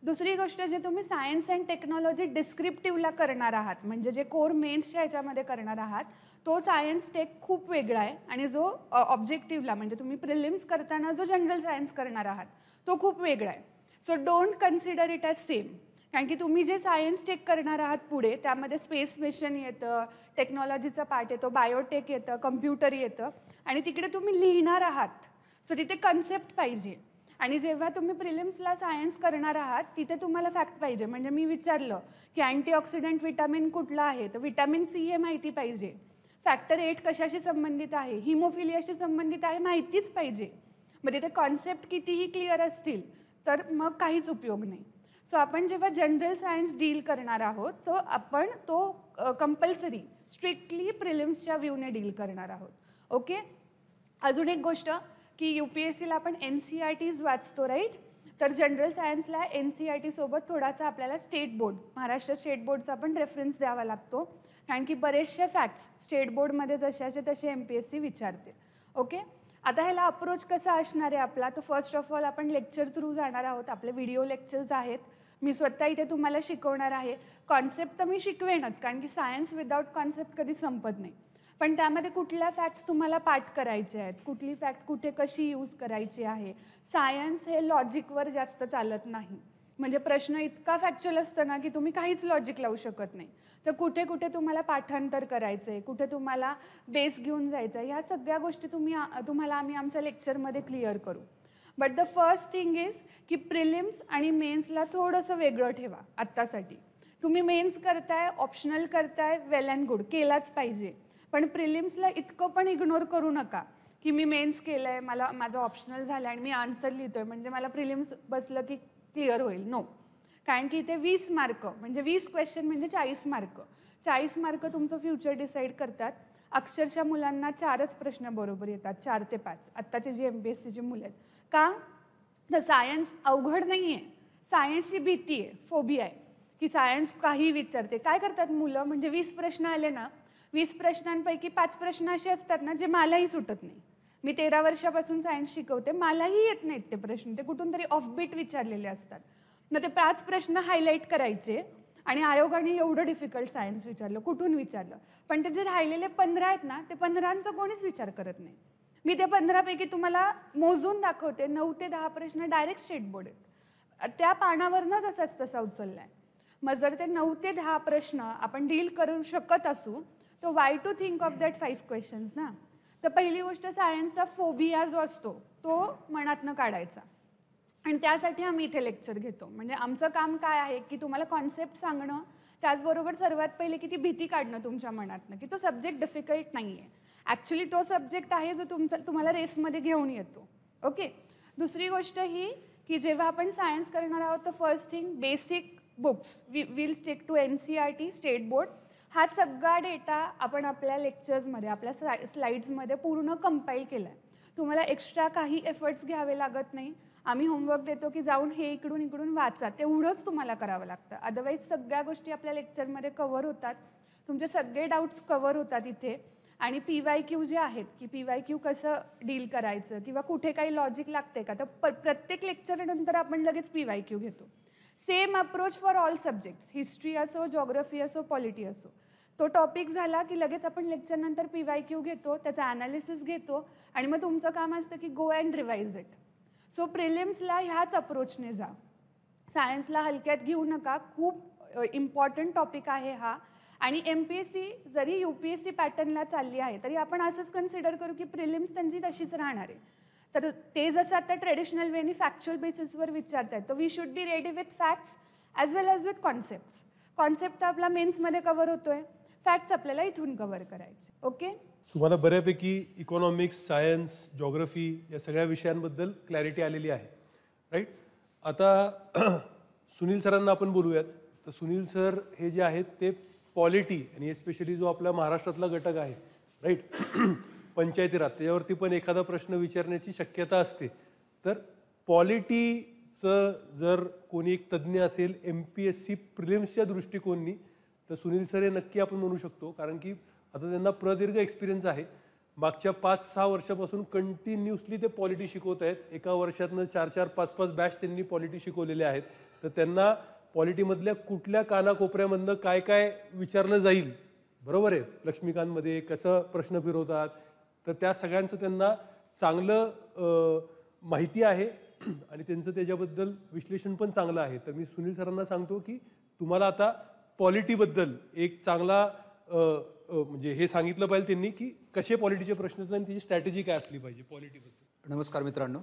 दुसरी गोष्ट जे तुम्ही सायन्स अँड टेक्नॉलॉजी डिस्क्रिप्टिव्हला करणार आहात म्हणजे जे कोर मेन्सच्या ह्याच्यामध्ये करणार आहात तो सायन्स टेक खूप वेगळा आहे आणि जो ऑब्जेक्टिव्हला म्हणजे तुम्ही प्रिलिम्स करताना जो जनरल सायन्स करणार आहात तो खूप वेगळा आहे. So don't consider it as same. कारण की तुम्ही जे सायन्स टेक करणार आहात पुढे त्यामध्ये स्पेस मिशन येतं, टेक्नॉलॉजीचा पार्ट येतो, बायोटेक येतं, कम्प्युटर येतं आणि तिकडे तुम्ही लिहिणार आहात. सो तिथे कन्सेप्ट पाहिजे. आणि जेव्हा तुम्ही प्रिलिम्सला सायन्स करणार आहात तिथे तुम्हाला फॅक्ट पाहिजे. म्हणजे मी विचारलं की अँटीऑक्सिडंट विटॅमिन कुठला आहे तर विटॅमिन C हे माहिती पाहिजे. फॅक्टर 8 कशाशी संबंधित आहे, हिमोफिलियाशी संबंधित आहे, माहितीच पाहिजे. मग तिथे कॉन्सेप्ट कितीही क्लिअर असतील तर मग काहीच उपयोग नाही. सो आपण जेव्हा जनरल सायन्स डील करणार आहोत तो आपण कंपल्सरी स्ट्रिक्टली प्रिलिम्सच्या व्ह्यूने डील करणार आहोत. ओके. अजून एक गोष्ट की UPSCला आपण NCERTs वाचतो राईट. तर जनरल सायन्सला NCERT सोबत थोडासा आपल्याला स्टेट बोर्ड महाराष्ट्र स्टेट बोर्डचा पण रेफरन्स द्यावा लागतो कारण की बरेचसे फॅक्ट्स स्टेट बोर्डमध्ये जशाचे तसे MPSC विचारते. ओके. आता ह्याला अप्रोच कसा असणार आहे आपला तर फर्स्ट ऑफ ऑल आपण लेक्चर थ्रू जाणार आहोत. आपले व्हिडिओ लेक्चर्स आहेत, मी स्वतः इथे तुम्हाला शिकवणार आहे. कॉन्सेप्ट तर मी शिकवेनच कारण की सायन्स विदाऊट कॉन्सेप्ट कधी संपत नाही. पण त्यामध्ये कुठल्या फॅक्ट्स तुम्हाला पाठ करायचे आहेत, कुठली फॅक्ट कुठे कशी यूज करायची आहे. सायन्स हे लॉजिकवर जास्त चालत नाही. म्हणजे प्रश्न इतका फॅक्च्युअल असतं ना की तुम्ही काहीच लॉजिक लावू शकत नाही. तर कुठे कुठे तुम्हाला पाठांतर करायचं आहे, कुठे तुम्हाला बेस घेऊन जायचं आहे, ह्या सगळ्या गोष्टी तुम्हाला आम्ही आमच्या लेक्चरमध्ये क्लिअर करू. But the first thing is की प्रिलिम्स आणि मेन्सला थोडंसं वेगळं ठेवा आत्तासाठी. तुम्ही मेन्स करताय, ऑप्शनल करताय, वेल अँड गुड, केलाच पाहिजे. पण प्रिलिम्सला इतकं पण इग्नोर करू नका की मी मेन्स केलं आहे, माझं ऑप्शनल झालं आणि मी आन्सर लिहितोय म्हणजे मला प्रिलिम्स बसलं की क्लिअर होईल. नो. कारण की इथे 20 मार्क म्हणजे 20 क्वेश्चन म्हणजे 40 मार्क. 40 मार्क तुमचं फ्युचर डिसाईड करतात. अक्षरशः मुलांना 4च प्रश्न बरोबर येतात, 4 ते 5. आत्ताची जी MPSCची मुलं आहेत. का? तर सायन्स अवघड नाही आहे. सायन्सची भीती आहे, फोबिया आहे की सायन्स काही विचारते. काय करतात मुलं, म्हणजे 20 प्रश्न आले ना, 20 प्रश्नांपैकी 5 प्रश्न असे असतात ना जे मलाही सुटत नाही. मी 13 वर्षापासून सायन्स शिकवते, मलाही येत नाहीत ते प्रश्न. ते कुठून तरी ऑफबीट विचारलेले असतात. मग ते 5 प्रश्न हायलाईट करायचे आणि आयोगाने एवढं डिफिकल्ट सायन्स विचारलं, कुठून विचारलं. पण ते जे राहिलेले 15 आहेत ना, ते 15चा कोणीच विचार करत नाही. मी ते 15 पैकी तुम्हाला मोजून दाखवते. 9 ते 10 प्रश्न डायरेक्ट स्टेट बोर्ड आहेत. त्या पानावरनंच असाच तसा उचललाय. मग जर ते 9 ते 10 प्रश्न आपण डील करू शकत असू, तर why to think of that 5 questions ना. तर पहिली गोष्ट सायन्सचा फोबिया जो असतो तो मनातनं काढायचा. आणि त्यासाठी आम्ही इथे लेक्चर घेतो. म्हणजे आमचं काम काय आहे की तुम्हाला कॉन्सेप्ट सांगणं, त्याचबरोबर सर्वात पहिले की ती भीती काढणं तुमच्या मनातनं की तो सब्जेक्ट डिफिकल्ट नाही आहे. ॲक्च्युली तो सब्जेक्ट आहे जो तुम्हाला रेसमध्ये घेऊन येतो. ओके. दुसरी गोष्ट ही की जेव्हा आपण सायन्स करणार आहोत तर first thing basic books will stick to NCERT state board. हा सगळा डेटा आपण आपल्या लेक्चर्समध्ये, आपल्या स्लाइड्समध्ये पूर्ण कंपाईल केला आहे. तुम्हाला एक्स्ट्रा काही एफर्ट्स घ्यावे लागत नाही. आम्ही होमवर्क देतो की जाऊन हे इकडून वाचा, तेवढंच तुम्हाला करावं लागतं. अदरवाईज सगळ्या गोष्टी आपल्या लेक्चरमध्ये कव्हर होतात. तुमचे सगळे डाऊट्स कव्हर होतात इथे. आणि PYQ जे आहेत की PYQ कसं डील करायचं किंवा कुठे काही लॉजिक लागते का, तर प्रत्येक लेक्चरनंतर आपण लगेच PYQ घेतो. Same approach for all subjects, history असो, जॉग्रफी असो, पॉलिटी असो. तो टॉपिक झाला की लगेच आपण लेक्चरनंतर PYQ घेतो, त्याचा ॲनालिसिस घेतो आणि मग तुमचं काम असतं की go and revise it. So प्रिलिम्सला ह्याच अप्रोचने जा. सायन्सला हलक्यात घेऊ नका. खूप इम्पॉर्टंट टॉपिक आहे हा. आणि MPSC जरी UPSC पॅटर्नला चालली आहे तरी आपण असंच कन्सिडर करू की प्रिलिम्स त्यांची तशीच राहणार आहे. तर ते जसं आता ट्रेडिशनल वेनी फॅक्च्युअल बेसिसवर विचारत आहेत, तर we should be ready with facts as well as with concepts. Concept आपला मेन्समध्ये कव्हर होतोय, फॅक्ट्स आपल्याला इथून कव्हर करायचे. ओके. तुम्हाला बऱ्यापैकी इकॉनॉमिक्स, सायन्स, जॉग्रफी या सगळ्या विषयांबद्दल क्लॅरिटी आलेली आहे, राईट. आता सुनील सरांना आपण बोलूयात. तर सुनील सर हे जे आहेत ते पॉलिटी आणि एस्पेशली जो आपला महाराष्ट्रातला घटक आहे, राईट, पंचायती राज, त्याच्यावरती पण एखादा प्रश्न विचारण्याची शक्यता असते. तर पॉलिटीचं जर कोणी एक तज्ज्ञ असेल MPSC प्रिलिम्सच्या दृष्टिकोनाने, तर सुनील सर हे नक्की आपण म्हणू शकतो. कारण की आता त्यांना प्रदीर्घ एक्सपिरियन्स आहे. मागच्या 5-6 वर्षापासून कंटिन्युअसली ते पॉलिटी शिकवत आहेत. एका वर्षातनं 4-4, 5-5 बॅच त्यांनी पॉलिटी शिकवलेले आहेत. तर त्यांना पॉलिटीमधल्या कुठल्या कानाकोपऱ्यामधनं काय काय विचारलं जाईल, बरोबर आहे, लक्ष्मीकांतमध्ये कसं प्रश्न फिरवतात, तर त्या सगळ्यांचं त्यांना चांगलं माहिती आहे आणि त्यांचं त्याच्याबद्दल विश्लेषण पण चांगलं आहे. तर मी सुनील सरांना सांगतो की तुम्हाला आता पॉलिटीबद्दल एक चांगला म्हणजे हे सांगितलं पाहिजे त्यांनी की कसे पॉलिटीचे प्रश्न आहेत आणि त्याची स्ट्रॅटेजी काय असली पाहिजे पॉलिटीबद्दल. नमस्कार मित्रांनो.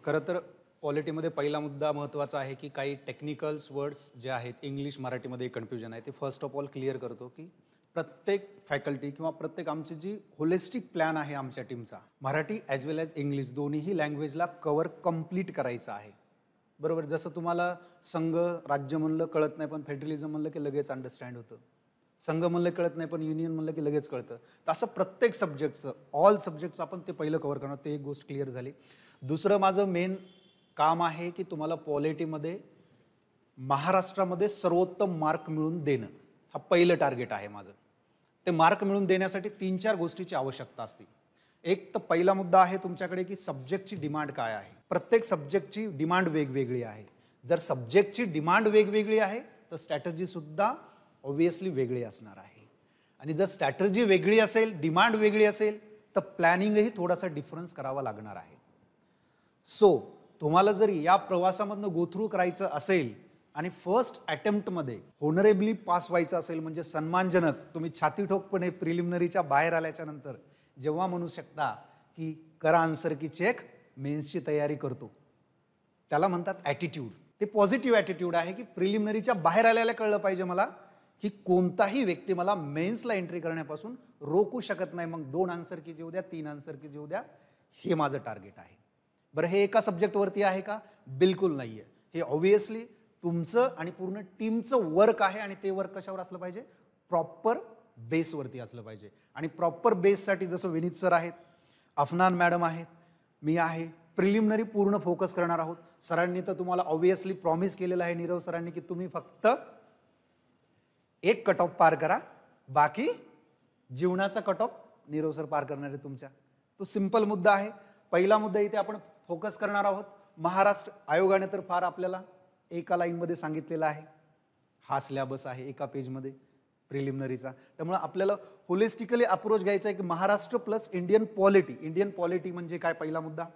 खरं तर पॉलिटीमध्ये पहिला मुद्दा महत्त्वाचा आहे की काही टेक्निकल्स वर्ड्स जे आहेत, इंग्लिश मराठीमध्ये कन्फ्युजन आहे, ते फर्स्ट ऑफ ऑल क्लिअर करतो की प्रत्येक फॅकल्टी किंवा प्रत्येक आमची जी होलिस्टिक प्लॅन आहे आमच्या टीमचा, Marathi as well as English दोन्हीही लँग्वेजला कवर कम्प्लीट करायचं आहे. बरोबर. जसं तुम्हाला संघ राज्य म्हणलं कळत नाही पण फेडरलिझम म्हणलं की लगेच अंडरस्टँड होतं. संघ म्हणलं कळत नाही पण युनियन म्हणलं की लगेच कळतं. तर असं प्रत्येक सब्जेक्टचं, ऑल सब्जेक्ट्स आपण ते पहिलं कव्हर करणार. ते एक गोष्ट क्लिअर झाली. दुसरं माझं मेन काम आहे की तुम्हाला पॉलिटीमध्ये महाराष्ट्रामध्ये सर्वोत्तम मार्क मिळवून देणं, हा पहिलं टार्गेट आहे माझं. ते मार्क मिळवून देण्यासाठी 3-4 गोष्टीची आवश्यकता असते. एक तर पहिला मुद्दा आहे तुमच्याकडे की सब्जेक्टची डिमांड काय आहे. प्रत्येक सब्जेक्टची डिमांड वेगवेगळी आहे. जर सब्जेक्टची डिमांड वेगवेगळी आहे तर स्ट्रॅटजीसुद्धा ऑब्व्हियसली वेगळी असणार आहे. आणि जर स्ट्रॅटजी वेगळी असेल, डिमांड वेगळी असेल, तर प्लॅनिंगही थोडासा डिफरन्स करावा लागणार आहे. सो तुम्हाला जर या प्रवासामधनं गो थ्रू करायचं असेल आणि फर्स्ट अटेम्प्टमध्ये होनरेबली पास व्हायचं असेल, म्हणजे सन्मानजनक, तुम्ही छाती ठोकपणे प्रिलिमिनरीच्या बाहेर आल्याच्या नंतर जेव्हा म्हणू शकता की करा आन्सर की चेक, मेन्सची तयारी करतो, त्याला म्हणतात ॲटिट्यूड. ते पॉझिटिव्ह ॲटिट्यूड आहे की प्रिलिमिनरीच्या बाहेर आल्याला कळलं पाहिजे मला की कोणताही व्यक्ती मला मेन्सला एंट्री करण्यापासून रोखू शकत नाही. मग 2 आन्सर की जेऊ द्या, 3 आन्सर की जेऊ द्या, हे माझं टार्गेट आहे. बरं, हे एका सब्जेक्टवरती आहे का? बिलकुल नाही आहे. हे ऑब्व्हियसली तुमचं आणि पूर्ण टीमचं वर्क आहे आणि ते वर्क कशावर असलं पाहिजे? प्रॉपर बेसवरती असलं पाहिजे. आणि प्रॉपर बेससाठी जसं विनीत सर आहेत, अफनान मॅडम आहेत, मी आहे, प्रिलिमिनरी पूर्ण फोकस करणार आहोत. सरांनी तर तुम्हाला ऑब्व्हियसली प्रॉमिस केलेलं आहे, नीरव सरांनी, की तुम्ही फक्त एक कट ऑफ पार करा, बाकी जीवनाचा कट ऑफ नीरव सर पार करणार आहे तुमच्या. तो सिंपल मुद्दा आहे. पहिला मुद्दा इथे आपण फोकस करणार आहोत. महाराष्ट्र आयोगाने तर फार आपल्याला एका लाईनमध्ये सांगितलेलं आहे. हा सिलेबस आहे एका पेजमध्ये प्रिलिमिनरीचा. त्यामुळे आपल्याला होलिस्टिकली अप्रोच घ्यायचा आहे की Maharashtra plus Indian polity. Indian polity म्हणजे काय? पहिला मुद्दा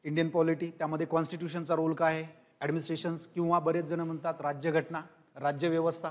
इंडियन पॉलिटी. त्यामध्ये कॉन्स्टिट्यूशनचा रोल काय आहे? ॲडमिनिस्ट्रेशन्स किंवा बरेच जण म्हणतात राज्यघटना, राज्यव्यवस्था,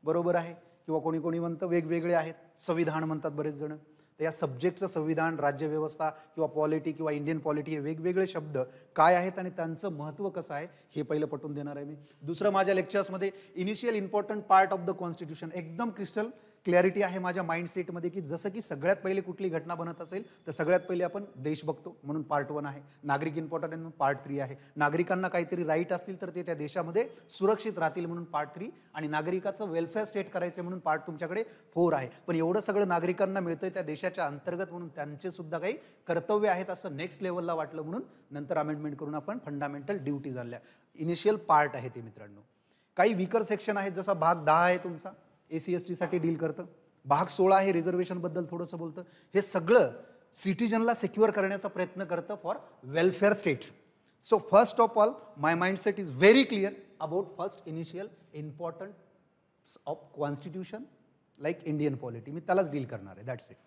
बरोबर आहे, किंवा कोणी कोणी म्हणतं वेगवेगळे आहेत, संविधान म्हणतात बरेच जण. तर या सब्जेक्टचं संविधान, राज्यव्यवस्था किंवा पॉलिटी किंवा इंडियन पॉलिटी हे वेगवेगळे शब्द काय आहेत आणि त्यांचं महत्त्व कसं आहे हे पहिलं पटवून देणार आहे मी. दुसरं, माझ्या लेक्चर्समध्ये initial important part of the constitution एकदम क्रिस्टल क्लॅरिटी आहे माझ्या माइंडसेटमध्ये, की जसं की सगळ्यात पहिले कुठली घटना बनत असेल तर सगळ्यात पहिले आपण देश बघतो, म्हणून पार्ट 1 आहे. नागरिक इम्पॉर्टंट आहे म्हणून पार्ट 3 आहे. नागरिकांना काहीतरी राईट असतील तर ते त्या देशामध्ये सुरक्षित राहतील म्हणून पार्ट 3, आणि नागरिकाचं वेलफेअर स्टेट करायचं म्हणून पार्ट तुमच्याकडे 4 आहे. पण एवढं सगळं नागरिकांना मिळतंय त्या देशाच्या अंतर्गत म्हणून त्यांचे सुद्धा काही कर्तव्य आहेत असं नेक्स्ट लेवलला वाटलं म्हणून नंतर अमेंडमेंट करून आपण फंडामेंटल ड्युटीज आणल्या. इनिशियल पार्ट आहे ते मित्रांनो. काही वीकर सेक्शन आहेत, जसा भाग 10 आहे तुमचा SC/ST साठी डील करतं, भाग 16 आहे रिझर्वेशन बद्दल थोडंसं बोलतं. हे सगळं सिटीजनला सिक्युअर करण्याचा प्रयत्न करतं for welfare state. So first of all my mindset is very clear about first initial important of constitution like Indian polity. मी त्यालाच डील करणार आहे, दॅट्स इट.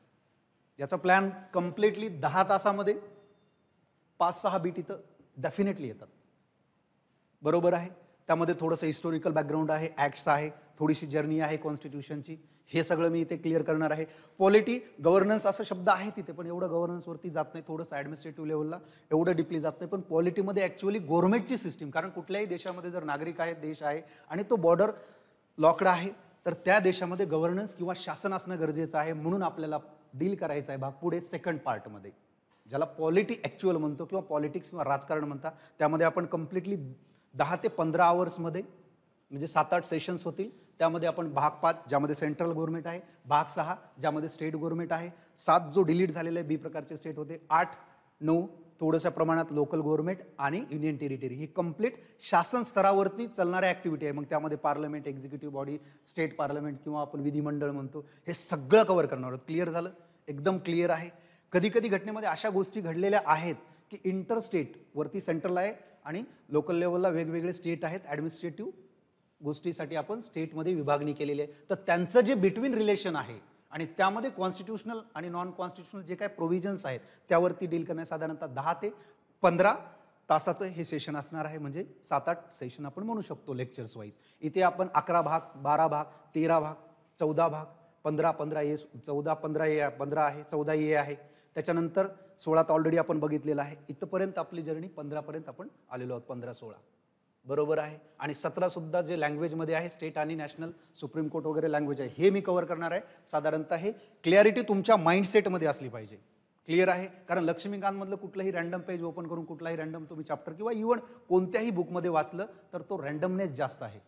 याचा प्लॅन कम्प्लिटली 10 तासामध्ये 5-6 बीट इथं डेफिनेटली येतात, बरोबर आहे. त्यामध्ये थोडंसं हिस्टोरिकल बॅकग्राऊंड आहे, ॲक्ट्स आहे, थोडीशी जर्नी आहे कॉन्स्टिट्यूशनची, हे सगळं मी इथे क्लिअर करणार आहे. पॉलिटी, गव्हर्नन्स असं शब्द आहे तिथे, पण एवढं गव्हर्नन्सवरती जात नाही, थोडंसं ॲडमिनिस्ट्रेटिव्ह लेवलला एवढं डिपली जात नाही. पण पॉलिटीमध्ये ॲक्च्युअली गव्हर्नमेंटची सिस्टीम, कारण कुठल्याही देशामध्ये जर नागरिक आहे, देश आहे आणि तो बॉर्डर लॉकड आहे, तर त्या देशामध्ये गव्हर्नन्स किंवा शासन असणं गरजेचं आहे. म्हणून आपल्याला डील करायचा आहे भाग पुढे सेकंड पार्टमध्ये, ज्याला पॉलिटी ॲक्च्युअल म्हणतो किंवा पॉलिटिक्स किंवा राजकारण म्हणतात. त्यामध्ये आपण कम्प्लिटली 10 ते 15 आवर्समध्ये म्हणजे 7-8 सेशन्स होतील. त्यामध्ये आपण भाग 5 ज्यामध्ये सेंट्रल गव्हर्नमेंट आहे, भाग 6 ज्यामध्ये स्टेट गव्हर्नमेंट आहे, 7 जो डिलीट झालेला आहे बी प्रकारचे स्टेट होते, 8-9 थोड्याशा प्रमाणात लोकल गव्हर्नमेंट आणि युनियन टेरिटरी. ही कंप्लीट शासन स्तरावरती चालणाऱ्या ॲक्टिव्हिटी आहे. मग त्यामध्ये parliament, executive body, state parliament किंवा आपण विधिमंडळ म्हणतो, हे सगळं कव्हर करणार आहोत. क्लिअर झालं? एकदम क्लिअर आहे. कधी कधी घटनेमध्ये अशा गोष्टी घडलेल्या आहेत की इंटर स्टेटवरती सेंट्रल आहे आणि लोकल लेवलला वेगवेगळे स्टेट आहेत. ॲडमिनिस्ट्रेटिव्ह गोष्टीसाठी आपण स्टेटमध्ये विभागणी केलेली आहे. तर त्यांचं जे बिटवीन रिलेशन आहे आणि त्यामध्ये कॉन्स्टिट्यूशनल आणि नॉन कॉन्स्टिट्यूशनल जे काही प्रोव्हिजन्स आहेत त्यावरती डील करण्यास साधारणतः 10 ते 15 तासाचं हे सेशन असणार आहे. म्हणजे 7-8 सेशन आपण म्हणू शकतो लेक्चर्स वाईज. इथे आपण 11 भाग, 12 भाग, 13 भाग, 14 भाग, 15 ए, 14-15 ए, 15 आहे, 14 ए आहे. त्याच्यानंतर 16 ऑलरेडी आपण बघितलेलं आहे. इथपर्यंत आपली जर्नी 15पर्यंत आपण आलेलो आहोत, 15-16, बरोबर आहे. आणि 17 सुद्धा जे लँग्वेजमध्ये आहे, स्टेट आणि नॅशनल, सुप्रीम कोर्ट वगैरे लँग्वेज आहे, हे मी कव्हर करणार आहे. साधारणतः हे क्लॅरिटी तुमच्या माइंडसेटमध्ये असली पाहिजे. क्लिअर आहे? कारण लक्ष्मीकांतमधलं कुठलंही रँडम पेज ओपन करून कुठलाही रँडम तुम्ही चॅप्टर किंवा इव्हन कोणत्याही बुकमध्ये वाचलं तर तो रँडमनेस जास्त आहे,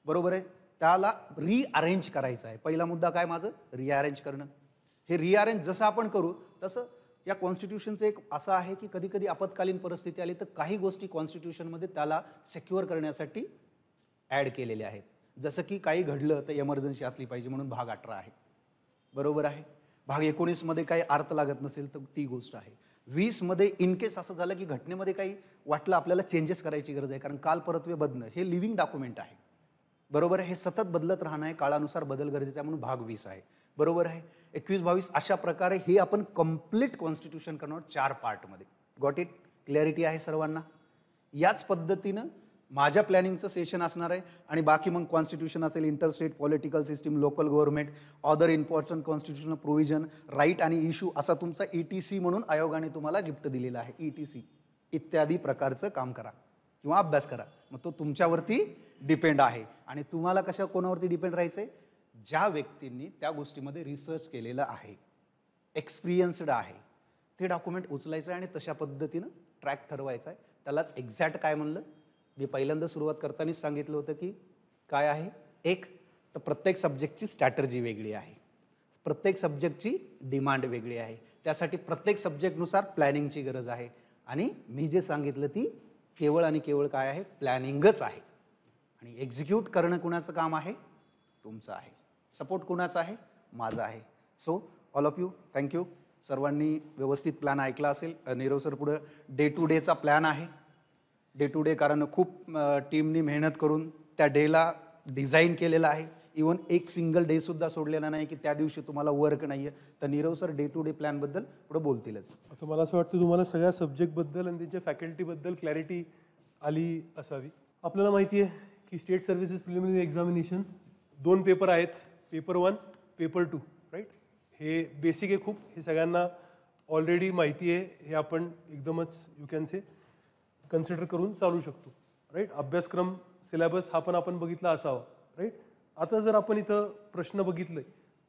बरोबर आहे. त्याला रिअरेंज करायचं आहे. पहिला मुद्दा काय माझं? रिअरेंज करणं. हे रिअरेंज जसं आपण करू तसं या कॉन्स्टिट्यूशनचं एक असं आहे की कधी कधी आपत्कालीन परिस्थिती आली तर काही गोष्टी कॉन्स्टिट्यूशनमध्ये त्याला सिक्युअर करण्यासाठी ॲड केलेल्या आहेत. जसं की काही घडलं तर एमर्जन्सी असली पाहिजे म्हणून भाग 18 आहे, बरोबर आहे. भाग 19मध्ये काही अर्थ लागत नसेल तर ती गोष्ट आहे. 20मध्ये इन केस असं झालं की घटनेमध्ये काही वाटलं आपल्याला चेंजेस करायची गरज आहे, कारण काल परत्वे बदलणं हे लिव्हिंग डॉक्युमेंट आहे, बरोबर आहे. हे सतत बदलत राहणं आहे, काळानुसार बदल गरजेचा आहे म्हणून भाग 20 आहे, बरोबर आहे. 21-22 अशा प्रकारे हे आपण कम्प्लीट कॉन्स्टिट्यूशन करणार 4 पार्टमध्ये. Got it? क्लॅरिटी आहे सर्वांना? याच पद्धतीनं माझ्या प्लॅनिंगचं सेशन असणार आहे. आणि बाकी मग कॉन्स्टिट्यूशन असेल, interstate political system, local government, other important constitutional provision, right आणि इश्यू, असा तुमचा ETC म्हणून आयोगाने तुम्हाला गिफ्ट दिलेला आहे. ETC इत्यादी प्रकारचं काम करा किंवा अभ्यास करा. मग तो तुमच्यावरती डिपेंड आहे. आणि तुम्हाला कशा कोणावरती डिपेंड राहायचं आहे? ज्या व्यक्तींनी त्या गोष्टीमध्ये रिसर्च केलेलं आहे, एक्सपिरियन्स्ड आहे, ते डॉक्युमेंट उचलायचं आहे आणि तशा पद्धतीनं ट्रॅक ठरवायचा आहे. त्यालाच एक्झॅक्ट काय म्हणलं, मी पहिल्यांदा सुरुवात करतानाच सांगितलं होतं की काय आहे, एक तर प्रत्येक सब्जेक्टची स्ट्रॅटर्जी वेगळी आहे, प्रत्येक सब्जेक्टची डिमांड वेगळी आहे, त्यासाठी प्रत्येक सब्जेक्टनुसार प्लॅनिंगची गरज आहे. आणि मी जे सांगितलं ती केवळ आणि केवळ काय आहे, प्लॅनिंगच आहे. आणि एक्झिक्यूट करणं कुणाचं काम आहे, तुमचं आहे. सपोर्ट कुणाचा आहे, माझा आहे. So all of you thank you. सर्वांनी व्यवस्थित प्लॅन ऐकला असेल. नीरव सर पुढं डे टू डेचा प्लॅन आहे. डे टू डे कारण खूप टीमनी मेहनत करून त्या डेला डिझाईन केलेलं आहे. इवन एक सिंगल डे सुद्धा सोडलेला नाही की त्या दिवशी तुम्हाला वर्क नाही आहे. तर Nirav sir day to day प्लॅनबद्दल पुढे बोलतीलच. आता मला असं वाटतं तुम्हाला सगळ्या सब्जेक्टबद्दल आणि त्यांच्या फॅकल्टीबद्दल क्लॅरिटी आली असावी. आपल्याला माहिती आहे की state services preliminary examination 2 paper आहेत, पेपर 1, पेपर 2, राईट. हे बेसिक आहे खूप, हे सगळ्यांना ऑलरेडी माहिती आहे. हे आपण एकदमच यू कॅन से कन्सिडर करून चालू शकतो, राईट. अभ्यासक्रम सिलेबस हा पण आपण बघितला असावा, राईट. आता जर आपण इथं प्रश्न बघितले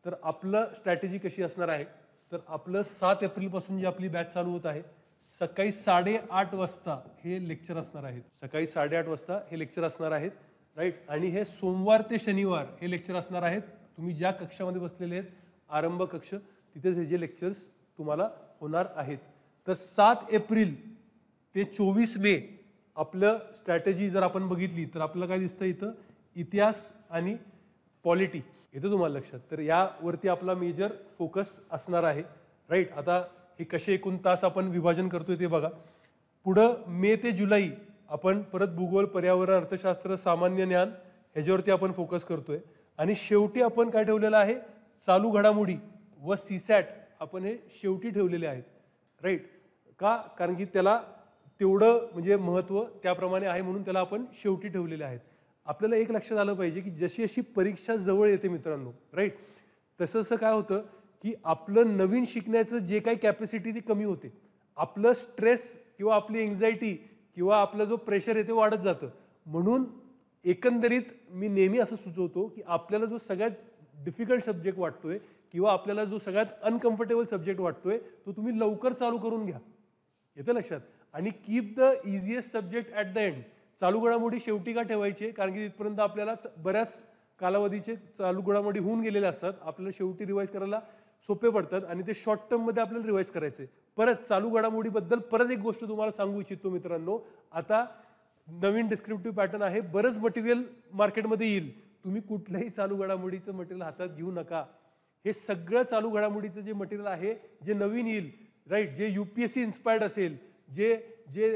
तर आपलं स्ट्रॅटेजी कशी असणार आहे, तर आपलं 7 एप्रिलपासून जी आपली बॅच चालू होत आहे, सकाळी 8:30 वाजता हे लेक्चर असणार आहेत. सकाळी 8:30 वाजता हे लेक्चर असणार आहेत, राईट. आणि हे सोमवार ते शनिवार हे लेक्चर असणार आहेत. तुम्ही ज्या कक्षामध्ये बसलेले आहेत, आरंभ कक्ष, तिथेच हे जे लेक्चर्स तुम्हाला होणार आहेत. तर 7 एप्रिल ते 24 मे आपलं स्ट्रॅटेजी जर आपण बघितली तर आपल्याला काय दिसतं इथं, इतिहास आणि पॉलिटी येतं तुम्हाला लक्षात. तर यावरती आपला मेजर फोकस असणार आहे, राईट. आता हे कसे एकूण तास आपण विभाजन करतोय ते बघा. पुढं मे ते जुलै आपण परत भूगोल, पर्यावरण, अर्थशास्त्र, सामान्य ज्ञान ह्याच्यावरती आपण फोकस करतोय. आणि शेवटी आपण काय ठेवलेलं आहे, चालू घडामोडी व सीसॅट आपण हे शेवटी ठेवलेले आहेत, राईट. का, कारण की त्याला तेवढं म्हणजे महत्त्व त्याप्रमाणे आहे म्हणून त्याला आपण शेवटी ठेवलेले आहेत. आपल्याला एक लक्षात आलं पाहिजे की जशी अशी परीक्षा जवळ येते मित्रांनो, राईट, तसं काय होतं की आपलं नवीन शिकण्याचं जे काही कॅपॅसिटी ती कमी होते. आपलं स्ट्रेस किंवा आपली एन्झायटी किंवा आपला जो प्रेशर आहे ते वाढत जातं. म्हणून एकंदरीत मी नेहमी असं सुचवतो की आपल्याला जो सगळ्यात डिफिकल्ट सब्जेक्ट वाटतोय किंवा आपल्याला जो सगळ्यात अनकम्फर्टेबल सब्जेक्ट वाटतोय तो तुम्ही लवकर चालू करून घ्या, येतं लक्षात. आणि keep the easiest subject at the end. चालू घडामोडी शेवटी का ठेवायचे, कारण की तिथपर्यंत आपल्याला बऱ्याच कालावधीचे चालू घडामोडी होऊन गेलेले असतात. आपल्याला शेवटी रिवाईज करायला सोपे पडतात आणि ते शॉर्ट टर्ममध्ये आपल्याला रिवाईज करायचे. परत चालू घडामोडीबद्दल परत एक गोष्ट तुम्हाला सांगू इच्छितो मित्रांनो. आता नवीन डिस्क्रिप्टिव्ह पॅटर्न आहे, बरंच मटेरियल मार्केटमध्ये येईल. तुम्ही कुठल्याही चालू घडामोडीचं मटेरियल हातात घेऊ नका. हे सगळं चालू घडामोडीचं जे मटेरियल आहे, जे नवीन येईल, राईट, जे UPSC इन्स्पायर्ड असेल, जे जे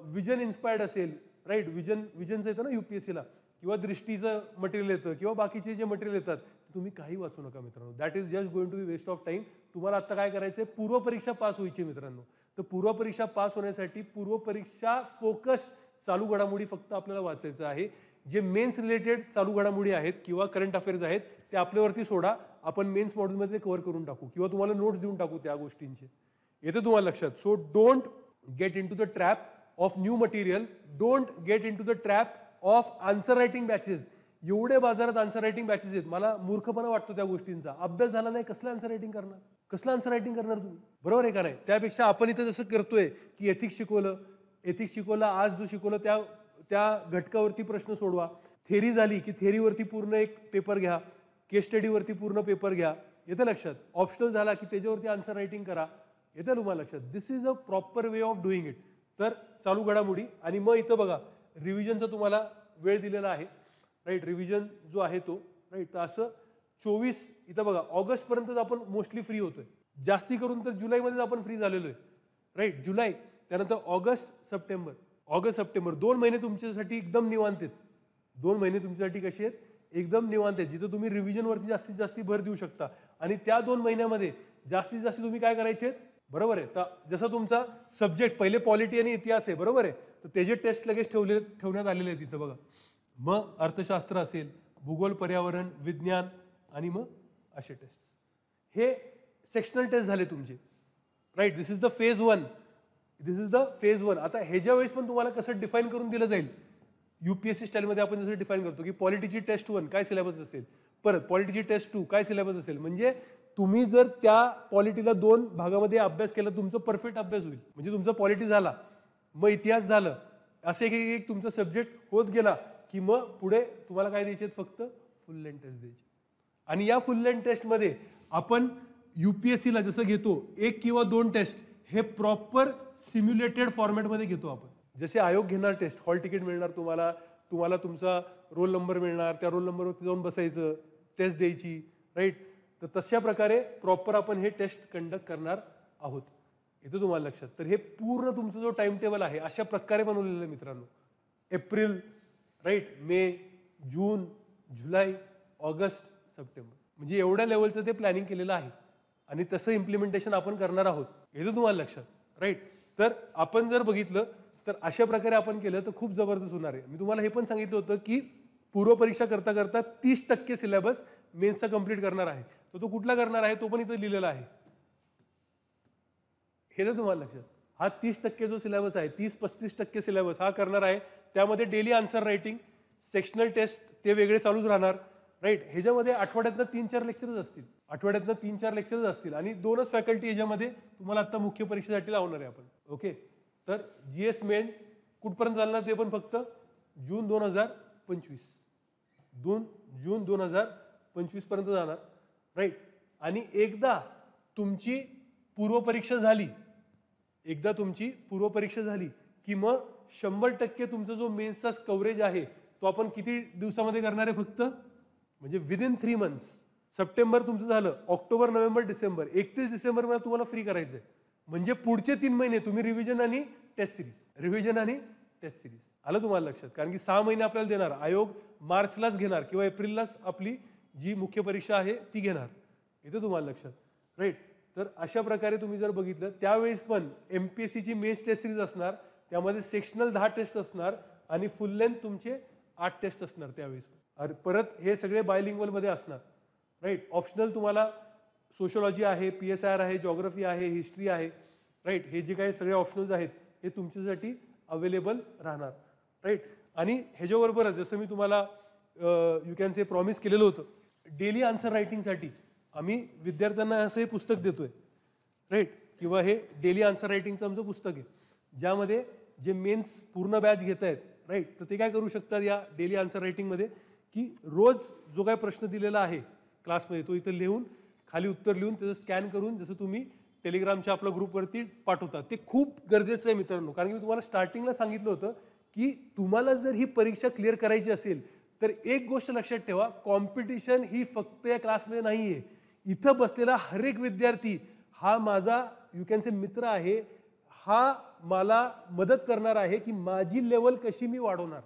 विजन इन्स्पायर्ड असेल, राईट, विजनचं येतं ना UPSCला, किंवा दृष्टीचं मटेरियल येतं किंवा बाकीचे जे मटेरियल येतात, तुम्ही काही वाचू नका मित्रांनो. That is just going to be waste of time. तुम्हाला आता काय करायचं आहे, पूर्वपरीक्षा पास व्हायची मित्रांनो. तर पूर्वपरीक्षा पास होण्यासाठी पूर्वपरीक्षा फोकस्ड चालू घडामोडी फक्त आपल्याला वाचायचं आहे. जे मेन्स रिलेटेड चालू घडामोडी आहेत किंवा करंट अफेअर्स आहेत ते आपल्यावरती सोडा, आपण मेन्स मॉड्यूलमध्ये कव्हर करून टाकू किंवा तुम्हाला नोट्स देऊन टाकू त्या गोष्टींचे. येतं तुम्हाला लक्षात. So don't get into the trap of new material. Don't get into the trap of answer writing batches. एवढे बाजारात आन्सर रायटिंग बॅचेस आहेत, मला मूर्खपणा वाटतो त्या गोष्टींचा. अभ्यास झाला नाही, कसलं आन्सर रायटिंग करणार, कसलं आन्सर रायटिंग करणार तुम्ही, बरोबर आहे का नाही. त्यापेक्षा आपण इथं जसं करतोय की एथिक्स शिकवलं, आज जो शिकवलं त्या घटकावरती प्रश्न सोडवा. थेरी झाली की थेरीवरती पूर्ण एक पेपर घ्या, केस स्टडीवरती पूर्ण पेपर घ्या, येतं लक्षात. ऑप्शनल झाला की त्याच्यावरती आन्सर रायटिंग करा, येतं तुम्हाला लक्षात. This is a proper way of doing it. तर चालू घडामोडी आणि मग इथं बघा रिव्हिजनचा तुम्हाला वेळ दिलेला आहे, राईट. रिव्हिजन जो आहे तो, राईट. तर असं 24 इथं बघा ऑगस्टपर्यंत आपण मोस्टली फ्री होतोय. जास्ती करून तर जुलैमध्येच आपण फ्री झालेलो आहे, राईट. जुलै, त्यानंतर ऑगस्ट सप्टेंबर 2 महिने तुमच्यासाठी एकदम निवांत आहेत. 2 महिने तुमच्यासाठी कसे आहेत, एकदम निवांत आहेत, जिथं तुम्ही रिव्हिजनवरती जास्तीत जास्त भर देऊ शकता. आणि त्या 2 महिन्यामध्ये जास्तीत जास्त तुम्ही काय करायचे, बरोबर आहे. तर जसं तुमचा सब्जेक्ट पहिले पॉलिटी आणि इतिहास आहे, बरोबर आहे, तर त्याचे टेस्ट लगेच ठेवण्यात आलेले आहेत तिथं बघा. मग अर्थशास्त्र असेल, भूगोल, पर्यावरण, विज्ञान आणि मग असे टेस्ट. हे सेक्शनल टेस्ट झाले तुमचे, right. This is the phase 1. आता ह्याच्या वेळेस पण तुम्हाला कसं डिफाईन करून दिलं जाईल, UPSC स्टाईलमध्ये आपण जसं डिफाईन करतो की पॉलिटीची टेस्ट 1 काय सिलेबस असेल, परत पॉलिटीची टेस्ट 2 काय सिलेबस असेल. म्हणजे तुम्ही जर त्या पॉलिटीला 2 भागामध्ये अभ्यास केला तुमचा परफेक्ट अभ्यास होईल. म्हणजे तुमचा पॉलिटी झाला, मग इतिहास झालं, असे एक तुमचा सब्जेक्ट होत गेला की मग पुढे तुम्हाला काय द्यायचे, फक्त फुल लेंथ टेस्ट द्यायची. आणि या फुल लेंथ टेस्टमध्ये आपण UPSCला जसं घेतो 1 किंवा 2 टेस्ट हे प्रॉपर सिम्युलेटेड फॉर्मॅटमध्ये घेतो आपण. जसे आयोग घेणार टेस्ट, हॉल तिकीट मिळणार तुम्हाला, तुम्हाला तुमचा रोल नंबर मिळणार, त्या रोल नंबरवरती जाऊन बसायचं, टेस्ट द्यायची, राईट. तर तशा प्रकारे प्रॉपर आपण हे टेस्ट कंडक्ट करणार आहोत. इथं तुम्हाला लक्षात. तर हे पूर्ण तुमचा जो टाइम टेबल आहे अशा प्रकारे बनवलेलं आहे मित्रांनो. एप्रिल, राईट, मे, जून, जुलै, ऑगस्ट, सप्टेंबर, म्हणजे एवढ्या लेवलचं ते प्लॅनिंग केलेलं आहे आणि तसं इम्प्लिमेंटेशन आपण करणार आहोत. येतं तुम्हाला लक्षात, राईट. तर आपण जर बघितलं तर अशा प्रकारे आपण केलं तर खूप जबरदस्त होणार आहे. मी तुम्हाला हे पण सांगितलं होतं की पूर्वपरीक्षा करता करता 30% सिलेबस मेन्सचा कंप्लीट करणार आहे. तर तो कुठला करणार आहे तो पण इथं लिहिलेला आहे. हे तर तुम्हाला लक्षात. हा 30% जो सिलेबस आहे, 30-35% सिलेबस हा करणार आहे. त्यामध्ये daily answer writing, sectional test ते वेगळे चालूच राहणार, राईट. ह्याच्यामध्ये आठवड्यातनं 3-4 लेक्चरच असतील, आठवड्यातनं 3-4 लेक्चरच असतील आणि 2च फॅकल्टी ह्याच्यामध्ये तुम्हाला आता मुख्य परीक्षेसाठी लावणार आहे आपण. ओके. तर GS मेन कुठपर्यंत चालणार ते पण फक्त जून 2025, जून 2025 पर्यंत जाणार, राईट. आणि एकदा तुमची पूर्वपरीक्षा झाली, की मग 100% तुमचा जो मेन्सचा कव्हरेज आहे तो आपण किती दिवसामध्ये करणार आहे, फक्त म्हणजे विदिन 3 मंथ्स. सप्टेंबर तुमचं झालं, ऑक्टोबर, नोव्हेंबर, डिसेंबर, 31 डिसेंबरमध्ये तुम्हाला फ्री करायचं आहे. म्हणजे पुढचे 3 महिने तुम्ही रिव्हिजन आणि टेस्ट सिरीज, आलं तुम्हाला लक्षात. कारण की 6 महिने आपल्याला देणार आयोग, मार्चलाच घेणार किंवा एप्रिललाच आपली जी मुख्य परीक्षा आहे ती घेणार. इथं तुम्हाला लक्षात, राईट. तर अशा प्रकारे तुम्ही जर बघितलं त्यावेळेस पण MPSCची मेन्स टेस्ट सिरीज असणार, त्यामध्ये सेक्शनल 10 टेस्ट असणार आणि फुल लेंथ तुमचे 8 टेस्ट असणार त्यावेळेस. परत हे सगळे बायलिंग्वल मध्ये असणार, राईट. ऑप्शनल तुम्हाला सोशोलॉजी आहे, PSIR आहे, जॉग्रफी आहे, हिस्ट्री आहे, राईट. हे जे काही सगळे ऑप्शनल्स आहेत हे तुमच्यासाठी अवेलेबल राहणार, राईट. आणि ह्याच्याबरोबरच जसं मी तुम्हाला यू कॅन से प्रॉमिस केलेलं होतं, डेली आन्सर रायटिंगसाठी आम्ही विद्यार्थ्यांना असं हे पुस्तक देतोय, राईट. किंवा हे डेली आन्सर रायटिंगचं आमचं पुस्तक आहे, ज्यामध्ये जे मेन्स पूर्ण बॅच घेत आहेत, राईट. तर ते काय करू शकतात या डेली आन्सर रायटिंगमध्ये, की रोज जो काय प्रश्न दिलेला आहे क्लासमध्ये तो इथं लिहून, खाली उत्तर लिहून त्याचं स्कॅन करून जसं तुम्ही टेलिग्रामच्या आपल्या ग्रुपवरती पाठवता, ते खूप गरजेचं आहे मित्रांनो. कारण की मी तुम्हाला स्टार्टिंगला सांगितलं होतं की तुम्हाला जर ही परीक्षा क्लिअर करायची असेल तर एक गोष्ट लक्षात ठेवा, कॉम्पिटिशन ही फक्त या क्लासमध्ये नाही आहे. इथं बसलेला हर एक विद्यार्थी हा माझा यू कॅन से मित्र आहे, हा मला मदत करणार आहे की माझी लेवल कशी मी वाढवणार,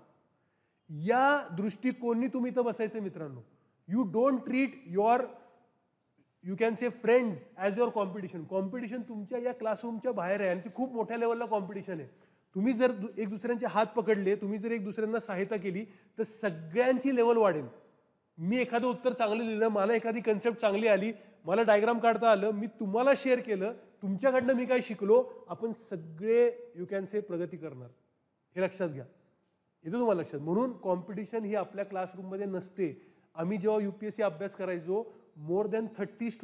या दृष्टिकोनाने तुम्ही इथं बसायचं मित्रांनो. You don't treat your you can say friends as your competition. Competition तुमच्या या क्लासरूमच्या बाहेर आहे आणि ती खूप मोठ्या लेवलला कॉम्पिटिशन आहे. तुम्ही जर एक दुसऱ्यांचे हात पकडले, तुम्ही जर एक दुसऱ्यांना सहायता केली तर सगळ्यांची लेवल वाढेल. मी एखादं उत्तर चांगलं लिहिलं, मला एखादी कन्सेप्ट चांगली आली, मला डायग्राम काढता आलं, मी तुम्हाला शेअर केलं, तुमच्याकडनं मी काय शिकलो, आपण सगळे यू कॅन से प्रगती करणार. हे लक्षात घ्या, इथं तुम्हाला लक्षात. म्हणून कॉम्पिटिशन ही आपल्या क्लासरूममध्ये नसते. आम्ही जेव्हा UPSC अभ्यास करायचो, more than 30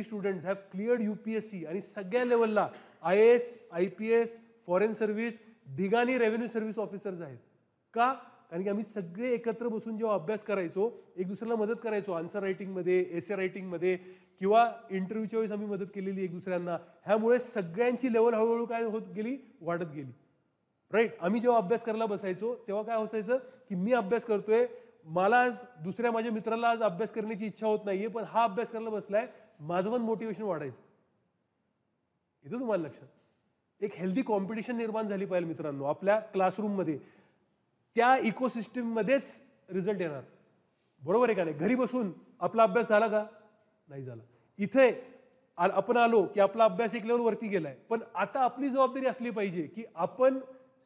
students have cleared UPSC आणि सगळ्या लेवलला IAS, IPS, फॉरेन सर्व्हिस, ढिगाणी रेव्हेन्यू सर्व्हिस ऑफिसर्स आहेत. का? कारण की आम्ही सगळे एकत्र बसून जेव्हा अभ्यास करायचो, एक दुसऱ्याला मदत करायचो, आन्सर रायटिंगमध्ये, एसे रायटिंगमध्ये किंवा इंटरव्ह्यूच्या वेळेस आम्ही मदत केलेली एक दुसऱ्यांना. ह्यामुळे सगळ्यांची लेवल हळूहळू काय होत गेली, वाढत गेली, राईट. आम्ही जेव्हा अभ्यास करायला बसायचो तेव्हा काय होसायचं की मी अभ्यास करतोय, मला आज दुसऱ्या माझ्या मित्राला आज अभ्यास करण्याची इच्छा होत नाहीये, पण हा अभ्यास करायला बसलाय, माझं पण मोटिवेशन वाढायचं. इथं तुम्हाला लक्षात, एक हेल्दी कॉम्पिटिशन निर्माण झाली पाहिजे मित्रांनो आपल्या क्लासरूममध्ये. त्या इकोसिस्टम मध्येच रिझल्ट येणार, बरोबर आहे का नाही. घरी बसून आपला अभ्यास झाला का, नाही झाला. इथे आपण आलो की आपला अभ्यास एक लेवल वरती गेलाय, पण आता आपली जबाबदारी असली पाहिजे की आपण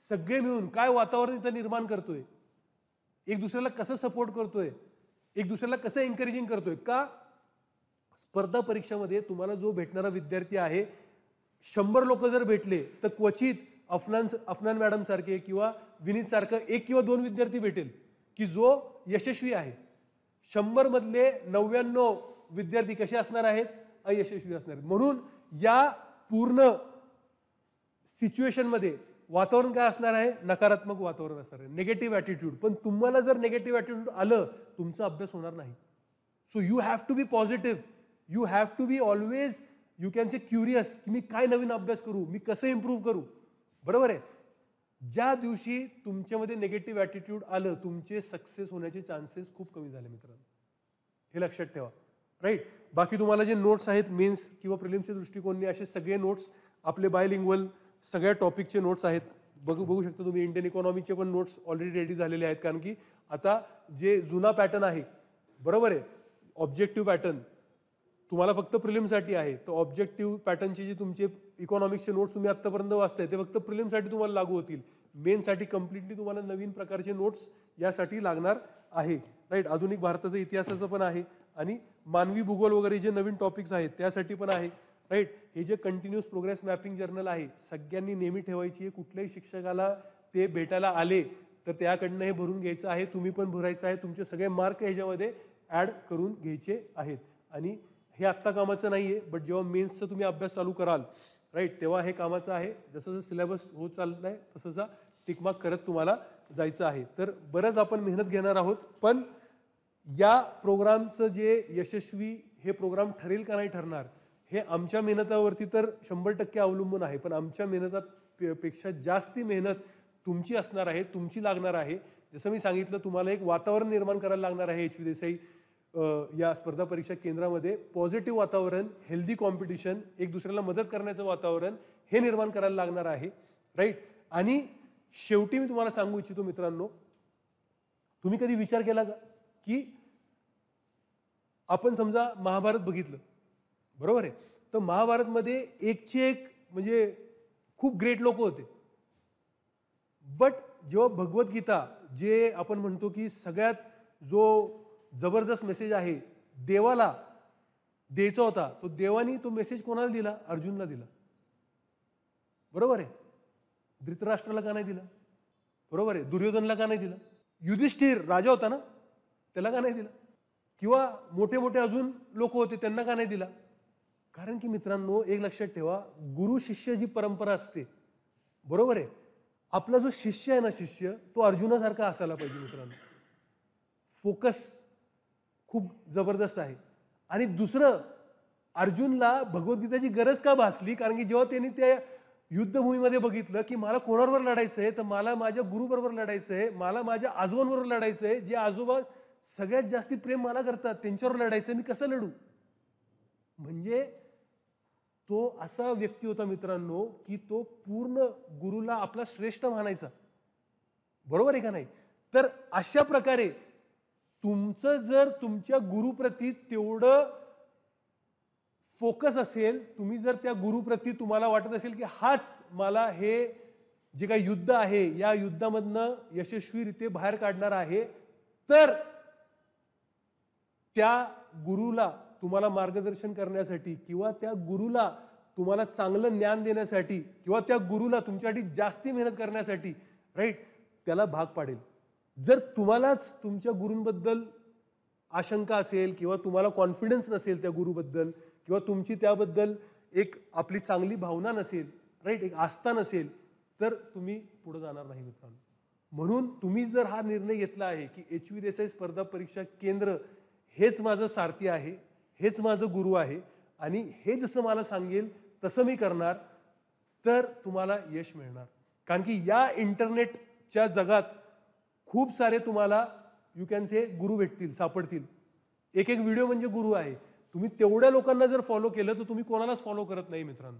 सगळे मिळून काय वातावरण इथं निर्माण करतोय, एक दुसऱ्याला कसं सपोर्ट करतोय, एक दुसऱ्याला कसं एन्करेजिंग करतोय. का, स्पर्धा परीक्षेमध्ये तुम्हाला जो भेटणारा विद्यार्थी आहे, 100 लोक जर भेटले तर क्वचित अफनान मॅडम सारखे किंवा विनीत सारखं 1 किंवा 2 विद्यार्थी भेटेल की जो यशस्वी आहे. 100 मधले 99 विद्यार्थी कसे असणार आहेत, अयशस्वी असणार आहेत. म्हणून या पूर्ण सिच्युएशनमध्ये वातावरण काय असणार आहे, नकारात्मक वातावरण असणार आहे, निगेटिव्ह ॲटिट्यूड. पण तुम्हाला जर निगेटिव्ह ॲटिट्यूड आलं, तुमचा अभ्यास होणार नाही. So you have to be positive, you have to be always you can say curious, की मी काय नवीन अभ्यास करू, मी कसं इम्प्रूव्ह करू. बरोबर आहे. ज्या दिवशी तुमच्यामध्ये निगेटिव्ह ॲटिट्यूड आलं, तुमचे सक्सेस होण्याचे चान्सेस खूप कमी झाले मित्रांनो, हे लक्षात ठेवा. राईट. बाकी तुम्हाला जे नोट्स आहेत मेन्स किंवा प्रिलिम्सच्या दृष्टिकोनाने, असे सगळे नोट्स आपले बायलिंग्वल सगळ्या टॉपिकचे नोट्स आहेत. बघू शकता तुम्ही. इंडियन इकॉनॉमीचे पण नोट्स ऑलरेडी रेडी झालेले आहेत. कारण की आता जे जुना पॅटर्न आहे, बरोबर आहे, ऑब्जेक्टिव्ह पॅटर्न तुम्हाला फक्त प्रिलिमसाठी आहे. तर ऑब्जेक्टिव्ह पॅटर्नचे जे तुमचे इकॉनॉमिक्सचे नोट्स तुम्ही आत्तापर्यंत वाचताय ते फक्त प्रिलिमसाठी तुम्हाला लागू होतील. मेनसाठी कम्प्लिटली तुम्हाला नवीन प्रकारचे नोट्स यासाठी लागणार आहे. राईट. आधुनिक भारताचा इतिहासाचं पण आहे आणि मानवी भूगोल वगैरे जे नवीन टॉपिक्स आहेत त्यासाठी पण आहे. राईट. हे जे कंटिन्युअस प्रोग्रेस मॅपिंग जर्नल आहे, सगळ्यांनी नेहमी ठेवायची आहे. कुठल्याही शिक्षकाला ते भेटायला आले तर त्याकडनं हे भरून घ्यायचं आहे. तुम्ही पण भरायचं आहे. तुमचे सगळे मार्क ह्याच्यामध्ये ॲड करून घ्यायचे आहेत. आणि हे आत्ता कामाचं नाही आहे, बट जेव्हा मेन्सचा तुम्ही अभ्यास चालू कराल, राईट, तेव्हा हे कामाचं आहे. जसं जसं सिलेबस होत चाललं आहे तसं जसं टिकमार्क करत तुम्हाला जायचं आहे. तर बरंच आपण मेहनत घेणार आहोत. पण या प्रोग्रामचं जे यशस्वी हे प्रोग्राम ठरेल का नाही ठरणार, हे आमच्या मेहनतावरती तर 100% अवलंबून आहे. पण आमच्या मेहनतापेक्षा जास्ती मेहनत तुमची असणार आहे, तुमची लागणार आहे. जसं मी सांगितलं, तुम्हाला एक वातावरण निर्माण करायला लागणार आहे एच व्ही देसाई या स्पर्धा परीक्षा केंद्रामध्ये. पॉझिटिव्ह वातावरण, हेल्दी कॉम्पिटिशन, एक दुसऱ्याला मदत करण्याचं वातावरण हे निर्माण करायला लागणार आहे. राईट. आणि शेवटी मी तुम्हाला सांगू इच्छितो मित्रांनो, तुम्ही कधी विचार केला का की आपण समजा महाभारत बघितलं, बरोबर आहे, तर महाभारतमध्ये एकचे एक म्हणजे खूप ग्रेट लोक होते. बट जेव्हा भगवद्गीता, जे आपण म्हणतो की सगळ्यात जो जबरदस्त मेसेज आहे देवाला द्यायचा होता, तो देवानी तो मेसेज कोणाला दिला, अर्जुनला दिला. बरोबर आहे. धृतराष्ट्राला का नाही दिला, बरोबर आहे, दुर्योधनला का नाही दिला, युधिष्ठिर राजा होता ना त्याला का नाही दिला, किंवा मोठे मोठे अजून लोक होते त्यांना का नाही दिला. कारण की मित्रांनो एक लक्षात ठेवा, गुरु शिष्य जी परंपरा असते, बरोबर आहे, आपला जो शिष्य आहे ना, शिष्य तो अर्जुनासारखा असायला पाहिजे मित्रांनो. फोकस खूप जबरदस्त आहे. आणि दुसरं, अर्जुनला भगवद्गीताची गरज का भासली, कारण की जेव्हा त्यांनी त्या युद्धभूमीमध्ये बघितलं की मला कोणाबरोबर लढायचं आहे, तर मला माझ्या गुरुबरोबर लढायचं आहे, मला माझ्या आजोबांबरोबर लढायचं आहे, जे आजोबा सगळ्यात जास्ती प्रेम मला करतात त्यांच्यावर लढायचं, मी कसं लढू. म्हणजे तो असा व्यक्ती होता मित्रांनो की तो पूर्ण गुरुला आपला श्रेष्ठ मानायचा. बरोबर आहे का नाही. तर अशा प्रकारे तुमचं जर तुमच्या गुरुप्रती तेवढं फोकस असेल, तुम्ही जर त्या गुरुप्रती तुम्हाला वाटत असेल की हाच मला हे जे काही युद्ध आहे या युद्धामधनं यशस्वीरित्या बाहेर काढणार आहे, तर त्या गुरुला तुम्हाला मार्गदर्शन करण्यासाठी किंवा त्या गुरुला तुम्हाला चांगलं ज्ञान देण्यासाठी किंवा त्या गुरुला तुमच्यासाठी जास्ती मेहनत करण्यासाठी, राईट, त्याला भाग पाडेल. जर तुम्हालाच तुमच्या गुरूंबद्दल आशंका असेल किंवा तुम्हाला कॉन्फिडन्स नसेल त्या गुरुबद्दल, किंवा तुमची त्याबद्दल एक आपली चांगली भावना नसेल, राईट, एक आस्था नसेल, तर तुम्ही पुढे जाणार नाही मित्रांनो. म्हणून तुम्ही जर हा निर्णय घेतला आहे की एच व्ही देसाई स्पर्धा परीक्षा केंद्र हेच माझं सारथी आहे, हेच माझं गुरु आहे आणि हे जसं मला सांगेल तसं मी करणार, तर तुम्हाला यश मिळणार. कारण की या इंटरनेटच्या जगात खूप सारे तुम्हाला यू कॅन से गुरु भेटतील, सापडतील. एक एक व्हिडिओ म्हणजे गुरु आहे. तुम्ही तेवढ्या लोकांना जर फॉलो केलं तर तुम्ही कोणालाच फॉलो करत नाही मित्रांनो.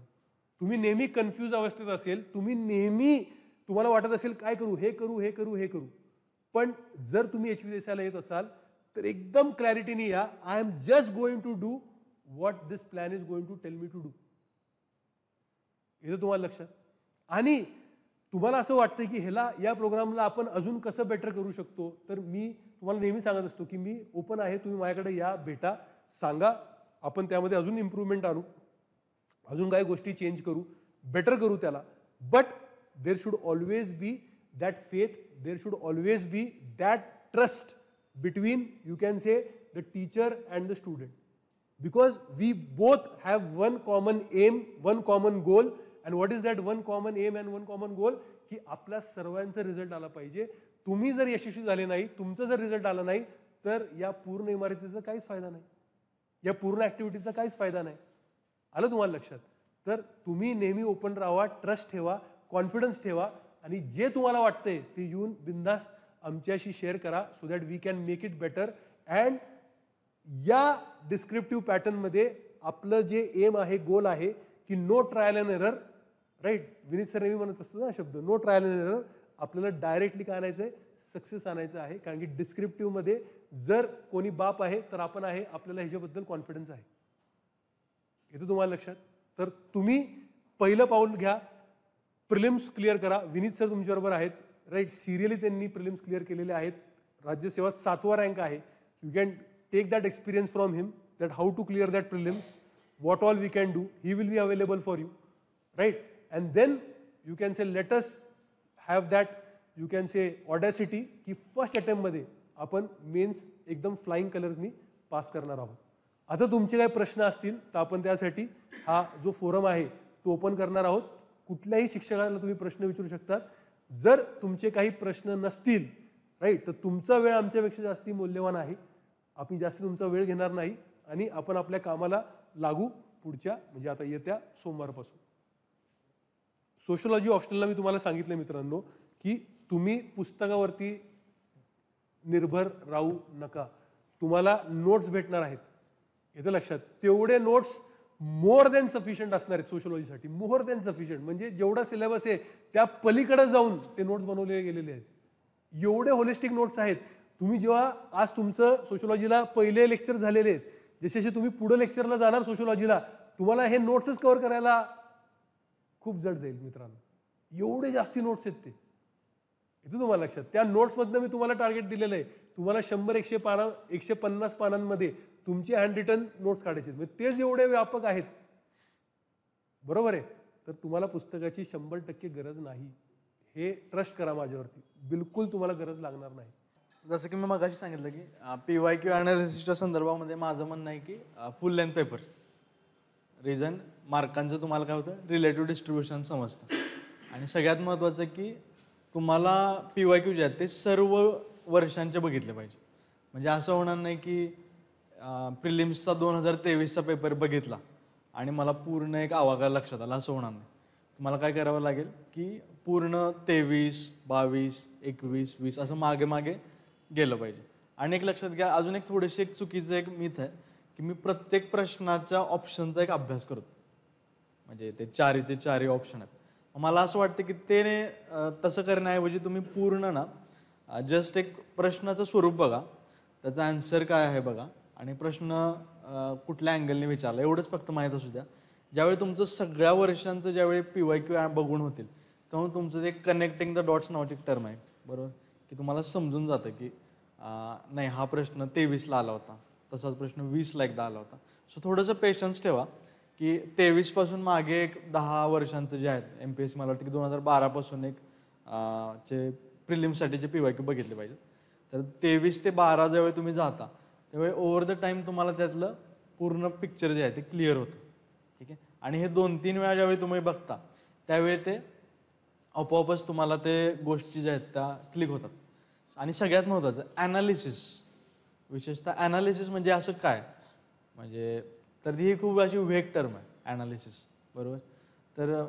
तुम्ही नेहमी कन्फ्यूज अवस्थेत असेल, तुम्ही नेहमी तुम्हाला वाटत असेल काय करू, हे करू, हे करू, हे करू. पण जर तुम्ही एच व्ही देसाईला येत असाल तर एकदम क्लॅरिटीने या, I am just going to do what this plan is going to tell me to do. येतं तुम्हाला लक्षात. आणि तुम्हाला असं वाटतं की ह्याला, या प्रोग्रामला आपण अजून कसं बेटर करू शकतो, तर मी तुम्हाला नेहमी सांगत असतो की मी ओपन आहे, तुम्ही माझ्याकडे या, भेटा, सांगा, आपण त्यामध्ये अजून इम्प्रूव्हमेंट आणू, अजून काही गोष्टी चेंज करू, बेटर करू त्याला. But there should always be that faith, there should always be that trust between you can say the teacher and the student. because we both have one common aim, one common goal. And what is that one common aim and one common goal? की आपल्या सर्वांचा result आला पाहिजे. तुम्ही जर यशस्वी झाले नाही, तुमचा जर रिझल्ट आला नाही, तर या पूर्ण इमारतीचा काहीच फायदा नाही, या पूर्ण ऍक्टिव्हिटीचा काहीच फायदा नाही. आलं तुम्हाला लक्षात? तर तुम्ही नेहमी ओपन राहा, ट्रस्ट ठेवा, कॉन्फिडन्स ठेवा आणि जे तुम्हाला वाटतंय ते येऊन बिंदास आमच्याशी शेअर करा, so that we can make it better. And या डिस्क्रिप्टिव्ह पॅटर्नमध्ये आपलं जे एम आहे, गोल आहे की no trial and error, right? Vineet sir नेहमी म्हणत असतं ना शब्द, नो ट्रायल अँड एरर. आपल्याला डायरेक्टली काय आणायचं आहे? सक्सेस आणायचं आहे. कारण की डिस्क्रिप्टिव्हमध्ये जर कोणी बाप आहे तर आपण आहे, आपल्याला ह्याच्याबद्दल कॉन्फिडन्स आहे. येतं तुम्हाला लक्षात? तर तुम्ही पहिलं पाऊल घ्या, प्रिलिम्स क्लिअर करा. विनीत सर तुमच्याबरोबर आहेत, राईट? सिरियली त्यांनी प्रिलिम्स क्लिअर केलेले आहेत. राज्यसेवात 7वा रँक आहे. You can take that experience from him, that how to clear that prelims, what all we can do. He will be available for you, right? And then you can say, let us have that, you can say audacity की first attempt मध्ये आपण men's एकदम flying कलर्सनी pass करणार आहोत. आता तुमचे काही प्रश्न असतील तर आपण त्यासाठी हा जो फोरम आहे तो ओपन करणार आहोत. कुठल्याही शिक्षकाला तुम्ही प्रश्न विचारू शकतात. जर तुमचे काही प्रश्न नसतील, राईट, तर तुमचा वेळ आमच्यापेक्षा जास्ती मौल्यवान आहे. आम्ही जास्त तुमचा वेळ घेणार नाही आणि आपण आपल्या कामाला लागू पुढच्या म्हणजे आता येत्या सोमवारपासून. सोशलॉजी ऑप्शनलला मी तुम्हाला सांगितलं मित्रांनो की तुम्ही पुस्तकावरती निर्भर राहू नका. तुम्हाला नोट्स भेटणार आहेत, येतं लक्षात? तेवढे नोट्स मोर दॅन सफिशियंट असणार आहेत सोशलॉजीसाठी. मोर दॅन सफिशियंट म्हणजे जेवढा सिलेबस आहे त्या पलीकडे जाऊन ते नोट्स बनवले गेलेले आहेत. एवढे होलिस्टिक नोट्स आहेत. तुम्ही जेव्हा आज तुमचं सोशलॉजीला पहिले लेक्चर झालेले आहेत, जसे जसे तुम्ही पुढे लेक्चरला जाणार सोशलॉजीला, तुम्हाला हे नोट्सच कव्हर करायला खूप जड जाईल मित्रांनो. एवढे जास्ती नोट्स आहेत ते, इथे तुम्हाला लक्षात? त्या नोट्समधनं मी तुम्हाला टार्गेट दिलेलं आहे. तुम्हाला 100-150 पानांमध्ये तुमचे हँड रिटन नोट्स काढायचे आहेत. तेच एवढे व्यापक आहेत, बरोबर आहे? तर तुम्हाला पुस्तकाची 100% गरज नाही. हे ट्रस्ट करा माझ्यावरती, बिलकुल तुम्हाला गरज लागणार नाही. जसं की मी मगाशी सांगितलं की PYQ अनालिसिसच्या संदर्भामध्ये माझं म्हणणं आहे की फुल लेंथ पेपर, रिझन मार्कांचं तुम्हाला काय होतं, रिलेटिव्ह डिस्ट्रीब्युशन समजतं. आणि सगळ्यात महत्त्वाचं की तुम्हाला PYQ जे आहेत ते सर्व वर्षांचे बघितले पाहिजे. म्हणजे असं होणार नाही की प्रिलिम्सचा 2023चा पेपर बघितला आणि मला पूर्ण एक आवाका लक्षात आला, असं होणार नाही. तुम्हाला काय करावं लागेल की पूर्ण 23, 22, 21, 20 असं मागे मागे गेलं पाहिजे. आणि एक लक्षात घ्या, अजून एक थोडीशी एक चुकीचं एक मिथ आहे की मी प्रत्येक प्रश्नाच्या ऑप्शनचा एक अभ्यास करतो. म्हणजे ते 4चे 4 ऑप्शन आहेत. मला असं वाटतं की ते तसं करण्याऐवजी तुम्ही पूर्ण ना जस्ट एक प्रश्नाचं स्वरूप बघा, त्याचा आन्सर काय आहे बघा आणि प्रश्न कुठल्या अँगलने विचारला एवढंच फक्त माहीत असू द्या. ज्यावेळी तुमचं सगळ्या वर्षांचं ज्यावेळी PYQ बघून होतील तेव्हा तुमचं ते कनेक्टिंग द डॉट्स नावाची टर्म आहे, बरोबर? की तुम्हाला समजून जातं की नाही हा प्रश्न 23ला आला होता, तसाच प्रश्न 20ला एकदा आला होता. सो थोडंसं पेशन्स ठेवा की 23पासून मागे एक 10 वर्षांचं जे आहेत MPSC, मला वाटतं की 2012पासून एक चे प्रिलिम्ससाठीचे PYQ बघितले पाहिजे. तर 23 ते 12 ज्यावेळी तुम्ही जाता त्यावेळी ओव्हर द टाईम तुम्हाला त्यातलं पूर्ण पिक्चर जे आहे ते क्लिअर होतं, ठीक आहे? आणि हे 2-3 वेळा ज्यावेळी तुम्ही बघता त्यावेळी ते आपोआपच तुम्हाला ते गोष्टी ज्या आहेत त्या क्लिक होतात. आणि सगळ्यात महत्त्वाचं ॲनालिसिस, विशेषतः ॲनालिसिस म्हणजे असं काय, म्हणजे तर ही खूप अशी वेग टर्म आहे ॲनालिसिस, बरोबर? तर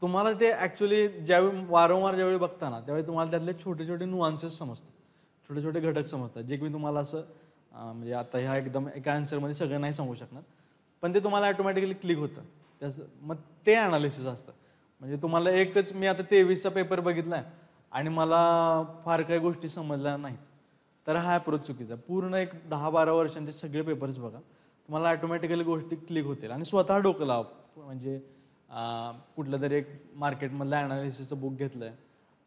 तुम्हाला ते ॲक्च्युली ज्यावेळी वारंवार ज्यावेळी बघता ना त्यावेळी तुम्हाला त्यातले छोटे छोटे नुआन्सेस समजतात, छोटे छोटे घटक समजतात, जे की मी तुम्हाला असं म्हणजे आता ह्या एकदम एका आन्सरमध्ये सगळं नाही सांगू शकणार, पण ते तुम्हाला ॲटोमॅटिकली क्लिक होतं. त्याचं मग ते ॲनालिसिस असतं. म्हणजे तुम्हाला एकच, मी आता 23चा पेपर बघितला आहे आणि मला फार काही गोष्टी समजल्या नाहीत, तर हा अप्रोच चुकीचा. पूर्ण एक 10-12 वर्षांचे सगळे पेपर्स बघा, तुम्हाला ॲटोमॅटिकली गोष्टी क्लिक होतील. आणि स्वतः डोकं लावा, म्हणजे कुठलं तरी एक मार्केटमधलं ॲनालिसिसचं बुक घेतलं आहे,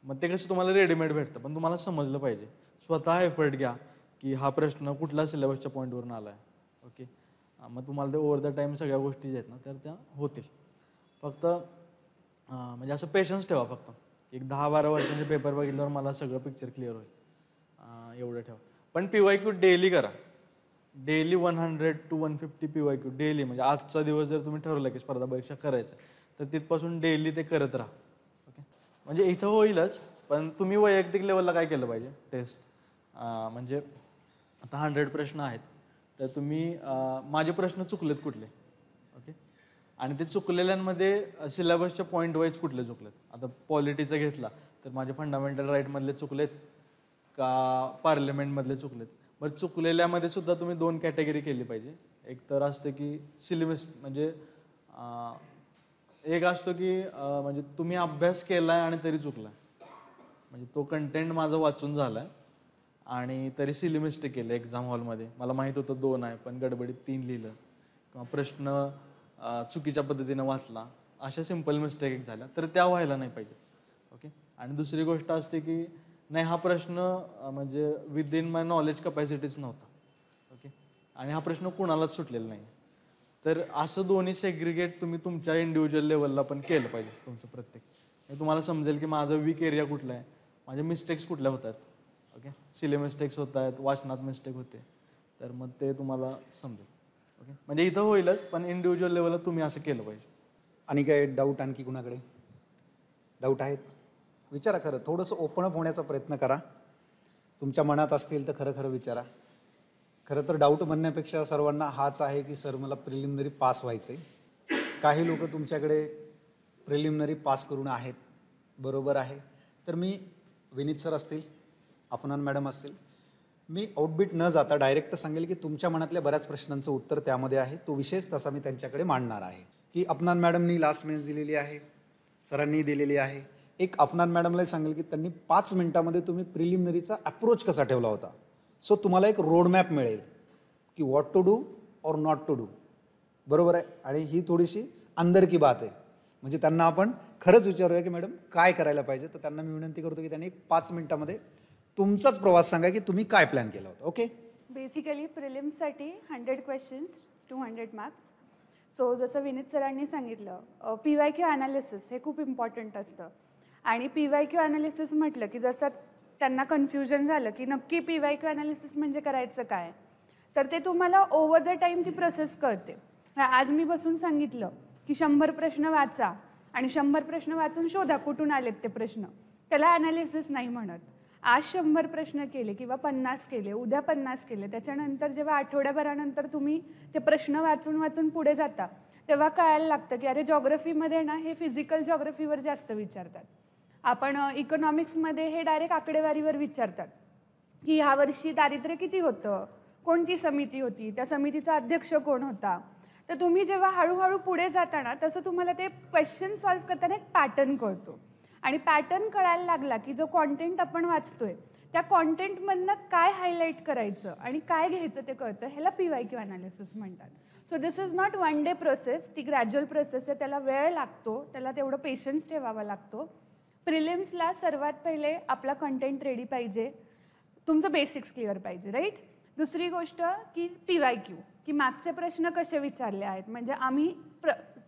मग ते कसं तुम्हाला रेडीमेड भेटतं, पण तुम्हाला समजलं पाहिजे. स्वतः एफर्ट घ्या की हा प्रश्न कुठल्या सिलेबसच्या पॉईंटवरून आला आहे, ओके? मग तुम्हाला ते ओव्हर द टाईम सगळ्या गोष्टी ज्या आहेत ना तर त्या होतील. फक्त म्हणजे असं पेशन्स ठेवा. फक्त एक 10-12 वर्षांचे पेपर बघितल्यावर मला सगळं पिक्चर क्लिअर होईल एवढं ठेवा. पण PYQ डेली करा, डेली 100 to 150 PYQ डेली, म्हणजे आजचा दिवस जर तुम्ही ठरवलं की स्पर्धा परीक्षा करायचं तर तिथपासून डेली ते करत राहा. ओके, म्हणजे इथं होईलच, पण तुम्ही वैयक्तिक लेवलला काय केलं पाहिजे टेस्ट, म्हणजे आता 100 प्रश्न आहेत तर तुम्ही माझे प्रश्न चुकलेत कुठले, ओके, आणि ते चुकलेल्यांमध्ये सिलेबसच्या पॉईंट वाईज कुठले चुकलेत. आता पॉलिटीचं घेतला तर माझे फंडामेंटल राईटमधले चुकलेत का पार्लमेंटमधले चुकलेत. बरं, चुकलेल्यामध्ये सुद्धा तुम्ही 2 कॅटेगरी केली पाहिजे. एक तर असते की सिलेबस, म्हणजे एक असतो की म्हणजे तुम्ही अभ्यास केलाय आणि तरी चुकलाय, म्हणजे तो कंटेंट माझं वाचून झालाय आणि तरी सिली मिस्टेक केलं एक्झाम हॉलमध्ये. मला माहीत होतं 2 आहे पण गडबडीत 3 लिहिलं, किंवा प्रश्न चुकीच्या पद्धतीनं वाचला, अशा सिम्पल मिस्टेक एक झाल्या तर त्या व्हायला नाही पाहिजे. ओके, आणि दुसरी गोष्ट असते की नाही हा प्रश्न म्हणजे विदिन माय नॉलेज कपॅसिटीच नव्हता. ओके, आणि हा प्रश्न कुणालाच सुटलेला नाही. तर असं दोन्ही सेग्रिगेट तुम्ही तुमच्या इंडिव्हिज्युअल लेवलला पण केलं पाहिजे तुमचं प्रत्येक. तुम्हाला समजेल की माझं वीक एरिया कुठला आहे, माझे मिस्टेक्स कुठल्या होतात. ओके, सिले मिस्टेक्स होत आहेत, वाचनात मिस्टेक होते, तर मग ते तुम्हाला समजेल. ओके, म्हणजे इथं होईलच, पण इंडिव्हिज्युअल लेवलला तुम्ही असं केलं पाहिजे. आणि काय डाऊट आणखी कुणाकडे डाऊट आहेत विचारा. खरं थोडंसं ओपन अप होण्याचा प्रयत्न करा. तुमच्या मनात असतील तर खरं खरं विचारा. खरं तर डाऊट म्हणण्यापेक्षा सर्वांना हाच आहे की सर मला प्रिलिमिनरी पास व्हायचं आहे. काही लोक तुमच्याकडे प्रिलिमिनरी पास करून आहेत, बरोबर आहे. तर मी विनीत सर असतील, अपनान मॅडम असतील, मी आउटबीट न जाता डायरेक्ट सांगेल की तुमच्या मनातल्या बऱ्याच प्रश्नांचं उत्तर त्यामध्ये आहे. तो विषयच तसा मी त्यांच्याकडे मांडणार आहे की अपनान मॅडमनी लास्ट मेन्स दिलेली आहे, सरांनी दिलेली आहे. एक अपनान मॅडमलाही सांगेल की त्यांनी 5 मिनिटामध्ये तुम्ही प्रिलिमिनरीचा अप्रोच कसा ठेवला होता. सो तुम्हाला एक रोडमॅप मिळेल की what to do or not to do, बरोबर आहे. आणि ही थोडीशी अंदर की बात आहे, म्हणजे त्यांना आपण खरंच विचारूया की मॅडम काय करायला पाहिजे. तर त्यांना मी विनंती करतो की त्यांनी 5 मिनिटामध्ये तुमचाच प्रवास सांगा की तुम्ही काय प्लॅन केला होता. ओके, बेसिकली प्रिलिम्ससाठी 100 क्वेश्चन्स 200 मार्क्स. सो जसं विनीत सरांनी सांगितलं, PYQ ॲनालिसिस हे खूप इम्पॉर्टंट असतं. आणि PYQ ॲनालिसिस म्हटलं की जसं त्यांना कन्फ्युजन झालं की नक्की PYQ ॲनालिसिस म्हणजे करायचं काय, तर ते तुम्हाला ओव्हर द टाईम ती प्रोसेस कळते. आज मी बसून सांगितलं की 100 प्रश्न वाचा आणि 100 प्रश्न वाचून शोधा कुठून आलेत ते प्रश्न, त्याला ॲनालिसिस नाही म्हणत. आज 100 प्रश्न केले किंवा 50 केले, उद्या 50 केले, त्याच्यानंतर जेव्हा आठवड्याभरानंतर तुम्ही ते प्रश्न वाचून वाचून पुढे जाता तेव्हा कळायला लागतं की अरे जॉग्रफीमध्ये ना हे फिजिकल जॉग्रफीवर जास्त विचारतात. आपण इकॉनॉमिक्समध्ये हे डायरेक्ट आकडेवारीवर विचारतात की ह्या वर्षी दारिद्र्य किती होतं, कोणती समिती होती, त्या समितीचा अध्यक्ष कोण होता. तर तुम्ही जेव्हा हळूहळू पुढे जाताना तसं तुम्हाला ते क्वेश्चन सॉल्व्ह करताना एक पॅटर्न कळतो. आणि पॅटर्न कळायला लागला की जो कॉन्टेंट आपण वाचतोय त्या कॉन्टेंटमधनं काय हायलाईट करायचं आणि काय घ्यायचं ते कळतं. ह्याला PYQ ॲनालिसिस म्हणतात. So this is not 1 day process, ती ग्रॅज्युअल प्रोसेस आहे, त्याला वेळ लागतो, त्याला तेवढं पेशन्स ठेवावा लागतो. प्रिलिम्सला सर्वात पहिले आपला कंटेंट रेडी पाहिजे, तुमचं बेसिक्स क्लिअर पाहिजे, राईट. दुसरी गोष्ट की PYQ, की मागचे प्रश्न कसे विचारले आहेत. म्हणजे आम्ही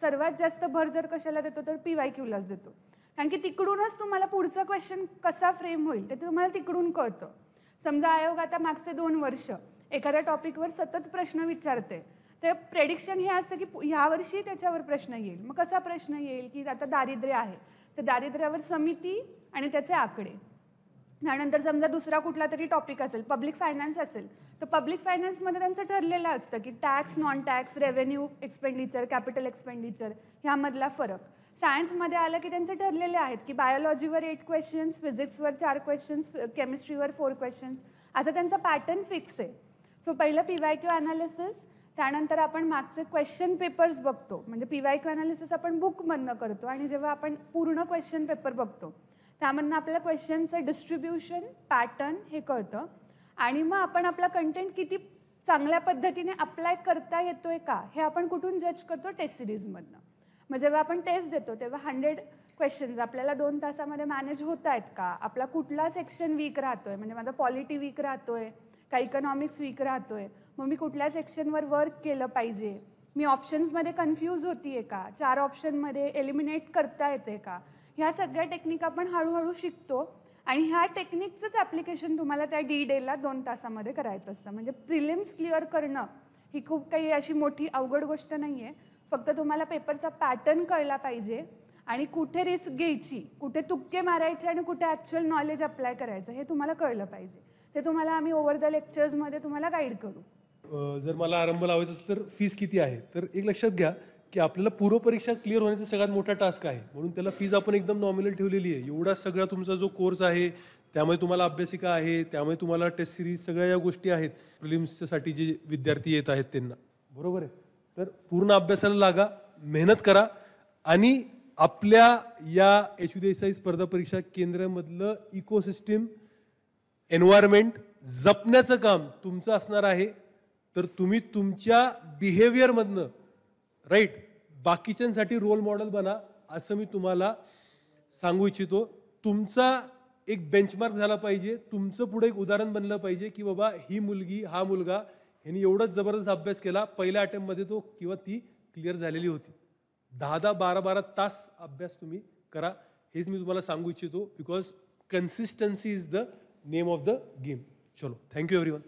सर्वात जास्त भर जर कशाला देतो तर PYQलाच देतो, कारण की तिकडूनच तुम्हाला पुढचं क्वेश्चन कसा फ्रेम होईल ते तुम्हाला तिकडून कळतं. समजा आयोग आता मागचे 2 वर्ष एखाद्या टॉपिकवर सतत प्रश्न विचारते, तर प्रेडिक्शन हे असतं की ह्या वर्षी त्याच्यावर प्रश्न येईल. मग कसा प्रश्न येईल की आता दारिद्र्य आहे तर दारिद्र्यावर समिती आणि त्याचे आकडे. त्यानंतर समजा दुसरा कुठला तरी टॉपिक असेल, पब्लिक फायनान्स असेल, तर पब्लिक फायनान्समध्ये त्यांचं ठरलेलं असतं की tax, non tax, revenue expenditure, capital expenditure ह्यामधला फरक. सायन्समध्ये आलं की त्यांचे ठरलेले आहेत की बायोलॉजीवर 8 क्वेश्चन्स, फिजिक्सवर 4 क्वेश्चन्स, केमिस्ट्रीवर 4 क्वेश्चन्स, असा त्यांचा पॅटर्न फिक्स आहे. सो पहिलं PYQ ॲनालिसिस, त्यानंतर आपण मागचे क्वेश्चन पेपर्स बघतो. म्हणजे PYQ ॲनालिसिस आपण बुकमधनं करतो आणि जेव्हा आपण पूर्ण क्वेश्चन पेपर बघतो त्यामधनं आपल्या क्वेश्चनचं डिस्ट्रीब्युशन, पॅटर्न हे कळतं. आणि मग आपण आपला कंटेंट किती चांगल्या पद्धतीने अप्लाय करता येतोय का हे आपण कुठून जज करतो, टेस्ट सिरीजमधनं. मग जेव्हा आपण टेस्ट देतो तेव्हा 100 क्वेश्चन्स आपल्याला 2 तासामध्ये मॅनेज होत आहेत का, आपला कुठला सेक्शन वीक राहतोय, म्हणजे माझा पॉलिटी वीक राहतोय का, इकॉनॉमिक्स वीक राहतोय, मग मी कुठल्या सेक्शनवर वर्क केलं पाहिजे, मी ऑप्शन्समध्ये कन्फ्यूज होतीये का, 4 ऑप्शनमध्ये एलिमिनेट करता येते का. ह्या सगळ्या टेक्निक आपण हळूहळू शिकतो आणि ह्या टेक्निकचंच ॲप्लिकेशन तुम्हाला त्या D-Dayला 2 तासामध्ये करायचं असतं. म्हणजे प्रिलिम्स क्लिअर करणं ही खूप काही अशी मोठी अवघड गोष्ट नाही आहे. फक्त तुम्हाला पेपरचा पॅटर्न कळला पाहिजे आणि कुठे रिस्क घ्यायची, कुठे तुक्के मारायचे आणि कुठे ॲक्च्युअल नॉलेज अप्लाय करायचं हे तुम्हाला कळलं पाहिजे. ते तुम्हाला आम्ही ओव्हर द लेक्चर्समध्ये तुम्हाला गाईड करू. जर मला आरंभ लावायचा असेल तर फीस किती आहे, तर एक लक्षात घ्या की आपल्याला पूर्वपरीक्षा क्लिअर होण्याचा सगळ्यात मोठा टास्क आहे, म्हणून त्याला फीज आपण एकदम नॉमिनल ठेवलेली आहे. एवढा सगळा तुमचा जो कोर्स आहे, त्यामुळे तुम्हाला अभ्यासिका आहे, त्यामुळे तुम्हाला टेस्ट सिरीज, सगळ्या या गोष्टी आहेत प्रिलिम्ससाठी जे विद्यार्थी येत आहेत त्यांना, बरोबर आहे. तर पूर्ण अभ्यासाला लागा, मेहनत करा आणि आपल्या या HU देसाई स्पर्धा परीक्षा केंद्रामधलं इकोसिस्टीम एन्व्हायरमेंट जपण्याचं काम तुमचं असणार आहे. तर तुम्ही तुमच्या बिहेवियरमधनं राईट बाकीच्यांसाठी रोल मॉडेल बना असं मी तुम्हाला सांगू इच्छितो. तुमचा एक बेंचमार्क झाला पाहिजे, तुमचं पुढे एक उदाहरण बनलं पाहिजे की बाबा ही मुलगी, हा मुलगा ह्यांनी एवढाच जबरदस्त अभ्यास केला, पहिल्या अटेम्प्टमध्ये तो किंवा ती क्लिअर झालेली होती. 10-10, 12-12 तास अभ्यास तुम्ही करा, हेच मी तुम्हाला सांगू इच्छितो. Because consistency is the name of the game. चलो, थँक्यू एव्हरीवन.